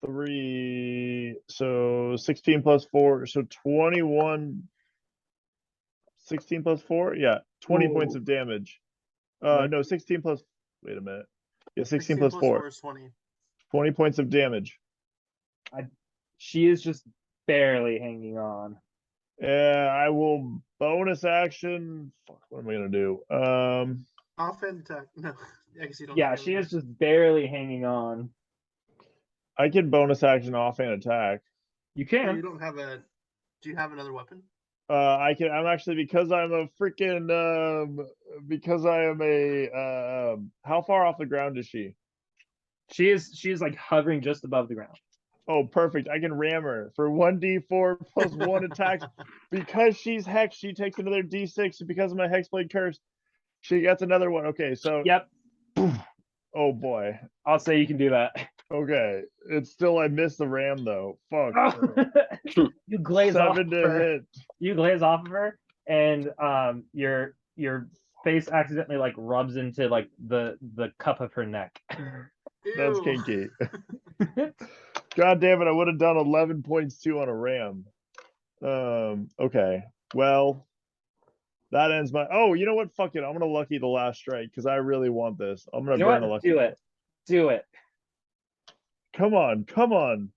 3. So 16 plus 4. So 21. 16 plus 4? Yeah. 20 points Ooh. of damage. What? No, 16 plus. Wait a minute. Yeah, 16 plus 4. is 20. 20 points of damage. She is just barely hanging on. I will bonus action. Fuck, what am I going to do? Offhand attack. No. I guess you don't. Yeah, have she to- is just barely hanging on. I can bonus action offhand attack. You Oh, you can. don't have a. Do you have another weapon? I can. I'm actually, because I'm a freaking. Because I am a. How far off the ground is she? She is like hovering just above the ground. Oh, perfect. I can ram her for 1d4 plus 1 attack. Because she's hex, she takes another d6. And because of my Hexblade Curse, she gets another one. Okay, so. Yep, Oh boy. I'll say you can do that. Okay. It's still, I missed the ram though. Fuck. You glaze off 7 of to her. hit. You glaze off of her, and your face accidentally like rubs into like the cup of her neck. That's Ew. kinky. God damn it, I would have done 11.2 on a ram. Okay. Well, that ends my. Oh, you know what? Fuck it. I'm gonna lucky the last strike because I really want this. I'm gonna You know burn a what? lucky. Do it. Do it. Come on, come on.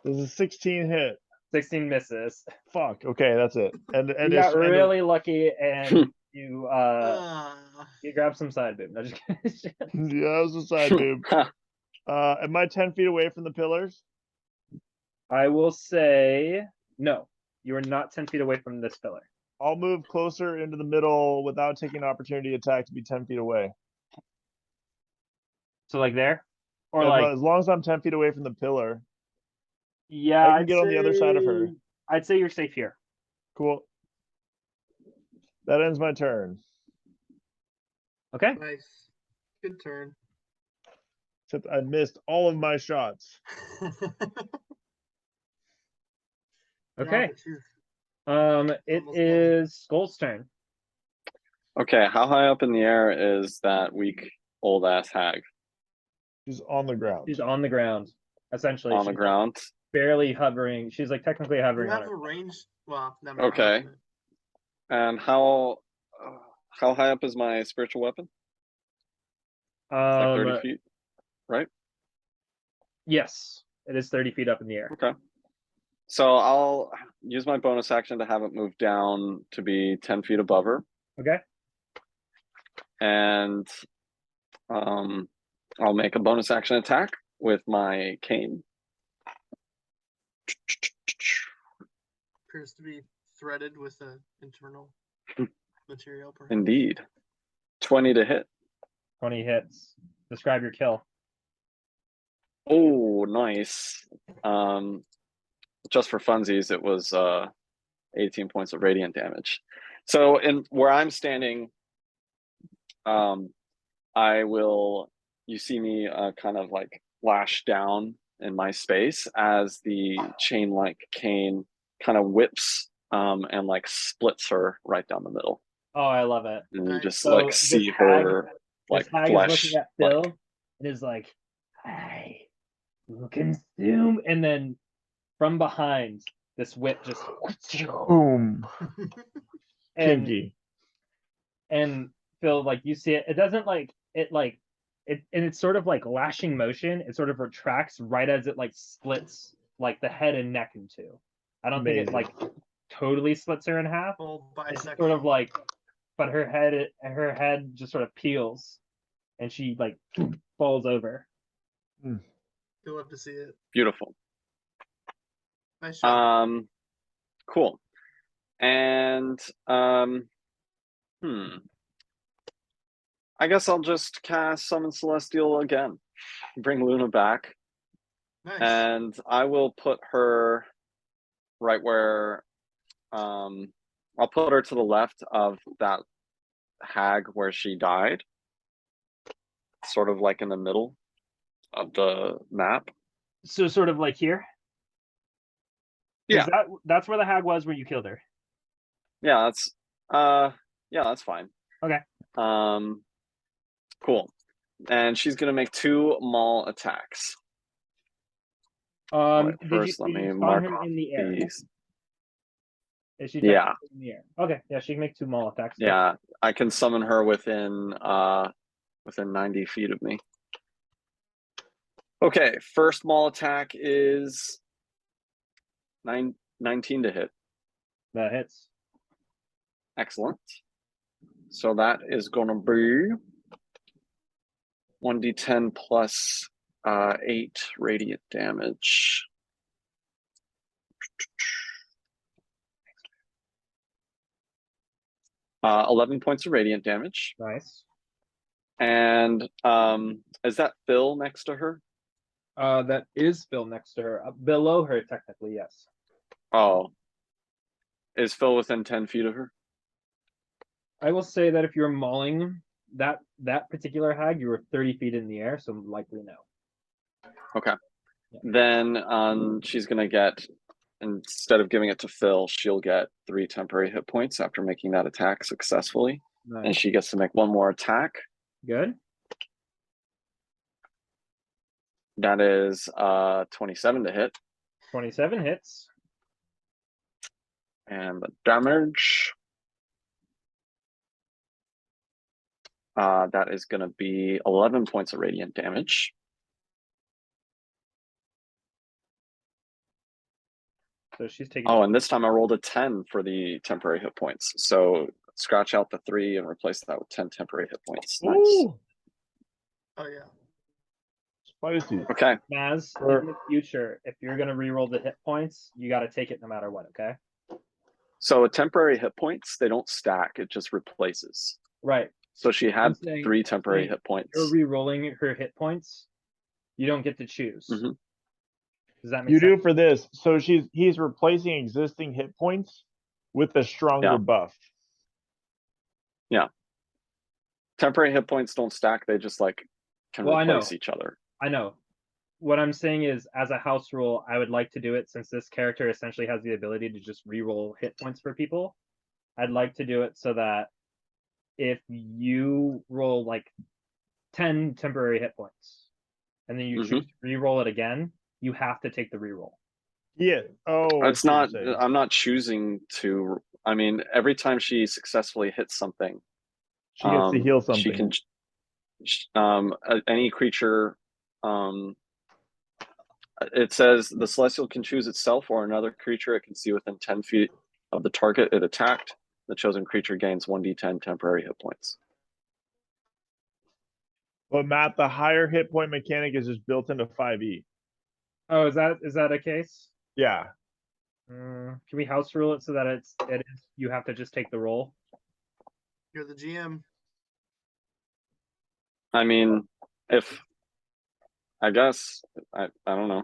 There's a 16 hit. 16 misses. Fuck. Okay, that's it. And You it's got and the- really lucky and you Ah. you grab some side boob. No, just kidding. yeah, that was a side boob. Am I 10 feet away from the pillars? I will say no. You are not 10 feet away from this pillar. I'll move closer into the middle without taking an opportunity attack to be 10 feet away. So like there? Or Yeah, like but as long as I'm 10 feet away from the pillar, yeah, I can I'd get on the other side of her. say- I'd say you're safe here. cool. That ends my turn. Okay? Nice. Good turn. Except I missed all of my shots. Okay. but she's- It Almost done. is Skull's turn. Okay, how high up in the air is that weak old ass hag? She's on the ground. She's on the ground. Essentially. On the she's ground. barely hovering. She's like technically You hovering on have her. a range. Well, never mind. Okay. And how high up is my spiritual weapon? It's like 30 feet, right? Yes, it is 30 feet up in the air. Okay. So I'll use my bonus action to have it move down to be 10 feet above her. Okay. And I'll make a bonus action attack with my cane. Appears to be threaded with an internal material. perhaps. Indeed. 20 to hit. 20 hits. Describe your kill. Oh, nice. Just for funsies, it was 18 points of radiant damage. So in where I'm standing, you see me kind of like lash down in my space as the chain-like cane kind of whips and like splits her right down the middle. Oh, I love it. And you Nice. just So like this see hag- her like this hag flesh. is looking at Phil and is like, I will consume. And then from behind, this whip just Boom. and Kinky. and Phil, like you see it, it doesn't like it like it and it's sort of like lashing motion. It sort of retracts right as it like splits like the head and neck in two. I don't think it Amazing. like totally splits her in half. Full It's bisection. sort of like, but her head just sort of peels, and she like falls over. You'll love to see it. Beautiful. Nice shot. Cool. And I guess I'll just cast Summon Celestial again. Bring Luna back. Nice. And I will put her right where I'll put her to the left of that hag where she died. Sort of like in the middle of the map. So sort of like here. Yeah. That's where the hag was when you killed her. Yeah, that's fine. Okay. Cool. And she's gonna make 2 maul attacks. Alright, first let me spawn mark him off in the air? these. Is she Yeah. technically in the air? Okay, yeah, she can make 2 maul attacks. Yeah, I can summon her within 90 feet of me. Okay, first maul attack is 19 to hit. That hits. Excellent. So that is gonna be 1d10 plus 8 radiant damage. Uh, 11 points of radiant damage. Nice. And is that Phil next to her? That is Phil next to her. Below her, technically, yes. Oh. Is Phil within 10 feet of her? I will say that if you're mauling that particular hag, you were 30 feet in the air, so likely no. Okay. Yeah. Then she's gonna get instead of giving it to Phil, she'll get 3 temporary hit points after making that attack successfully, and Nice. she gets to make 1 more attack. Good. That is 27 to hit, 27 hits. and the damage. That is going to be 11 points of radiant damage. So she's taking. Oh, and this time I rolled a 10 for the temporary hit points. So scratch out the 3 and replace that with 10 temporary hit points. Nice. Ooh, Oh yeah. spicy. Okay. Maz, Or- in the future, if you're gonna re-roll the hit points, you got to take it no matter what. Okay. So temporary hit points, they don't stack, it just replaces. Right. So she had I'm saying- 3 temporary saying hit points. You're re-rolling her hit points. You don't get to choose. Mhm. Does that make You sense? do for this. So he's replacing existing hit points with a stronger Yeah. buff. Temporary hit points don't stack, they just like can Well, I know. replace each other. I know. What I'm saying is, as a house rule, I would like to do it since this character essentially has the ability to just re-roll hit points for people. I'd like to do it so that if you roll like 10 temporary hit points and then you Mhm. choose to re-roll it again, you have to take the re-roll. Yeah. Oh, I It's see what not, you're saying. I'm not choosing to, I mean, every time she successfully hits something, She gets to heal something. she can, any creature, it says the celestial can choose itself or another creature it can see within 10 feet of the target it attacked. The chosen creature gains 1d10 temporary hit points. But Matt, the higher hit point mechanic is just built into 5e. Oh, is that a case? Yeah. Can we house rule it so that it is you have to just take the roll? You're the GM. I mean, if, I guess, I don't know.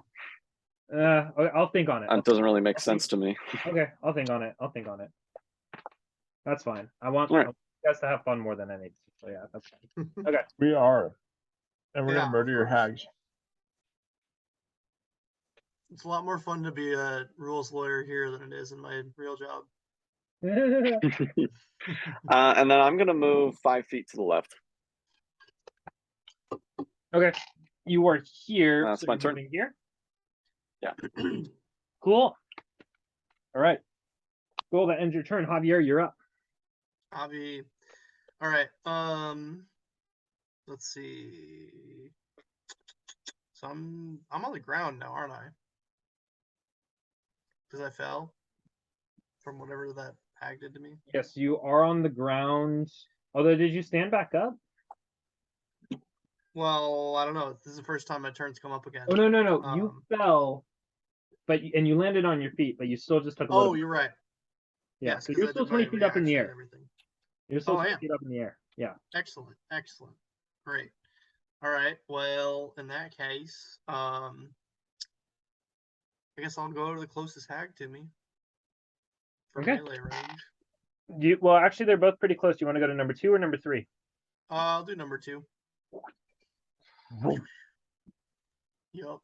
Okay, I'll think on it. It doesn't really make sense to me. Okay, I'll think on it. I'll think on it. That's fine. I want Alright. you guys to have fun more than anything. So yeah, that's fine. Okay. We are. And we're Yeah, gonna murder of your course. hags. It's a lot more fun to be a rules lawyer here than it is in my real job. And then I'm gonna move 5 feet to the left. Okay. You are here. That's so my you're turn. moving here. Yeah. Cool. All right. Cool. That ends your turn. Javier, you're up. Avi. All right. Let's see. So I'm on the ground now, aren't I? Because I fell from whatever that hag did to me. Yes, you are on the ground. Although, did you stand back up? Well, I don't know. This is the first time my turn's come up again. Oh no, no, no. You Um, fell, and you landed on your feet, but you still just took a Oh, little. you're right. Yeah. Yes, So 'cause you're I still did my 20 feet up in the reaction and air. everything. You're still Oh, I 20 am. feet up in the air. Yeah. Excellent, excellent, great. All right. Well, in that case, I guess I'll go to the closest hag to me for Okay. melee range. Well, actually, they're both pretty close. Do you want to go to number 2 or number 3? I'll do number 2. Yup.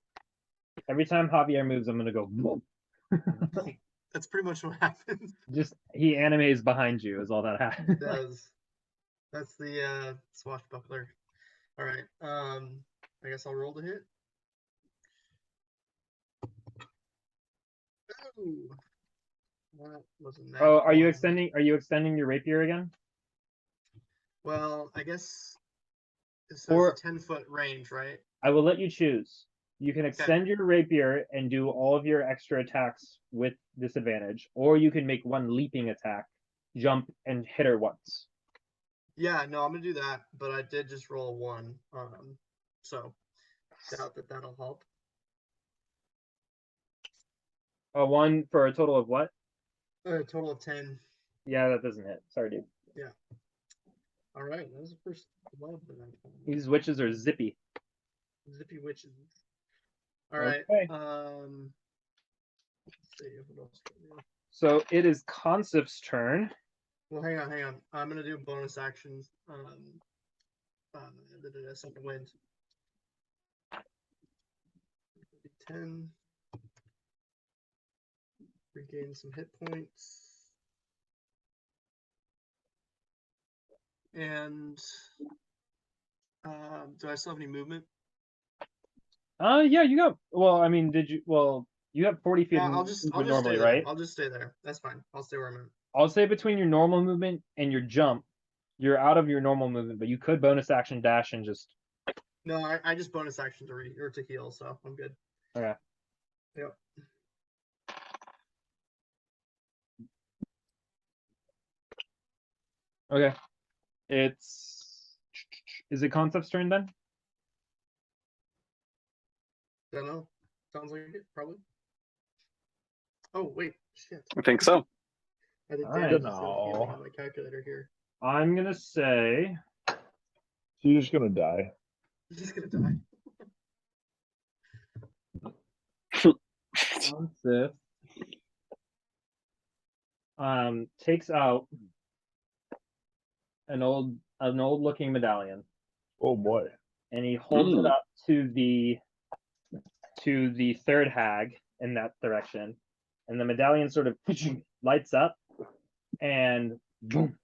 Every time Javier moves, I'm gonna go. Whoa. That's pretty much what happens. Just he animes behind you is all that It happens. does. That's the swashbuckler. All right. I guess I'll roll the hit. Ooh. That wasn't that Oh, are you one. extending? Are you extending your rapier again? Well, I guess it says Or- a 10-foot range, right? I will let you choose. You can extend your rapier and do all of your extra attacks with disadvantage, or you can make one leaping attack, jump, and hit her once. Yeah, no, I'm gonna do that, but I did just roll a 1. So doubt that that'll help. A 1 for a total of what? A total of 10. Yeah, that doesn't hit. Sorry, dude. All right, that was the first love that I found. These witches are zippy. Zippy witches. All right. Okay. Let's see what else can I do. So it is Consif's turn. Well, hang on. I'm gonna do bonus actions. Second wind. 10. Regain some hit points. And do I still have any movement? Yeah, you got. Well, I mean, did you? Well, you have 40 feet Yeah, of I'll just movement stay normally, there. right? I'll just stay there. That's fine. I'll stay where I'm at. I'll say between your normal movement and your jump, you're out of your normal movement, but you could bonus action dash and just. No, I just bonus action to heal, so I'm good. Okay. Yep. Okay. It's. Is it Concept's turn then? Don't know. Sounds like it, probably. Oh wait, shit. I think so. I think Alright. damage is healing No. on my calculator here. I'm gonna say. She's just gonna die. He's just gonna die. Concept. Takes out an old looking medallion, Oh boy. and he holds it Mm. up to the third hag in that direction, and the medallion sort of lights up, and boom.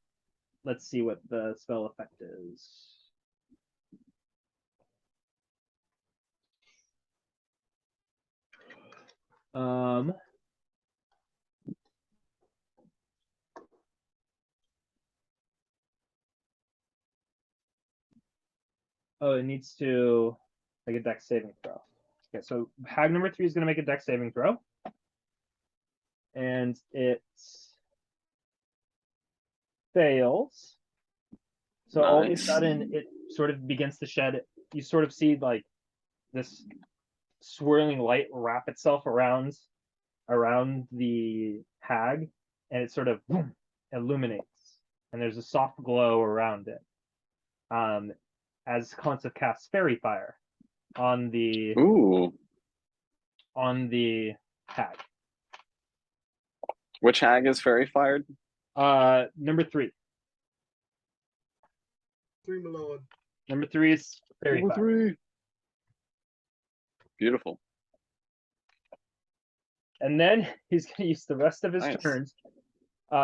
Let's see what the spell effect is. Oh, it needs to make a dex saving throw. Okay, so hag number 3 is going to make a dex saving throw. And it fails. So all of a Nice. sudden, it sort of begins to shed. You sort of see like this swirling light wrap itself around the hag, and it sort of boom, illuminates, and there's a soft glow around it. As Concept casts Fairy Fire on the Ooh. hag. Which hag is fairy fired? Number 3. 3, my lord. Number 3 is Fairy Number Fire. 3. Beautiful. And then he's gonna use the rest of his Nice. turns.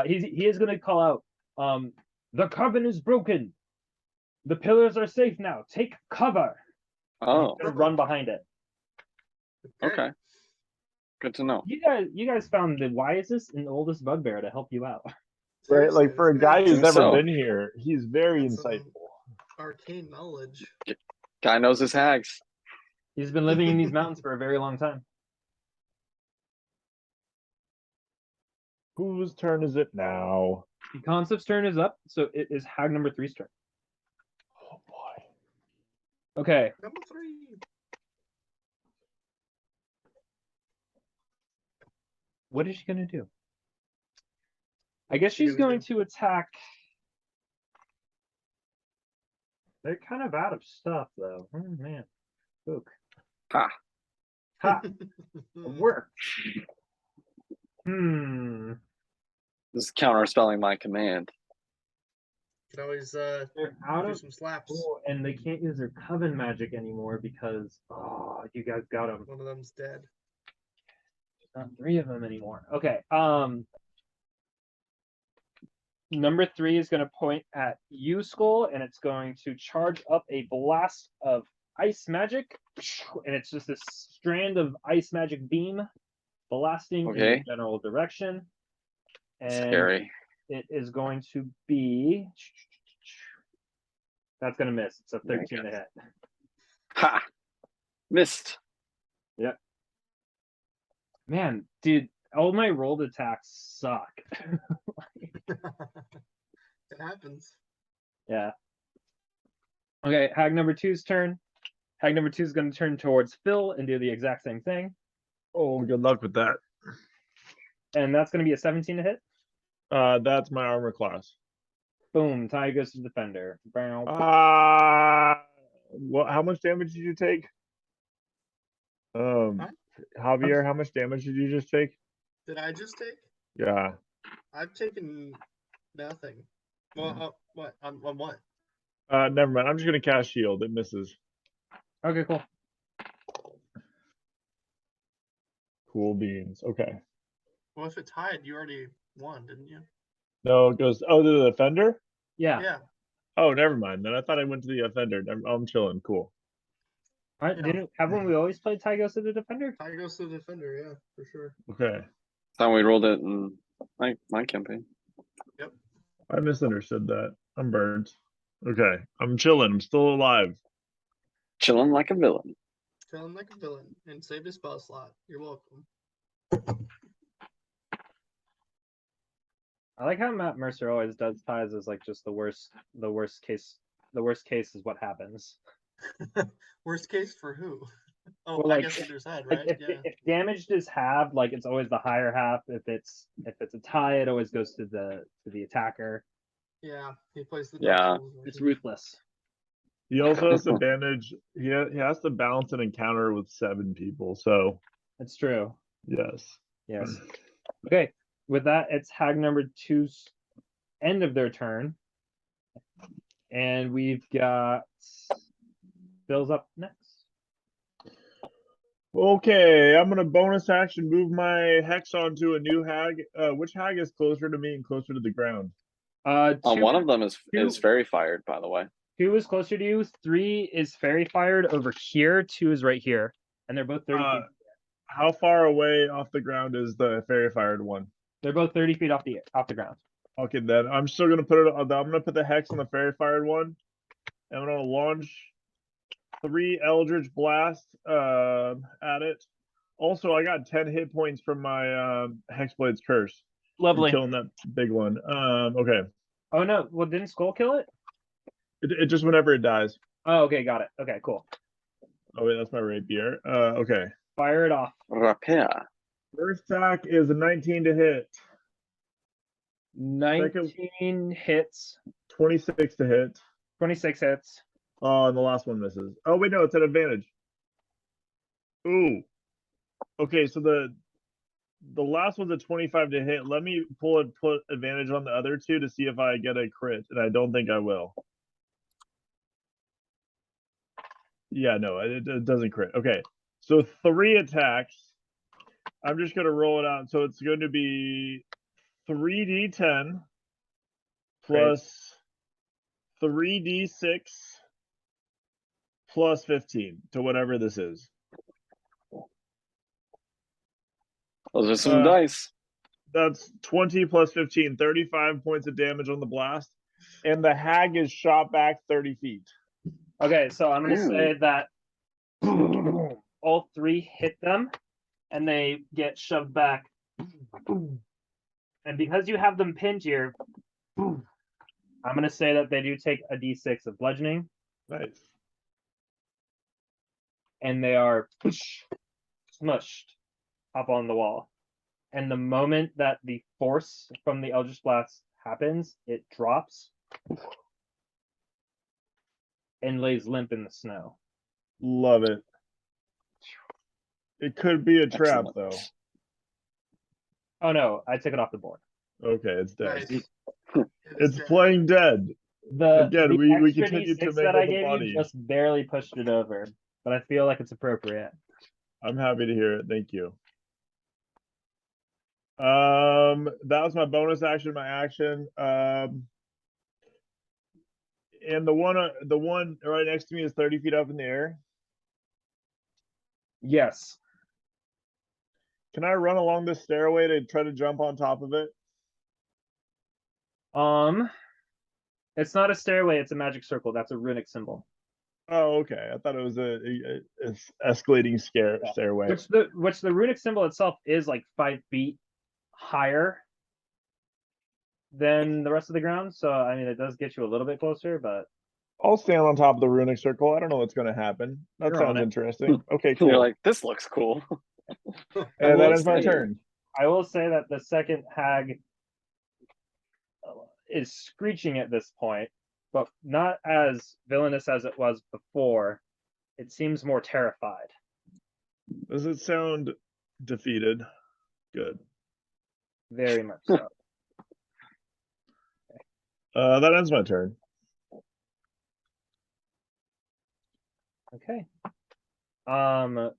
He is gonna call out, the coven is broken. The pillars are safe now. Take cover. Oh, He's gonna run behind it. okay. Good to know. You guys found the wisest and oldest bugbear to help you out. Right, like Seriously, for a this guy guy's who's Think never so. been here, he's very got some insightful. Arcane knowledge. Guy knows his hags. He's been living in these mountains for a very long time. Whose turn is it now? The Concept's turn is up, so it is hag number 3's turn. Oh boy. Okay, Number 3. what is she gonna do? I guess she she's gonna going do? to attack. They're kind of out of stuff, though. Oh, man. Spook. Ha. Ha! Work. Hmm. This is counterspelling my command. Can always They're out do of some slaps. school, and they can't use their coven magic anymore because you guys got them. One of them's dead. Not 3 of them anymore. Okay. Number 3 is going to point at you, Skull, and it's going to charge up a blast of ice magic, and it's just this strand of ice magic beam blasting in Okay. the general direction. And Scary. it is going to be. That's going to miss. It's a 13 to hit. Ha! Missed. Man, dude, all my rolled attacks suck. It happens. Yeah. Okay, hag number 2's turn. Hag number 2 is going to turn towards Phil and do the exact same thing. Oh, good luck with that. And that's going to be a 17 to hit. That's my armor class. Boom, tie goes to defender. Bow. What? How much damage did you take? Huh? Javier, how much damage did you just take? Did I just take? Yeah. I've taken nothing. Well, what? On what? Never mind. I'm just gonna cast shield. It misses. Okay, cool. Cool beans. Okay. Well, if it tied, you already won, didn't you? No, it goes, oh, to the offender? Yeah. Yeah. Oh, never mind. Then I thought I went to the offender. I'm chilling. Cool. Alright, Yeah. didn't haven't we always played tie goes to the defender? Tie goes to the defender, yeah, for sure. Okay. How we rolled it in my campaign. I misunderstood that. I'm burned. Okay. I'm chilling. I'm still alive. Chilling like a villain. Feeling like a villain and saved a spell slot. You're welcome. I like how Matt Mercer always does ties as like just the worst case. The worst case is what happens. Worst case for who? Oh, Well, I like- guess either's head, Like right? Yeah. if damaged is halved, like it's always the higher half. If it's a tie, it always goes to the attacker. Yeah. He plays the Yeah. Dark Souls It's version. ruthless. He also has to manage. He has to balance an encounter with 7 people. So It's true. yes. Yes. Okay. With that, it's hag number 2's end of their turn. And we've got Bill's up next. Okay, I'm gonna bonus action move my hex onto a new hag. Which hag is closer to me and closer to the ground? Two, One of them is two- fairy fired, by the way. 2 is closer to you. 3 is fairy fired over here. 2 is right here, and they're both 30 feet. How far away off the ground is the fairy fired one? They're both 30 feet off the ground. Okay, then I'm still gonna put it. I'm gonna put the hex on the fairy fired one. And I'm gonna launch 3 Eldritch Blast at it. Also, I got 10 hit points from my Hexblade's Curse. from Lovely. killing that big one. Okay. Oh no! Well, didn't Skull kill it? It just whenever it dies. Oh, okay, got it. Okay, cool. Oh wait, that's my rapier. Okay. Fire it off. Rapier. First attack is a 19 to hit. 19 hits. 26 to hit. 26 hits. And the last one misses. Oh wait, no, it's an advantage. Ooh. Okay, so the last one's a 25 to hit. Let me put advantage on the other 2 to see if I get a crit, and I don't think I will. Yeah, no, it doesn't crit. Okay, so 3 attacks. I'm just gonna roll it out. So it's going to be 3d10 plus 3d6 plus 15 to whatever this is. Those are some Uh, dice. That's 20 plus 15, 35 points of damage on the blast. And the hag is shot back 30 feet. Okay, so I'm gonna Ooh. say that all 3 hit them, and they get shoved back. And because you have them pinned here, I'm gonna say that they do take a d6 of bludgeoning, Nice. and they are smushed up on the wall. And the moment that the force from the Eldritch Blast happens, it drops and lays limp in the snow. Love it. It could be a trap, Excellent. though. Oh no, I took it off the board. Okay, it's dead. Nice. It's playing dead. The Again, the we extra continue to D6 that I mangle the gave body. you just barely pushed it over, but I feel like it's appropriate. I'm happy to hear it. Thank you. That was my bonus action, my action. And the one right next to me is 30 feet up in the air. Yes. Can I run along this stairway to try to jump on top of it? It's not a stairway, it's a magic circle. That's a runic symbol. Oh, okay. I thought it was a escalating stairway. Which the runic symbol itself is like 5 feet higher than the rest of the ground. So I mean, it does get you a little bit closer, but I'll stand on top of the runic circle. I don't know what's going to happen. That You're on sounds it. interesting. Okay, You're cool. like, this looks cool. And that will is my say- turn. I will say that the second hag is screeching at this point, but not as villainous as it was before. It seems more terrified. Does it sound defeated? Good. Very much so. That ends my turn. Okay. That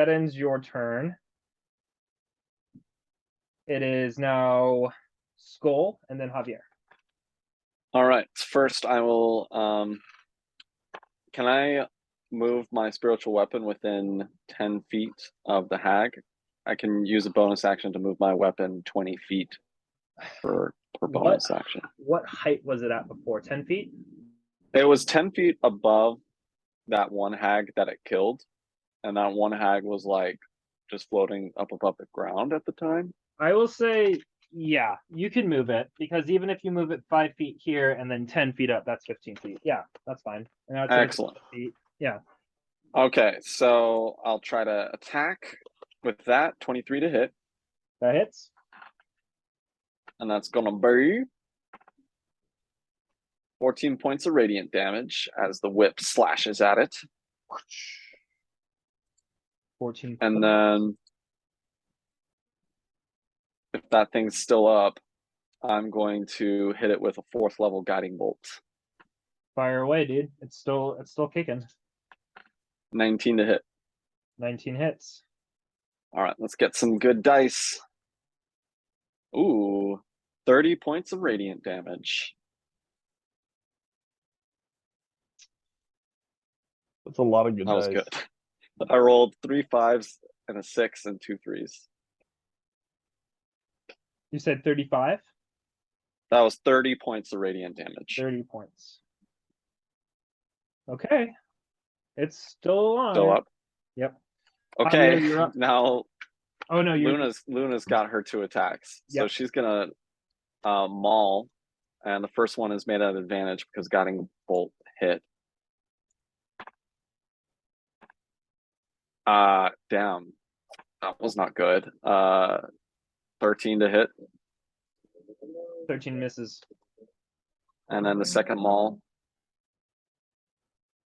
ends your turn. It is now Skull and then Javier. All right. First, I will. Can I move my spiritual weapon within 10 feet of the hag? I can use a bonus action to move my weapon 20 feet per bonus action. What height was it at before? 10 feet? It was 10 feet above that one hag that it killed, and that one hag was like just floating up above the ground at the time. I will say, yeah, you can move it because even if you move it 5 feet here and then 10 feet up, that's 15 feet. Yeah, that's fine. And now it's at Excellent. 15 feet. Yeah. Okay, so I'll try to attack with that 23 to hit, That hits. and that's gonna be 14 points of radiant damage as the whip slashes at it. 14. And then if that thing's still up, I'm going to hit it with a 4th level guiding bolt. Fire away, dude. It's still kicking. 19 to hit. 19 hits. All right, let's get some good dice. Ooh, 30 points of radiant damage. That's a lot of good That was dice. good. I rolled 3 5s and a 6 and 2 3s. You said 35? That was 30 points of radiant damage. 30 points. Okay. It's still on. Still up. Yep. Okay, Javier, you're up. now Oh no, you're Luna's got her 2 attacks. So Yep. she's gonna maul, and the first one is made at advantage because guiding bolt hit. Damn. That was not good. 13 to hit. 13 misses. And then the second maul.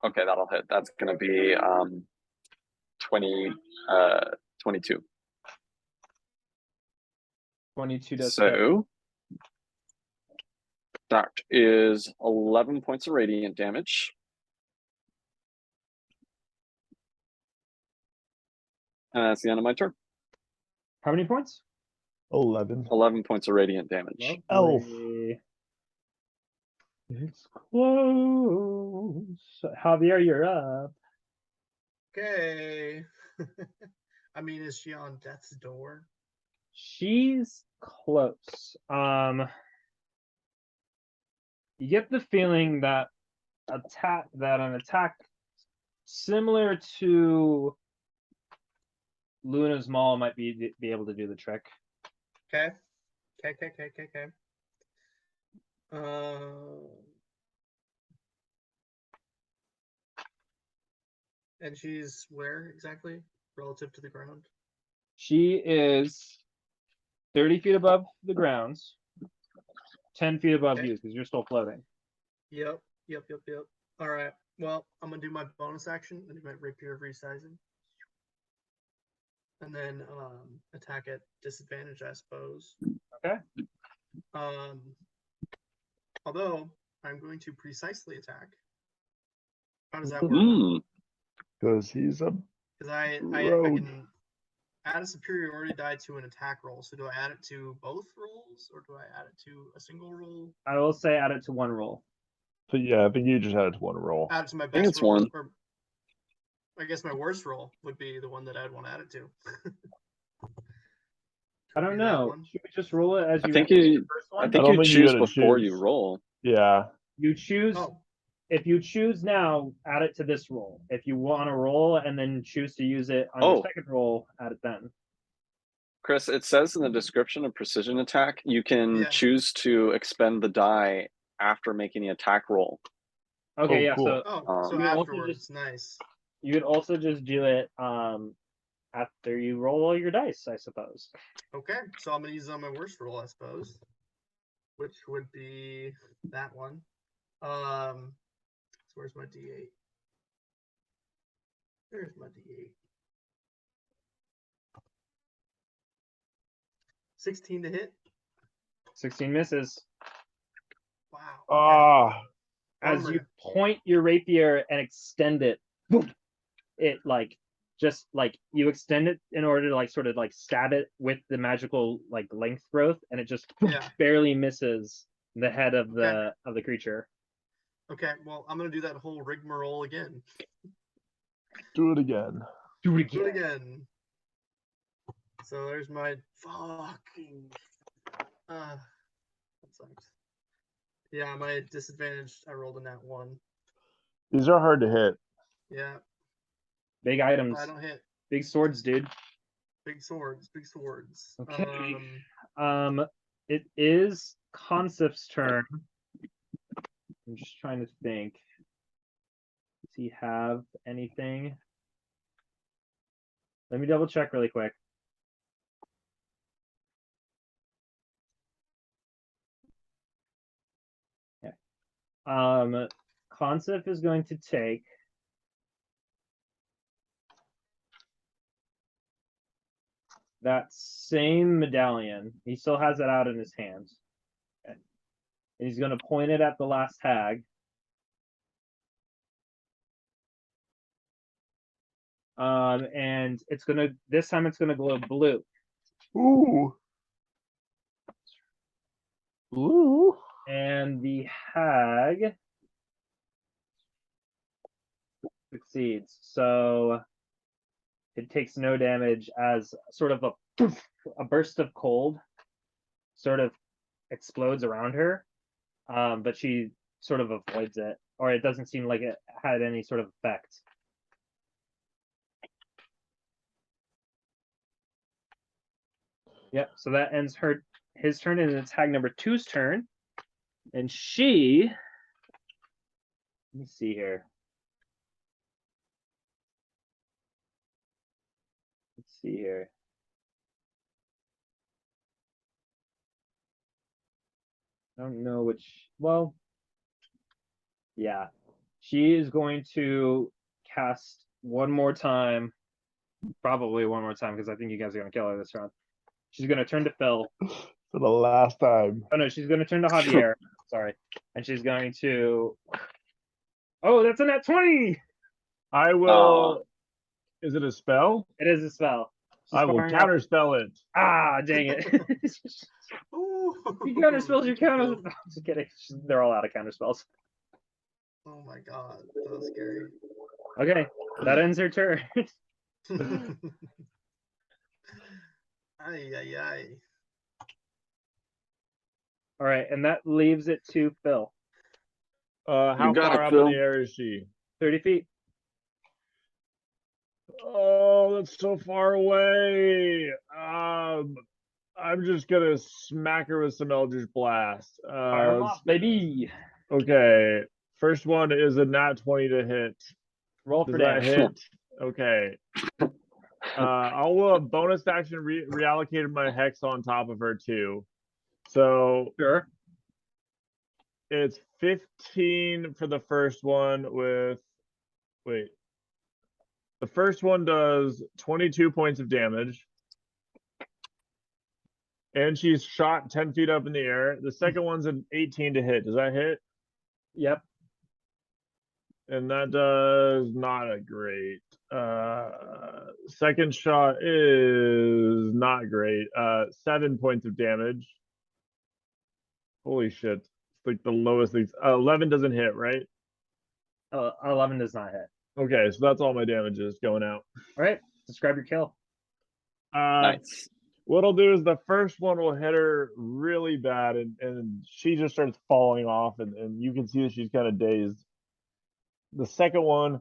Okay, that'll hit. That's gonna be 22. 22 does hit. So that is 11 points of radiant damage. And that's the end of my turn. How many points? 11. 11 points of radiant damage. Elf. Lovely. It's close. Javier, you're up. Okay. I mean, is she on death's door? She's close. You get the feeling that an attack similar to Luna's Maul might be able to do the trick. Okay. Okay. And she's where exactly relative to the ground? She is 30 feet above the ground, 10 feet above Okay. you because you're still floating. Yep. All right. Well, I'm gonna do my bonus action and do my rapier of resizing, and then attack at disadvantage, I suppose. Okay. Although I'm going to precisely attack. How does that work? Mm. Because he's a Because I rogue. can add a superiority die to an attack roll. So do I add it to both rolls or do I add it to a single roll? I will say add it to one roll. So yeah, I think you just had it to one roll. Add it to my think best it's roll. one. Or I guess my worst roll would be the one that I'd want to add it to. I don't Be that know. one. Should we just roll it as I you think roll you- the first I one? think don't you think you choose gotta before you choose. roll. Yeah. You choose. Oh, If you choose now, add it to this roll. If you want to roll and then choose to use it on Oh. your second roll, add it then. Chris, it says in the description of precision attack, you can Yeah. choose to expend the die after making the attack roll. Okay, Oh, yeah. cool. So so You can also afterwards, just- nice. you could also just do it after you roll all your dice, I suppose. Okay, so I'm gonna use it on my worst roll, I suppose, which would be that one. So where's my D8? There's my D8. 16 to hit. 16 misses. Wow. Okay. Ah, As you Bummer. point your rapier and extend it, boom, it like just like you extend it in order to like sort of like stab it with the magical like length growth, and it just Yeah. barely misses the head of Okay. the creature. Okay, well, I'm gonna do that whole rigmarole again. Do it again. Do it Do it again. again. So there's my fucking. That sucks. Yeah, my disadvantage. I rolled a nat 1. These are hard to hit. Yeah, Big items, I don't hit. big swords, dude. Big swords. Big swords. Okay. It is Consif's turn. I'm just trying to think. Does he have anything? Let me double check really quick. Okay. Consif is going to take that same medallion. He still has it out in his hands. Okay. And he's going to point it at the last hag. And it's gonna this time it's gonna glow blue. Ooh. Blue. And the hag succeeds. So it takes no damage as sort of a burst of cold sort of explodes around her. But she sort of avoids it, or it doesn't seem like it had any sort of effect. Yep, so that ends his turn, and it's hag number 2's turn. And she, let me see here. Let's see here. I don't know which, well, yeah. She is going to cast one more time, probably one more time, because I think you guys are going to kill her this round. She's going to turn to Phil. For the last time. Oh no, she's going to turn to Javier. Sorry. And she's going to, oh, that's a nat 20! I will. Is it a spell? It is a spell. She's I will firing off- counterspell it. Ah, dang it. Ooh. You counterspells your counter. No, just kidding. They're all out of counterspells. Oh my god, that was scary. Okay, that ends her turn. Ay, ay, ay. All right, and that leaves it to Phil. How got far it, up Phil. in the air is she? 30 feet. Oh, that's so far away. I'm just gonna smack her with some Eldritch Blast. Fire 'em off, baby. Okay. First one is a nat 20 to hit. Roll Does for that damage. hit? Okay. I'll bonus action reallocated my hex on top of her too. So Sure. it's 15 for the first one with, wait. The first one does 22 points of damage. And she's shot 10 feet up in the air. The second one's an 18 to hit. Does that hit? Yep. And that does not a great. Second shot is not great. 7 points of damage. Holy shit. It's like the lowest things. 11 doesn't hit, right? 11 does not hit. Okay, so that's all my damages going out. All right, describe your kill. Nice. What I'll do is the first one will hit her really bad, and she just starts falling off, and you can see that she's kind of dazed. The second one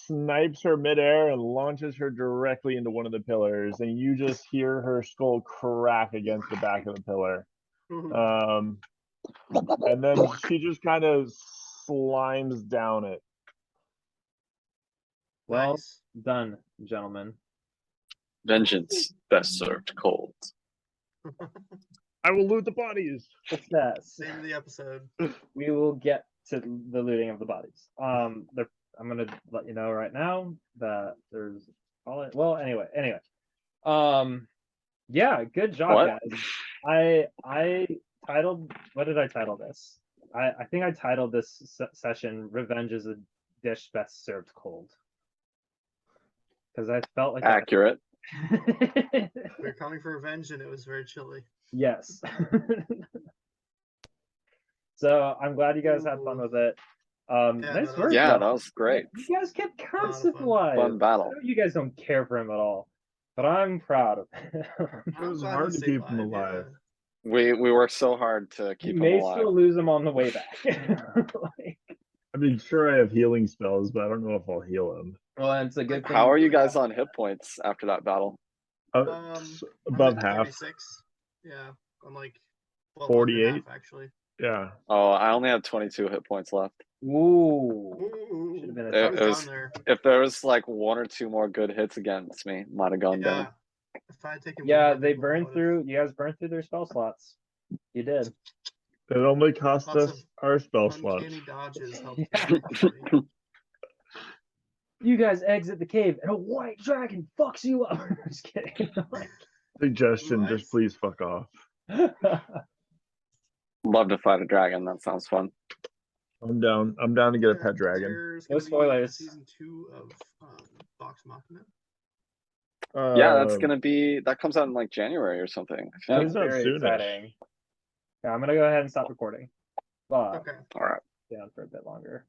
snipes her midair and launches her directly into one of the pillars, and you just hear her skull crack against the back of the pillar. And then she just kind of slimes down it. Well Nice. done, gentlemen. Vengeance best served cold. I will loot the bodies. Success. Name of the episode. We will get to the looting of the bodies. I'm gonna let you know right now that there's well, anyway. Yeah, good job, What? guys. I titled, what did I title this? I think I titled this session "Revenge is a Dish Best Served Cold." because I felt like Accurate. I- We were coming for revenge and it was very chilly. Yes. So I'm glad you guys had fun Ooh. with it. Yeah, Nice no, work. Yeah, though. that was great. You guys kept of concept fun. alive. Fun battle. I know you guys don't care for him at all, but I'm proud of him. I'm was glad hard he to stayed keep him alive. We worked so hard to You keep him may alive. still lose him on the way back. Like, I mean, sure, I have healing spells, but I don't know if I'll heal him. well, it's a good thing. How are you guys on hit points after that battle? I'm Above at half. 36. Yeah, I'm like 12 under 48? half, actually. Yeah. Oh, I only have 22 hit points left. Ooh. Ooh, Should've been a I It was was- down there. If there was like 1 or 2 more good hits against me, might have gone Yeah. down. If I had taken one Yeah, more they hit point, I burned would've- through. You guys burned through their spell slots. You did. It only cost Lots us of our spell slots. Uncanny dodges helped. Yeah. me. You guys exit the cave, and a white dragon fucks you up. I'm just kidding. Suggestion, What? just please fuck off. Love to fight a dragon. That sounds fun. I'm down. I'm down to get a Yeah, pet dragon. there's No gonna be spoilers. Season 2 of Vox Machina. Yeah, that's Um, gonna be that comes out in like January or something. I feel That's Comes out very soonish. exciting. Yeah, I'm gonna go ahead and stop recording. But Okay. All right. down for a bit longer.